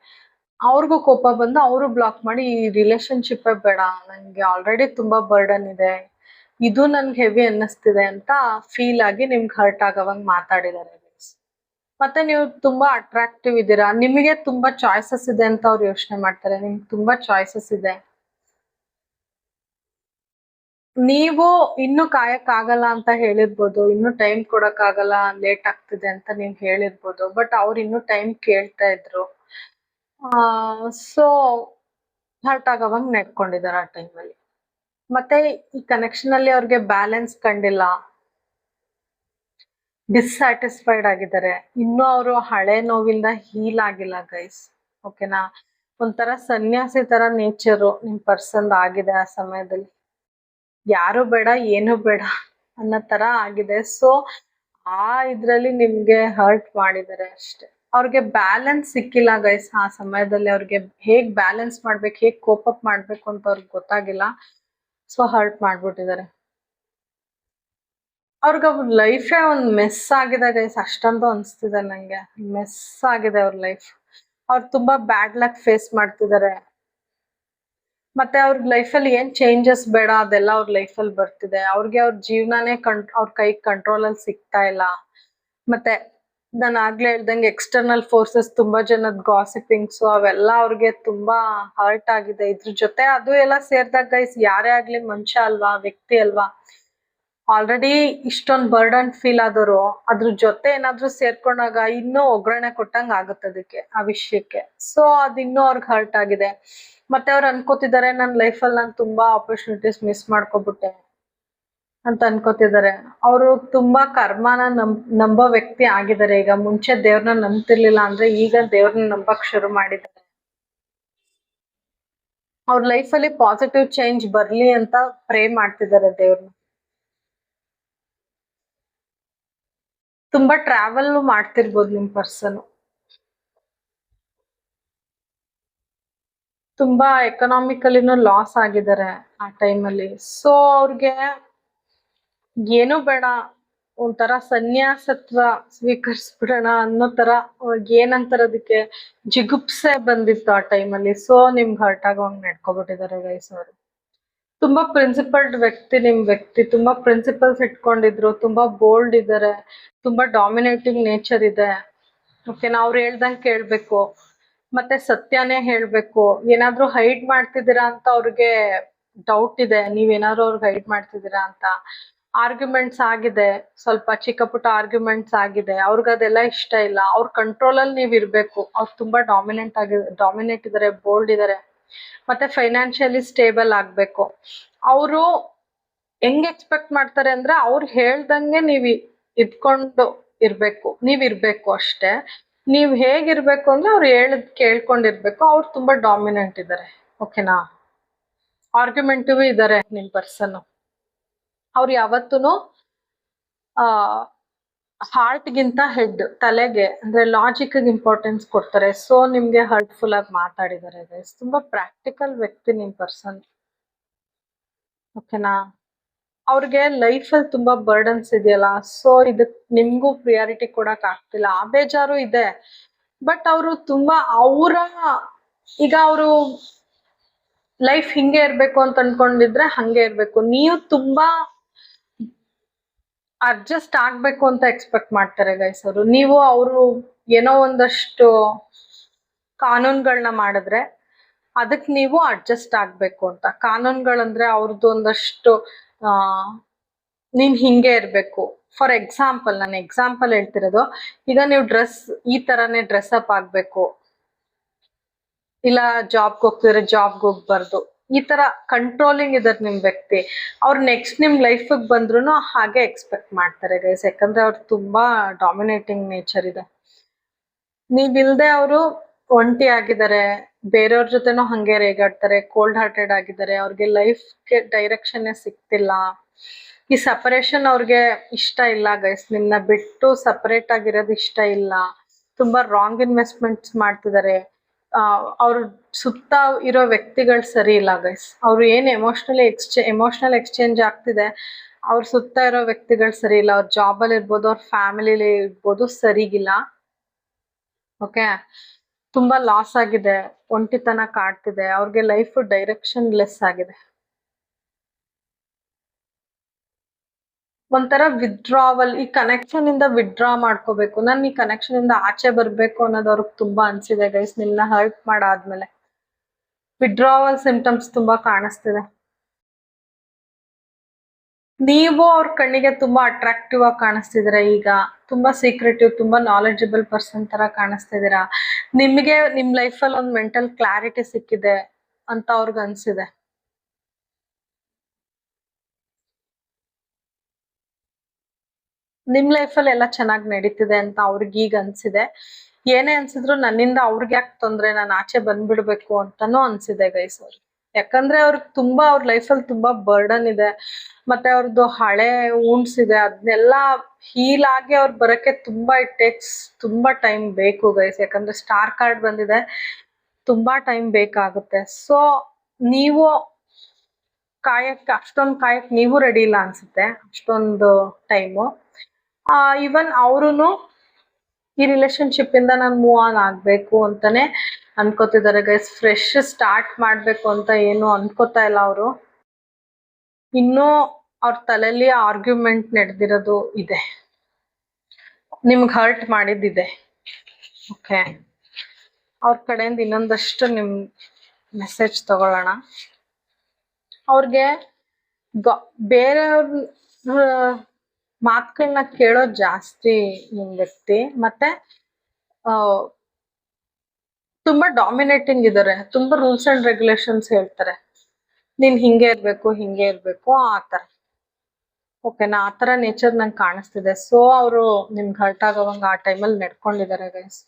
ಅವ್ರಿಗೂ ಕೋಪ ಬಂದು ಅವರು ಬ್ಲಾಕ್ ಮಾಡಿ, ಈ ರಿಲೇಶನ್ಶಿಪ್ ಬೇಡ, ನಂಗೆ ಆಲ್ರೆಡಿ ತುಂಬಾ ಬರ್ಡನ್ ಇದೆ, ಇದು ನನ್ಗೆ ಹೆವಿ ಅನ್ನಿಸ್ತಿದೆ ಅಂತ ಫೀಲ್ ಆಗಿ ನಿಮ್ಗೆ ಹರ್ಟ್ ಆಗೋವಂಗ್ ಮಾತಾಡಿದ್ದಾರೆ. ಮತ್ತೆ ನೀವು ತುಂಬಾ ಅಟ್ರಾಕ್ಟಿವ್ ಇದ್ದೀರಾ, ನಿಮಗೆ ತುಂಬಾ ಚಾಯ್ಸಸ್ ಇದೆ ಅಂತ ಅವ್ರು ಯೋಚನೆ ಮಾಡ್ತಾರೆ. ನಿಮ್ಗೆ ತುಂಬಾ ಚಾಯ್ಸಸ್ ಇದೆ, ನೀವು ಇನ್ನು ಕಾಯಕ್ ಆಗಲ್ಲ ಅಂತ ಹೇಳಿರ್ಬೋದು, ಇನ್ನು ಟೈಮ್ ಕೊಡಕ್ ಆಗಲ್ಲ, ಲೇಟ್ ಆಗ್ತಿದೆ ಅಂತ ನೀವ್ ಹೇಳಿರ್ಬೋದು. ಬಟ್ ಅವ್ರು ಇನ್ನು ಟೈಮ್ ಕೇಳ್ತಾ ಇದ್ರು. ಸೊ ಹರ್ಟ್ ಆಗೋವಂಗ್ ನಡ್ಕೊಂಡಿದ್ದಾರೆ ಆ ಟೈಮಲ್ಲಿ. ಮತ್ತೆ ಈ ಕನೆಕ್ಷನ್ ಅಲ್ಲಿ ಅವ್ರಿಗೆ ಬ್ಯಾಲೆನ್ಸ್ ಕಂಡಿಲ್ಲ, ಡಿಸ್ಸ್ಯಾಟಿಸ್ಫೈಡ್ ಆಗಿದ್ದಾರೆ. ಇನ್ನು ಅವರು ಹಳೆ ನೋವಿಂದ ಹೀಲ್ ಆಗಿಲ್ಲ ಗೈಸ್. ಓಕೆನಾ? ಒಂಥರ ಸನ್ಯಾಸಿ ತರ ನೇಚರು ನಿಮ್ ಪರ್ಸನ್ ಆಗಿದೆ ಆ ಸಮಯದಲ್ಲಿ. ಯಾರು ಬೇಡ ಏನು ಬೇಡ ಅನ್ನೋ ತರ ಆಗಿದೆ. ಸೊ ಆ ಇದ್ರಲ್ಲಿ ನಿಮ್ಗೆ ಹರ್ಟ್ ಮಾಡಿದ್ದಾರೆ ಅಷ್ಟೇ. ಅವ್ರಿಗೆ ಬ್ಯಾಲೆನ್ಸ್ ಸಿಕ್ಕಿಲ್ಲ ಗೈಸ್. ಆ ಸಮಯದಲ್ಲಿ ಅವ್ರಿಗೆ ಹೇಗ್ ಬ್ಯಾಲೆನ್ಸ್ ಮಾಡ್ಬೇಕು, ಹೇಗ್ ಕೋಪ್ ಅಪ್ ಮಾಡ್ಬೇಕು ಅಂತ ಅವ್ರಿಗೆ ಗೊತ್ತಾಗಿಲ್ಲ. ಸೊ ಹರ್ಟ್ ಮಾಡ್ಬಿಟ್ಟಿದ್ದಾರೆ. ಅವ್ರಿಗೆ ಅವ್ರ ಲೈಫೇ ಒಂದ್ ಮೆಸ್ ಆಗಿದೆ ಗೈಸ್, ಅಷ್ಟಂತೂ ಅನ್ಸ್ತಿದೆ ನಂಗೆ. ಮೆಸ್ ಆಗಿದೆ ಅವ್ರ ಲೈಫ್. ಅವ್ರು ತುಂಬಾ ಬ್ಯಾಡ್ ಲಕ್ ಫೇಸ್ ಮಾಡ್ತಿದ್ದಾರೆ. ಮತ್ತೆ ಅವ್ರ ಲೈಫಲ್ಲಿ ಏನ್ ಚೇಂಜಸ್ ಬೇಡ ಅದೆಲ್ಲ ಅವ್ರ ಲೈಫಲ್ಲಿ ಬರ್ತಿದೆ. ಅವ್ರಿಗೆ ಅವ್ರ ಜೀವನಾನೇ ಅವ್ರ ಕೈ ಕಂಟ್ರೋಲ್ ಅಲ್ಲಿ ಸಿಗ್ತಾ ಇಲ್ಲ. ಮತ್ತೆ ನಾನು ಆಗ್ಲೇ ಹೇಳ್ದಂಗೆ ಎಕ್ಸ್ಟರ್ನಲ್ ಫೋರ್ಸಸ್, ತುಂಬಾ ಜನದ ಗಾಸಿಪಿಂಗ್ಸ್ ಅವೆಲ್ಲ ಅವ್ರಿಗೆ ತುಂಬಾ ಹರ್ಟ್ ಆಗಿದೆ. ಇದ್ರ ಜೊತೆ ಅದು ಎಲ್ಲ ಸೇರ್ದಾಗ ಗೈಸ್, ಯಾರೇ ಆಗ್ಲಿ ಮನುಷ್ಯ ಅಲ್ವಾ, ವ್ಯಕ್ತಿ ಅಲ್ವಾ, ಆಲ್ರೆಡಿ ಇಷ್ಟೊಂದು ಬರ್ಡನ್ ಫೀಲ್ ಆದವರು ಅದ್ರ ಜೊತೆ ಏನಾದ್ರು ಸೇರ್ಕೊಂಡಾಗ ಇನ್ನೂ ಒಗ್ಗರಣೆ ಕೊಟ್ಟಂಗ ಆಗುತ್ತೆ ಅದಕ್ಕೆ, ಆ ವಿಷಯಕ್ಕೆ. ಸೊ ಅದ್ ಇನ್ನೂ ಅವ್ರಿಗೆ ಹರ್ಟ್ ಆಗಿದೆ. ಮತ್ತೆ ಅವ್ರು ಅನ್ಕೋತಿದ್ದಾರೆ, ನನ್ನ ಲೈಫಲ್ಲಿ ನಾನು ತುಂಬಾ ಆಪರ್ಚುನಿಟೀಸ್ ಮಿಸ್ ಮಾಡ್ಕೊಬಿಟ್ಟೆ ಅಂತ ಅನ್ಕೋತಿದ್ದಾರೆ. ಅವರು ತುಂಬಾ ಕರ್ಮನ ನಂಬೋ ವ್ಯಕ್ತಿ ಆಗಿದ್ದಾರೆ ಈಗ. ಮುಂಚೆ ದೇವ್ರನ್ನ ನಂಬ್ತಿರ್ಲಿಲ್ಲ ಅಂದ್ರೆ ಈಗ ದೇವ್ರನ್ನ ನಂಬಕ್ ಶುರು ಮಾಡಿದ್ದಾರೆ. ಅವ್ರ ಲೈಫಲ್ಲಿ ಪಾಸಿಟಿವ್ ಚೇಂಜ್ ಬರ್ಲಿ ಅಂತ ಪ್ರೇ ಮಾಡ್ತಿದ್ದಾರೆ ದೇವ್ರನ್ನ. ತುಂಬಾ ಟ್ರಾವೆಲ್ ಮಾಡ್ತಿರ್ಬೋದು ನಿಮ್ ಪರ್ಸನ್. ತುಂಬಾ ಎಕನಾಮಿಕಲಿನೂ ಲಾಸ್ ಆಗಿದ್ದಾರೆ ಆ ಟೈಮಲ್ಲಿ. ಸೊ ಅವ್ರಿಗೆ ಏನು ಬೇಡ, ಒಂಥರ ಸನ್ಯಾಸತ್ವ ಸ್ವೀಕರಿಸ್ಬಿಡೋಣ ಅನ್ನೋ ತರ ಏನಂತಾರ ಅದಕ್ಕೆ, ಜಿಗುಪ್ಸೆ ಬಂದಿತ್ತು ಆ ಟೈಮಲ್ಲಿ. ಸೊ ನಿಮ್ಗೆ ಹರ್ಟ್ ಆಗೋಂಗ್ ನಡ್ಕೊಬಿಟ್ಟಿದ್ದಾರೆ ಗೈಸ್ ಅವರು. ತುಂಬಾ ಪ್ರಿನ್ಸಿಪಲ್ಡ್ ವ್ಯಕ್ತಿ ನಿಮ್ ವ್ಯಕ್ತಿ. ತುಂಬಾ ಪ್ರಿನ್ಸಿಪಲ್ಸ್ ಇಟ್ಕೊಂಡಿದ್ರು, ತುಂಬಾ ಬೋಲ್ಡ್ ಇದ್ದಾರೆ, ತುಂಬಾ ಡಾಮಿನೇಟಿಂಗ್ ನೇಚರ್ ಇದೆ. ಓಕೆನಾ, ಅವ್ರು ಹೇಳ್ದಂಗೆ ಕೇಳ್ಬೇಕು, ಮತ್ತೆ ಸತ್ಯನೇ ಹೇಳ್ಬೇಕು. ಏನಾದ್ರೂ ಹೈಡ್ ಮಾಡ್ತಿದ್ದೀರಾ ಅಂತ ಅವ್ರಿಗೆ ಡೌಟ್ ಇದೆ, ನೀವೇನಾದ್ರು ಅವ್ರಿಗೆ ಹೈಡ್ ಮಾಡ್ತಿದ್ದೀರಾ ಅಂತ. ಆರ್ಗ್ಯುಮೆಂಟ್ಸ್ ಆಗಿದೆ, ಸ್ವಲ್ಪ ಚಿಕ್ಕ ಪುಟ್ಟ ಆರ್ಗ್ಯುಮೆಂಟ್ಸ್ ಆಗಿದೆ, ಅವ್ರಿಗೆ ಅದೆಲ್ಲ ಇಷ್ಟ ಇಲ್ಲ. ಅವ್ರ ಕಂಟ್ರೋಲ್ ಅಲ್ಲಿ ನೀವ್ ಇರ್ಬೇಕು. ಅವ್ರು ತುಂಬಾ ಡಾಮಿನೇಟ್ ಇದಾರೆ, ಬೋಲ್ಡ್ ಇದಾರೆ. ಮತ್ತೆ ಫೈನಾನ್ಷಿಯಲಿ ಸ್ಟೇಬಲ್ ಆಗ್ಬೇಕು. ಅವರು ಹೆಂಗ್ ಎಕ್ಸ್ಪೆಕ್ಟ್ ಮಾಡ್ತಾರೆ ಅಂದ್ರೆ, ಅವ್ರು ಹೇಳ್ದಂಗೆ ನೀವ್ ಇದ್ಕೊಂಡು ಇರ್ಬೇಕು, ನೀವ್ ಇರ್ಬೇಕು ಅಷ್ಟೇ. ನೀವ್ ಹೇಗಿರ್ಬೇಕು ಅಂದ್ರೆ ಅವ್ರು ಹೇಳದ್ ಕೇಳ್ಕೊಂಡಿರ್ಬೇಕು. ಅವ್ರು ತುಂಬಾ ಡಾಮಿನೆಂಟ್ ಇದಾರೆ. ಓಕೆನಾ, ಆರ್ಗ್ಯುಮೆಂಟಿವ್ ಇದಾರೆ ನಿಮ್ ಪರ್ಸನ್. ಅವ್ರು ಯಾವತ್ತೂ ಆ ಹಾರ್ಟ್ ಗಿಂತ ಹೆಡ್, ತಲೆಗೆ ಅಂದ್ರೆ ಲಾಜಿಕ್ ಇಂಪಾರ್ಟೆನ್ಸ್ ಕೊಡ್ತಾರೆ. ಸೊ ನಿಮ್ಗೆ ಹರ್ಟ್ಫುಲ್ ಆಗಿ ಮಾತಾಡಿದ್ದಾರೆ ಗೈಸ್. ತುಂಬಾ ಪ್ರಾಕ್ಟಿಕಲ್ ವ್ಯಕ್ತಿ ನಿಮ್ ಪರ್ಸನ್. ಓಕೆನಾ, ಅವ್ರಿಗೆ ಲೈಫಲ್ಲಿ ತುಂಬಾ ಬರ್ಡನ್ಸ್ ಇದೆಯಲ್ಲ, ಸೊ ಇದಕ್ ನಿಮ್ಗೂ ಪ್ರಿಯಾರಿಟಿ ಕೊಡಕ್ ಆಗ್ತಿಲ್ಲ. ಆ ಬೇಜಾರು ಇದೆ. ಬಟ್ ಅವರು ತುಂಬಾ ಈಗ ಅವರು ಲೈಫ್ ಹಿಂಗೆ ಇರ್ಬೇಕು ಅಂತ ಅನ್ಕೊಂಡಿದ್ರೆ ಹಂಗೆ ಇರ್ಬೇಕು. ನೀವು ತುಂಬಾ ಅಡ್ಜಸ್ಟ್ ಆಗ್ಬೇಕು ಅಂತ ಎಕ್ಸ್ಪೆಕ್ಟ್ ಮಾಡ್ತಾರೆ ಗೈಸ್ ಅವರು. ನೀವು ಅವರು ಏನೋ ಒಂದಷ್ಟು ಕಾನೂನುಗಳನ್ನ ಮಾಡಿದ್ರೆ ಅದಕ್ಕೆ ನೀವು ಅಡ್ಜಸ್ಟ್ ಆಗ್ಬೇಕು ಅಂತ. ಕಾನೂನುಗಳಂದ್ರೆ ಅವ್ರದ್ದು ಒಂದಷ್ಟು ನೀನ್ ಹಿಂಗೆ ಇರ್ಬೇಕು. ಫಾರ್ ಎಕ್ಸಾಂಪಲ್, ನಾನು ಎಕ್ಸಾಂಪಲ್ ಹೇಳ್ತಿರೋದು, ಈಗ ನೀವು ಈ ತರಾನೇ ಡ್ರೆಸ್ ಅಪ್ ಆಗ್ಬೇಕು, ಇಲ್ಲ ಜಾಬ್ಗೆ ಹೋಗ್ತಿದ್ರೆ ಜಾಬ್ಗೆ ಹೋಗ್ಬಾರ್ದು, ಈ ತರ ಕಂಟ್ರೋಲಿಂಗ್ ಇದಾರೆ ನಿಮ್ ವ್ಯಕ್ತಿ. ಅವ್ರು ನೆಕ್ಸ್ಟ್ ನಿಮ್ ಲೈಫಿಗೆ ಬಂದ್ರು ಹಾಗೆ ಎಕ್ಸ್ಪೆಕ್ಟ್ ಮಾಡ್ತಾರೆ ಗೈಸ್. ಯಾಕಂದ್ರೆ ಅವ್ರು ತುಂಬಾ ಡಾಮಿನೇಟಿಂಗ್ ನೇಚರ್ ಇದೆ. ನೀವಿಲ್ದೆ ಅವರು ಒಂಟಿ ಆಗಿದ್ದಾರೆ, ಬೇರೆಯವ್ರ ಜೊತೆನೂ ಹಂಗೆ ರೇಗಾಡ್ತಾರೆ, ಕೋಲ್ಡ್ ಹಾರ್ಟೆಡ್ ಆಗಿದ್ದಾರೆ. ಅವ್ರಿಗೆ ಲೈಫ್ಗೆ ಡೈರೆಕ್ಷನ್ ಸಿಗ್ತಿಲ್ಲ. ಈ ಸಪರೇಷನ್ ಅವ್ರಿಗೆ ಇಷ್ಟ ಇಲ್ಲ ಗೈಸ್. ನಿಮ್ನ ಬಿಟ್ಟು ಸಪರೇಟ್ ಆಗಿರೋದು ಇಷ್ಟ ಇಲ್ಲ. ತುಂಬಾ ರಾಂಗ್ ಇನ್ವೆಸ್ಟ್ಮೆಂಟ್ಸ್ ಮಾಡ್ತಿದ್ದಾರೆ. ಅವ್ರ ಸುತ್ತ ಇರೋ ವ್ಯಕ್ತಿಗಳು ಸರಿ ಇಲ್ಲ ಗೈಸ್. ಅವ್ರು ಏನ್ ಎಮೋಷನಲ್ ಎಕ್ಸ್ಚೇಂಜ್ ಆಗ್ತಿದೆ, ಅವ್ರ ಸುತ್ತ ಇರೋ ವ್ಯಕ್ತಿಗಳು ಸರಿ ಇಲ್ಲ. ಅವ್ರ ಜಾಬಲ್ಲಿ ಇರ್ಬೋದು, ಅವ್ರ ಫ್ಯಾಮಿಲಿಲಿ ಇರ್ಬೋದು, ಸರಿಗಿಲ್ಲ. ಓಕೆ, ತುಂಬಾ ಲಾಸ್ ಆಗಿದೆ, ಒಂಟಿತನ ಕಾಡ್ತಿದೆ ಅವ್ರಿಗೆ. ಲೈಫ್ ಡೈರೆಕ್ಷನ್ ಲೆಸ್ ಆಗಿದೆ. ಒಂಥರ ವಿಡ್ರಾವಲ್, ಈ ಕನೆಕ್ಷನ್ ಇಂದ ವಿಡ್ರಾ ಮಾಡ್ಕೋಬೇಕು, ನಾನು ಈ ಕನೆಕ್ಷನ್ ಇಂದ ಆಚೆ ಬರ್ಬೇಕು ಅನ್ನೋದು ಅವ್ರಿಗೆ ತುಂಬಾ ಅನ್ಸಿದೆ ಗೈಸ್. ನಿಮ್ನ ಹರ್ಟ್ ಮಾಡಾದ್ಮೇಲೆ ವಿಡ್ರಾವಲ್ ಸಿಂಪ್ಟಮ್ಸ್ ತುಂಬಾ ಕಾಣಿಸ್ತಿದೆ. ನೀವು ಅವ್ರ ಕಣ್ಣಿಗೆ ತುಂಬಾ ಅಟ್ರಾಕ್ಟಿವ್ ಆಗಿ ಕಾಣಿಸ್ತಿದ್ದೀರಾ ಈಗ. ತುಂಬಾ ಸೀಕ್ರೆಟಿವ್, ತುಂಬಾ ನಾಲೆಜಬಲ್ ಪರ್ಸನ್ ತರ ಕಾಣಿಸ್ತಿದ್ದೀರಾ. ನಿಮ್ಗೆ ನಿಮ್ ಲೈಫಲ್ಲಿ ಒಂದು ಮೆಂಟಲ್ ಕ್ಲಾರಿಟಿ ಸಿಕ್ಕಿದೆ ಅಂತ ಅವ್ರಿಗೆ ಅನ್ಸಿದೆ. ನಿಮ್ ಲೈಫಲ್ಲಿ ಎಲ್ಲ ಚೆನ್ನಾಗಿ ನಡೀತಿದೆ ಅಂತ ಅವ್ರಿಗೆ ಈಗ ಅನ್ಸಿದೆ. ಏನೇ ಅನ್ಸಿದ್ರು ನನ್ನಿಂದ ಅವ್ರಿಗೆ ಯಾಕೆ ತೊಂದ್ರೆ, ನಾನು ಆಚೆ ಬಂದ್ಬಿಡ್ಬೇಕು ಅಂತಾನೂ ಅನ್ಸಿದೆ ಗೈಸ್ ಅವ್ರಿಗೆ. ಯಾಕಂದ್ರೆ ಅವ್ರಿಗೆ ತುಂಬಾ ಅವ್ರ ಲೈಫಲ್ಲಿ ತುಂಬಾ ಬರ್ಡನ್ ಇದೆ, ಮತ್ತೆ ಅವ್ರದ್ದು ಹಳೆ wounds ಇದೆ, ಅದನ್ನೆಲ್ಲ ಹೀಲ್ ಆಗಿ ಅವ್ರು ಬರಕ್ಕೆ ತುಂಬಾ ಇಟ್ ಟೇಕ್ಸ್ ತುಂಬಾ ಟೈಮ್ ಬೇಕು ಗೈಸ್. ಯಾಕಂದ್ರೆ ಸ್ಟಾರ್ ಕಾರ್ಡ್ ಬಂದಿದೆ, ತುಂಬಾ ಟೈಮ್ ಬೇಕಾಗುತ್ತೆ. ಸೊ ನೀವು ಅಷ್ಟೊಂದು ಕಾಯಕ್ ನೀವು ರೆಡಿ ಇಲ್ಲ ಅನ್ಸುತ್ತೆ, ಅಷ್ಟೊಂದು ಟೈಮು. ಈವನ್ ಅವ್ರುನು ಈ ರಿಲೇಶನ್ಶಿಪ್ ಇಂದ ನಾನು ಮೂವ್ ಆನ್ ಆಗ್ಬೇಕು ಅಂತಾನೆ ಅನ್ಕೋತಿದ್ದಾರೆ ಗೈಸ್. ಫ್ರೆಶ್ ಸ್ಟಾರ್ಟ್ ಮಾಡ್ಬೇಕು ಅಂತ ಏನು ಅನ್ಕೋತಾ ಇಲ್ಲ ಅವರು. ಇನ್ನೂ ಅವ್ರ ತಲೆಯಲ್ಲಿ ಆರ್ಗ್ಯುಮೆಂಟ್ ನಡೆದಿರೋದು ಇದೆ, ನಿಮ್ಗೆ ಹರ್ಟ್ ಮಾಡಿದ್ದಿದೆ. ಓಕೆ, ಅವ್ರ ಕಡೆಯಿಂದ ಇನ್ನೊಂದಷ್ಟು ನಿಮ್ ಮೆಸೇಜ್ ತಗೊಳ್ಳೋಣ. ಅವ್ರಿಗೆ ಬೇರೆಯವ್ರ ಮಾತುಗಳನ್ನ ಕೇಳೋದು ಜಾಸ್ತಿ ನಿಮ್ ವ್ಯಕ್ತಿ. ಮತ್ತೆ ತುಂಬಾ ಡಾಮಿನೇಟಿಂಗ್ ಇದಾರೆ, ತುಂಬಾ ರೂಲ್ಸ್ ಅಂಡ್ ರೆಗ್ಯುಲೇಷನ್ಸ್ ಹೇಳ್ತಾರೆ, ನೀನ್ ಹಿಂಗೆ ಇರ್ಬೇಕು ಆತರ. ಓಕೆನಾ, ಆತರ ನೇಚರ್ ನಂಗೆ ಕಾಣಿಸ್ತಿದೆ. ಸೊ ಅವರು ನಿಮ್ಗೆ ಹರ್ಟ್ ಆಗೋವಂಗ ಆ ಟೈಮಲ್ಲಿ ನಡ್ಕೊಂಡಿದ್ದಾರೆ ಗೈಸ್.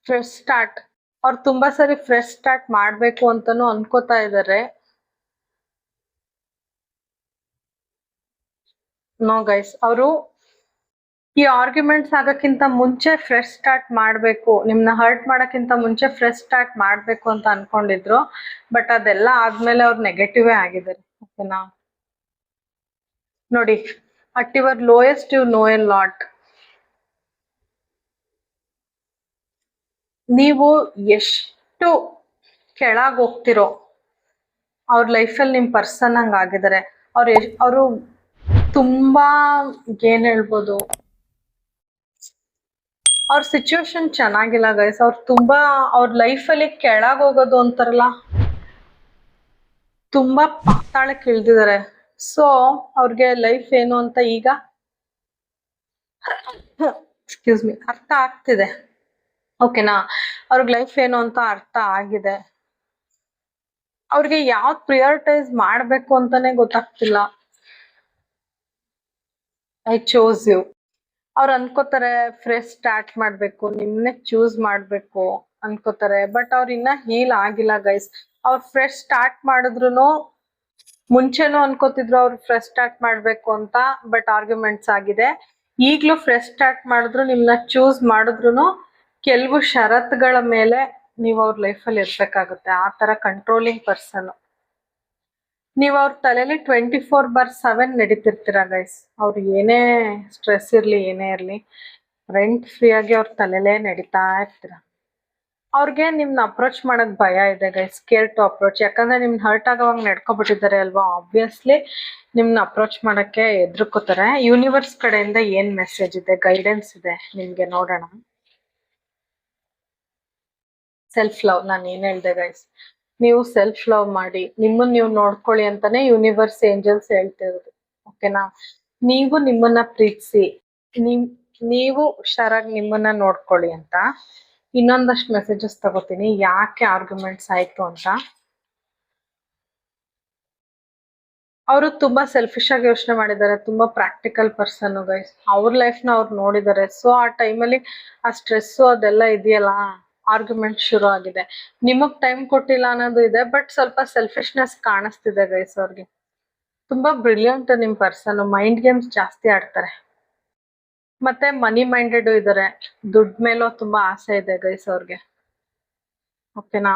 ಫ್ರೆಶ್ ಸ್ಟಾರ್ಟ್, ಅವ್ರು ತುಂಬಾ ಸರಿ ಫ್ರೆಶ್ ಸ್ಟಾರ್ಟ್ ಮಾಡ್ಬೇಕು ಅಂತಾನು ಅನ್ಕೋತಾ ಇದಾರೆ. ನೋ ಗೈಸ್, ಅವರು ಈ ಆರ್ಗ್ಯುಮೆಂಟ್ಸ್ ಆಗಕ್ಕಿಂತ ಮುಂಚೆ ಫ್ರೆಶ್ ಸ್ಟಾರ್ಟ್ ಮಾಡ್ಬೇಕು, ನಿಮ್ನ ಹರ್ಟ್ ಮಾಡಕ್ಕಿಂತ ಮುಂಚೆ ಫ್ರೆಶ್ ಸ್ಟಾರ್ಟ್ ಮಾಡ್ಬೇಕು ಅಂತ ಅನ್ಕೊಂಡಿದ್ರು. ಬಟ್ ಅದೆಲ್ಲ ಆದ್ಮೇಲೆ ಅವ್ರು ನೆಗೆಟಿವೇ ಆಗಿದ್ದಾರೆ. ಓಕೆನಾ, ನೋಡಿ, at your lowest you know a lot. ನೀವು ಎಷ್ಟು ಕೆಳಗ್ ಹೋಗ್ತಿರೋ ಅವ್ರ ಲೈಫಲ್ಲಿ ನಿಮ್ ಪರ್ಸನ್ ಹಂಗ ಆಗಿದ್ದಾರೆ. ಅವರು ತುಂಬಾ ಏನ್ ಹೇಳ್ಬೋದು, ಅವ್ರ ಸಿಚುವೇಶನ್ ಚೆನ್ನಾಗಿಲ್ಲ ಗೈಸ್. ಅವ್ರು ತುಂಬಾ ಅವ್ರ ಲೈಫಲ್ಲಿ ಕೆಳಗ್ ಹೋಗೋದು ಅಂತಾರಲ್ಲ, ತುಂಬಾ ಪಾತಾಳಕ್ಕೆ ಇಳ್ದಿದ್ದಾರೆ. ಸೊ ಅವ್ರಿಗೆ ಲೈಫ್ ಏನು ಅಂತ ಈಗ ಎಕ್ಸ್ಕ್ಯೂಸ್ ಮೀ ಅರ್ಥ ಆಗ್ತಿದೆ. ಓಕೆನಾ, ಅವ್ರಿಗೆ ಲೈಫ್ ಏನು ಅಂತ ಅರ್ಥ ಆಗಿದೆ. ಅವ್ರಿಗೆ ಯಾವ್ದು ಪ್ರಿಯಾರಿಟೈಸ್ ಮಾಡ್ಬೇಕು ಅಂತಾನೆ ಗೊತ್ತಾಗ್ತಿಲ್ಲ. I chose you. ಅವ್ರು ಅನ್ಕೋತಾರೆ ಫ್ರೆಶ್ ಸ್ಟಾರ್ಟ್ ಮಾಡ್ಬೇಕು, ನಿಮ್ನೆ ಚೂಸ್ ಮಾಡ್ಬೇಕು ಅನ್ಕೋತಾರೆ. ಬಟ್ ಅವ್ರ ಇನ್ನ ಹೀಲ್ ಆಗಿಲ್ಲ ಗೈಸ್. ಅವ್ರು ಫ್ರೆಶ್ ಸ್ಟಾರ್ಟ್ ಮಾಡಿದ್ರು, ಮುಂಚೆನೂ ಅನ್ಕೋತಿದ್ರು ಅವ್ರು ಫ್ರೆಶ್ ಸ್ಟಾರ್ಟ್ ಮಾಡ್ಬೇಕು ಅಂತ, ಬಟ್ ಆರ್ಗ್ಯುಮೆಂಟ್ಸ್ ಆಗಿದೆ. ಈಗ್ಲೂ ಫ್ರೆಶ್ ಸ್ಟಾರ್ಟ್ ಮಾಡಿದ್ರು, ನಿಮ್ನ ಚೂಸ್ ಮಾಡಿದ್ರು ಕೆಲವು ಷರತ್ತುಗಳ ಮೇಲೆ ನೀವು ಅವ್ರ ಲೈಫಲ್ಲಿ ಇರ್ಬೇಕಾಗುತ್ತೆ. ಆ ತರ ಕಂಟ್ರೋಲಿಂಗ್ ಪರ್ಸನ್ ನೀವು. ಅವ್ರ ತಲೆಯಲ್ಲಿ 24/7 ನಡೀತಿರ್ತೀರ ಗೈಸ್. ಅವ್ರು ಏನೇ ಸ್ಟ್ರೆಸ್ ಇರ್ಲಿ, ಏನೇ ಇರ್ಲಿ, ರೆಂಟ್ ಫ್ರೀ ಆಗಿ ಅವ್ರ ತಲೆಲೇ ನಡೀತಾ ಇರ್ತೀರ. ಅವ್ರಿಗೆ ನಿಮ್ನ ಅಪ್ರೋಚ್ ಮಾಡಕ್ ಭಯ ಇದೆ ಗೈಸ್, ಸ್ಕೇರ್ ಟು ಅಪ್ರೋಚ್. ಯಾಕಂದ್ರೆ ನಿಮ್ನ ಹರ್ಟ್ ಆಗೋವಾಗ ನಡ್ಕೊಬಿಟ್ಟಿದ್ದಾರೆ ಅಲ್ವಾ, ಆಬ್ವಿಯಸ್ಲಿ ನಿಮ್ನ ಅಪ್ರೋಚ್ ಮಾಡಕ್ಕೆ ಎದುರ್ಕೋತಾರೆ. ಯೂನಿವರ್ಸ್ ಕಡೆಯಿಂದ ಏನ್ ಮೆಸೇಜ್ ಇದೆ, ಗೈಡೆನ್ಸ್ ಇದೆ ನಿಮ್ಗೆ, ನೋಡೋಣ. ಸೆಲ್ಫ್ ಲವ್, ನಾನು ಏನ್ ಹೇಳ್ದೆ ಗೈಸ್, ನೀವು ಸೆಲ್ಫ್ ಲವ್ ಮಾಡಿ ನಿಮ್ಮನ್ನ ನೀವು ನೋಡ್ಕೊಳ್ಳಿ ಅಂತಾನೆ ಯೂನಿವರ್ಸ್ ಏಂಜಲ್ಸ್ ಹೇಳ್ತಿರೋದು. ಓಕೆನಾ, ನೀವು ನಿಮ್ಮನ್ನ ಪ್ರೀತಿಸಿ, ನೀವು ಹುಷಾರಾಗಿ ನಿಮ್ಮನ್ನ ನೋಡ್ಕೊಳ್ಳಿ ಅಂತ. ಇನ್ನೊಂದಷ್ಟು ಮೆಸೇಜಸ್ ತಗೋತೀನಿ, ಯಾಕೆ ಆರ್ಗ್ಯುಮೆಂಟ್ಸ್ ಆಯ್ತು ಅಂತ. ಅವರು ತುಂಬಾ ಸೆಲ್ಫಿಶ್ ಆಗಿ ಯೋಚನೆ ಮಾಡಿದ್ದಾರೆ, ತುಂಬಾ ಪ್ರಾಕ್ಟಿಕಲ್ ಪರ್ಸನ್ ಗೈಸ್. ಅವ್ರ ಲೈಫ್ನ ಅವ್ರು ನೋಡಿದ್ದಾರೆ. ಸೊ ಆ ಟೈಮಲ್ಲಿ ಆ ಸ್ಟ್ರೆಸ್ಸು ಅದೆಲ್ಲ ಇದೆಯಲ್ಲ, ಆರ್ಗ್ಯುಮೆಂಟ್ ಶುರು ಆಗಿದೆ. ನಿಮಗ್ ಟೈಮ್ ಕೊಟ್ಟಿಲ್ಲ ಅನ್ನೋದು ಇದೆ, ಬಟ್ ಸ್ವಲ್ಪ ಸೆಲ್ಫಿಶ್ನೆಸ್ ಕಾಣಿಸ್ತಿದೆ ಗೈಸ್ ಅವ್ರಿಗೆ. ತುಂಬಾ ಬ್ರಿಲಿಯಂಟ್ ನಿಮ್ ಪರ್ಸನ್, ಮೈಂಡ್ ಗೇಮ್ಸ್ ಜಾಸ್ತಿ ಆಡ್ತಾರೆ. ಮತ್ತೆ ಮನಿ ಮೈಂಡೆಡ್ ಇದಾರೆ, ದುಡ್ಡು ಮೇಲೂ ತುಂಬಾ ಆಸೆ ಇದೆ ಗೈಸ್ ಅವ್ರಿಗೆ. ಓಕೆನಾ,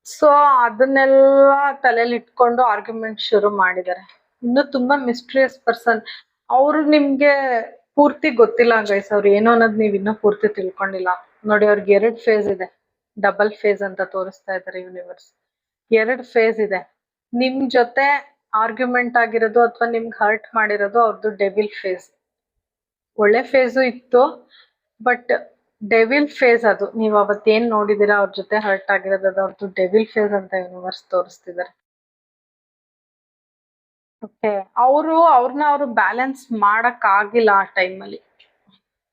ಸೊ ಅದನ್ನೆಲ್ಲ ತಲೆಯಲ್ಲಿ ಇಟ್ಕೊಂಡು ಆರ್ಗ್ಯುಮೆಂಟ್ ಶುರು ಮಾಡಿದ್ದಾರೆ. ಇನ್ನು ತುಂಬಾ ಮಿಸ್ಟ್ರಿಯಸ್ ಪರ್ಸನ್. ಅವ್ರು ನಿಮ್ಗೆ ಪೂರ್ತಿ ಗೊತ್ತಿಲ್ಲ ಗೈಸ್, ಅವ್ರು ಏನು ಅನ್ನೋದು ನೀವ್ ಇನ್ನೂ ಪೂರ್ತಿ ತಿಳ್ಕೊಂಡಿಲ್ಲ. ನೋಡಿ, ಅವ್ರಿಗೆ 2 ಫೇಸ್ ಇದೆ, ಡಬಲ್ ಫೇಸ್ ಅಂತ ತೋರಿಸ್ತಾ ಇದ್ದಾರೆ ಯೂನಿವರ್ಸ್. 2 ಫೇಸ್ ಇದೆ. ನಿಮ್ ಜೊತೆ ಆರ್ಗ್ಯುಮೆಂಟ್ ಆಗಿರೋದು ಅಥವಾ ನಿಮ್ಗೆ ಹರ್ಟ್ ಮಾಡಿರೋದು ಅವ್ರದ್ದು ಡೆವಿಲ್ ಫೇಸ್. ಒಳ್ಳೆ ಫೇಸು ಇತ್ತು, ಬಟ್ ಡೆವಿಲ್ ಫೇಸ್ ಅದು. ನೀವು ಅವತ್ತೇನ್ ನೋಡಿದೀರಾ ಅವ್ರ ಜೊತೆ ಹರ್ಟ್ ಆಗಿರೋದು, ಅದು ಅವ್ರದ್ದು ಡೆವಿಲ್ ಫೇಸ್ ಅಂತ ಯೂನಿವರ್ಸ್ ತೋರಿಸ್ತಿದ್ದಾರೆ. ಓಕೆ, ಅವ್ರನ್ನ ಬ್ಯಾಲೆನ್ಸ್ ಮಾಡಕ್ ಆಗಿಲ್ಲ ಆ ಟೈಮಲ್ಲಿ.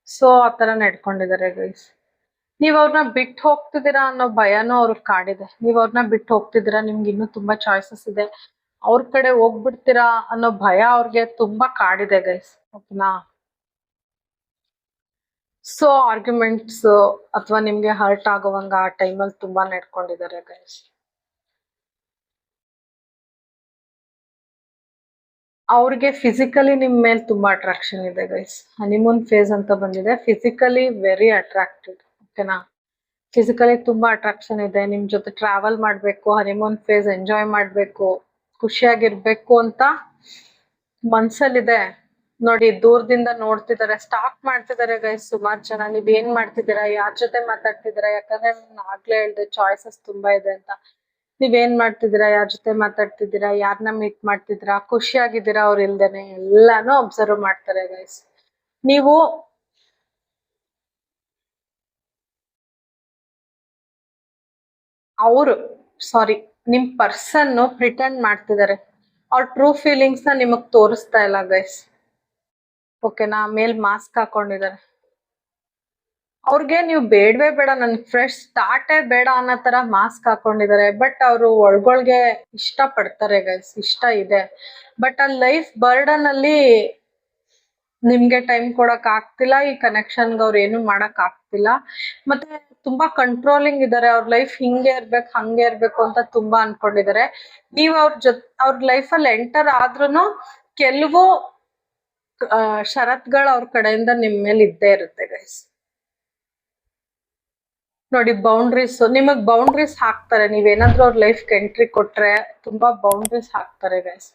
ಸೊ ಆತರ ನಡ್ಕೊಂಡಿದ್ದಾರೆ ಗೈಸ್. ನೀವ್ ಅವ್ರನ್ನ ಬಿಟ್ಟು ಹೋಗ್ತಿದ್ದೀರಾ ಅನ್ನೋ ಭಯನೂ ಅವ್ರಿಗೆ ಕಾಡಿದೆ. ನೀವ್ ಅವ್ರನ್ನ ಬಿಟ್ಟು ಹೋಗ್ತಿದ್ದೀರಾ, ನಿಮ್ಗೆ ಇನ್ನೂ ತುಂಬಾ ಚಾಯ್ಸಸ್ ಇದೆ, ಅವ್ರ ಕಡೆ ಹೋಗ್ಬಿಡ್ತೀರಾ ಅನ್ನೋ ಭಯ ಅವ್ರಿಗೆ ತುಂಬಾ ಕಾಡಿದೆ ಗೈಸ್. ಓಕೆನಾ, ಸೊ ಆರ್ಗ್ಯುಮೆಂಟ್ಸ್ ಅಥವಾ ನಿಮ್ಗೆ ಹರ್ಟ್ ಆಗೋವಂಗ ಆ ಟೈಮಲ್ಲಿ ತುಂಬಾ ನಡ್ಕೊಂಡಿದ್ದಾರೆ ಗೈಸ್. ಅವ್ರಿಗೆ ಫಿಸಿಕಲಿ ನಿಮ್ ಮೇಲೆ ತುಂಬಾ ಅಟ್ರಾಕ್ಷನ್ ಇದೆ ಗೈಸ್. ಹನಿಮೂನ್ ಫೇಸ್ ಅಂತ ಬಂದಿದೆ. Physically very attracted. ಓಕೆನಾ, ಫಿಸಿಕಲಿ ತುಂಬಾ ಅಟ್ರಾಕ್ಷನ್ ಇದೆ. ನಿಮ್ ಜೊತೆ ಟ್ರಾವೆಲ್ ಮಾಡ್ಬೇಕು, ಹನಿಮೂನ್ ಫೇಸ್ ಎಂಜಾಯ್ ಮಾಡ್ಬೇಕು, ಖುಷಿಯಾಗಿರ್ಬೇಕು ಅಂತ ಮನ್ಸಲ್ಲಿದೆ. ನೋಡಿ, ದೂರದಿಂದ ನೋಡ್ತಿದ್ದಾರೆ, ಸ್ಟಾಕ್ ಮಾಡ್ತಿದ್ದಾರೆ ಗೈಸ್ ಸುಮಾರು ಜನ. ನೀವ್ ಏನ್ ಮಾಡ್ತಿದ್ದೀರಾ, ಯಾರ ಜೊತೆ ಮಾತಾಡ್ತಿದ್ದೀರಾ? ಯಾಕಂದ್ರೆ ನಾನು ಆಗ್ಲೇ ಹೇಳ್ದೆ ಚಾಯ್ಸಸ್ ತುಂಬಾ ಇದೆ ಅಂತ. ನೀವೇನ್ ಮಾಡ್ತಿದ್ದೀರಾ, ಯಾರ ಜೊತೆ ಮಾತಾಡ್ತಿದ್ದೀರಾ, ಯಾರನ್ನ ಮೀಟ್ ಮಾಡ್ತಿದ್ದೀರಾ, ಖುಷಿಯಾಗಿದ್ದೀರಾ ಅವ್ರ ಇಲ್ದೇನೆ, ಎಲ್ಲಾನು ಅಬ್ಸರ್ವ್ ಮಾಡ್ತಾರೆ ಗೈಸ್. ನೀವು ಅವರು ಸಾರಿ ನಿಮ್ ಪರ್ಸನ್ ಪ್ರಿಟೆಂಡ್ ಮಾಡ್ತಿದ್ದಾರೆ. ಅವ್ರ ಟ್ರೂ ಫೀಲಿಂಗ್ಸ್ ನ ನಿಮಗ್ ತೋರಿಸ್ತಾ ಇಲ್ಲ ಗೈಸ್. ಓಕೆನಾ, ಮೇಲ್ ಮಾಸ್ಕ್ ಹಾಕೊಂಡಿದ್ದಾರೆ. ಅವ್ರಿಗೆ ನೀವು ಬೇಡವೇ ಬೇಡ, ನನ್ ಫ್ರೆಶ್ ಸ್ಟಾರ್ಟೇ ಬೇಡ ಅನ್ನೋ ತರ ಮಾಸ್ಕ್ ಹಾಕೊಂಡಿದ್ದಾರೆ. ಬಟ್ ಅವರು ಒಳ್ಗೊಳ್ಗೆ ಇಷ್ಟ ಪಡ್ತಾರೆ ಗೈಸ್, ಇಷ್ಟ ಇದೆ. ಬಟ್ ಆ ಲೈಫ್ ಬರ್ಡನ್ ಅಲ್ಲಿ ನಿಮ್ಗೆ ಟೈಮ್ ಕೊಡಕ್ ಆಗ್ತಿಲ್ಲ. ಈ ಕನೆಕ್ಷನ್ಗೆ ಅವ್ರು ಏನು ಮಾಡಕ್ ಆಗ್ತಿಲ್ಲ. ಮತ್ತೆ ತುಂಬಾ ಕಂಟ್ರೋಲಿಂಗ್ ಇದಾರೆ. ಅವ್ರ ಲೈಫ್ ಹಿಂಗೆ ಇರ್ಬೇಕು, ಹಂಗೆ ಇರ್ಬೇಕು ಅಂತ ತುಂಬಾ ಅನ್ಕೊಂಡಿದ್ದಾರೆ. ನೀವ್ ಅವ್ರ ಲೈಫಲ್ಲಿ ಎಂಟರ್ ಆದ್ರೂನು ಕೆಲವು ಷರತ್ಗಳು ಅವ್ರ ಕಡೆಯಿಂದ ನಿಮ್ ಮೇಲೆ ಇದ್ದೇ ಇರುತ್ತೆ ಗೈಸ್. ನೋಡಿ, ಬೌಂಡ್ರೀಸ್, ನಿಮಗ್ ಬೌಂಡ್ರೀಸ್ ಹಾಕ್ತಾರೆ. ನೀವೇನಾದ್ರೂ ಅವ್ರ ಲೈಫ್ಗೆ ಎಂಟ್ರಿ ಕೊಟ್ರೆ ತುಂಬಾ ಬೌಂಡ್ರೀಸ್ ಹಾಕ್ತಾರೆ ಗೈಸ್.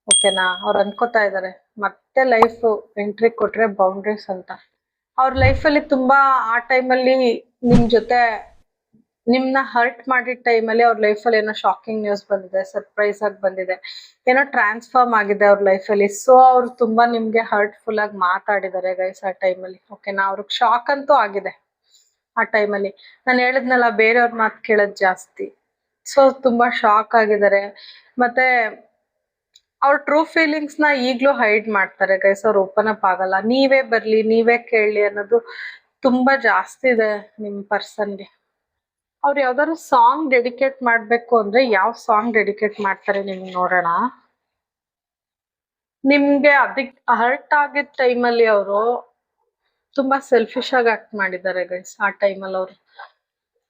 ಓಕೆನಾ, ಅವ್ರು ಅನ್ಕೋತಾ ಇದಾರೆ ಮತ್ತೆ ಲೈಫ್ ಎಂಟ್ರಿ ಕೊಟ್ರೆ ಬೌಂಡ್ರೀಸ್ ಅಂತ. ಅವ್ರ ಲೈಫಲ್ಲಿ ತುಂಬಾ ಆ ಟೈಮಲ್ಲಿ ನಿಮ್ ಜೊತೆ ನಿಮ್ನ ಹರ್ಟ್ ಮಾಡಿದ ಟೈಮಲ್ಲಿ ಅವ್ರ ಲೈಫಲ್ಲಿ ಏನೋ ಶಾಕಿಂಗ್ ನ್ಯೂಸ್ ಬಂದಿದೆ, ಸರ್ಪ್ರೈಸ್ ಆಗಿ ಬಂದಿದೆ, ಏನೋ ಟ್ರಾನ್ಸ್ಫಾರ್ಮ್ ಆಗಿದೆ ಅವ್ರ ಲೈಫಲ್ಲಿ. ಸೊ ಅವ್ರು ತುಂಬಾ ನಿಮ್ಗೆ ಹರ್ಟ್ಫುಲ್ ಆಗಿ ಮಾತಾಡಿದ್ದಾರೆ ಗೈಸ್ ಆ ಟೈಮಲ್ಲಿ. ಓಕೆನಾ, ಅವ್ರಿಗೆ ಶಾಕ್ ಅಂತೂ ಆಗಿದೆ ಆ ಟೈಮಲ್ಲಿ. ನಾನು ಹೇಳಿದ್ನಲ್ಲ, ಬೇರೆಯವ್ರ ಮಾತು ಕೇಳೋದ್ ಜಾಸ್ತಿ. ಸೊ ತುಂಬಾ ಶಾಕ್ ಆಗಿದ್ದಾರೆ. ಮತ್ತೆ ಅವ್ರ ಟ್ರೂ ಫೀಲಿಂಗ್ಸ್ ನ ಈಗ್ಲೂ ಹೈಡ್ ಮಾಡ್ತಾರೆ ಗೈಸ್. ಅವ್ರು ಓಪನ್ ಅಪ್ ಆಗಲ್ಲ. ನೀವೇ ಬರ್ಲಿ, ನೀವೇ ಕೇಳಲಿ ಅನ್ನೋದು ತುಂಬಾ ಜಾಸ್ತಿ ಇದೆ ನಿಮ್ ಪರ್ಸನ್ಗೆ. ಅವ್ರು ಯಾವ್ದಾದ್ರು ಸಾಂಗ್ ಡೆಡಿಕೇಟ್ ಮಾಡ್ಬೇಕು ಅಂದ್ರೆ ಯಾವ ಸಾಂಗ್ ಡೆಡಿಕೇಟ್ ಮಾಡ್ತಾರೆ ನಿಮ್ಗೆ ನೋಡೋಣ. ನಿಮ್ಗೆ ಅದಕ್ ಹರ್ಟ್ ಆಗಿದ್ ಟೈಮಲ್ಲಿ ಅವರು ತುಂಬಾ ಸೆಲ್ಫಿಶ್ ಆಗಿ ಆಕ್ಟ್ ಮಾಡಿದ್ದಾರೆ ಗೈಸ್. ಆ ಟೈಮಲ್ಲಿ ಅವರು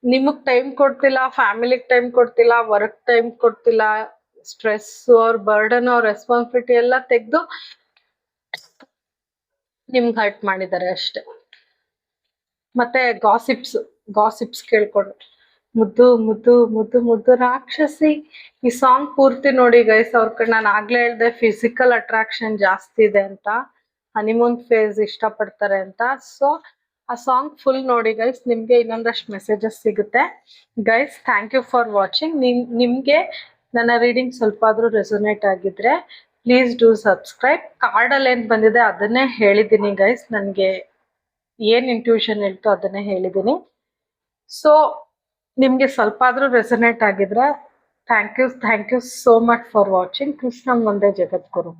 ನಿಮಗ್ ಟೈಮ್ ಕೊಡ್ತಿಲ್ಲ, ಫ್ಯಾಮಿಲಿಗ್ ಟೈಮ್ ಕೊಡ್ತಿಲ್ಲ, ವರ್ಕ್ ಟೈಮ್ ಕೊಡ್ತಿಲ್ಲ. ಸ್ಟ್ರೆಸ್, ಅವ್ರ ಬರ್ಡನ್, ಅವ್ರ ರೆಸ್ಪಾನ್ಸಿಬಿಲಿಟಿ ಎಲ್ಲ ತೆಗೆದು ನಿಮ್ಗೆ ಹರ್ಟ್ ಮಾಡಿದ್ದಾರೆ ಅಷ್ಟೆ. ಮತ್ತೆ ಗಾಸಿಪ್ಸ್ ಕೇಳ್ಕೊಂಡು ಮುದ್ದು ಮುದ್ದು ಮುದ್ದು ಮುದ್ದು ರಾಕ್ಷಸಿ, ಈ ಸಾಂಗ್ ಪೂರ್ತಿ ನೋಡಿ ಗೈಸ್. ಅವ್ರ ಕಡೆ ನಾನು ಆಗ್ಲೇ ಹೇಳ್ದೆ ಫಿಸಿಕಲ್ ಅಟ್ರಾಕ್ಷನ್ ಜಾಸ್ತಿ ಇದೆ ಅಂತ, ಹನಿಮೂನ್ ಫೇಸ್ ಇಷ್ಟ ಪಡ್ತಾರೆ ಅಂತ. ಸೊ ಆ ಸಾಂಗ್ ಫುಲ್ ನೋಡಿ ಗೈಸ್, ನಿಮ್ಗೆ ಇನ್ನೊಂದಷ್ಟು ಮೆಸೇಜಸ್ ಸಿಗುತ್ತೆ guys. Thank you for watching. ನಿಮ್ಗೆ ನನ್ನ ರೀಡಿಂಗ್ ಸ್ವಲ್ಪ ಆದ್ರೂ ರೆಸೊನೇಟ್ ಆಗಿದ್ರೆ ಪ್ಲೀಸ್ ಡೂ ಸಬ್ಸ್ಕ್ರೈಬ್. ಕಾರ್ಡಲ್ಲಿ ಏನ್ ಬಂದಿದೆ ಅದನ್ನೇ ಹೇಳಿದ್ದೀನಿ ಗೈಸ್. ನನಗೆ ಏನ್ ಇಂಟ್ಯೂಷನ್ ಹೇಳ್ತು ಅದನ್ನೇ ಹೇಳಿದ್ದೀನಿ. ಸೊ ನಿಮ್ಗೆ ಸ್ವಲ್ಪ ಆದ್ರೂ ರೆಸೊನೇಟ್ ಆಗಿದ್ರೆ thank you so much for watching. Krishna ಒಂದೇ ಜಗದ್ಗುರು.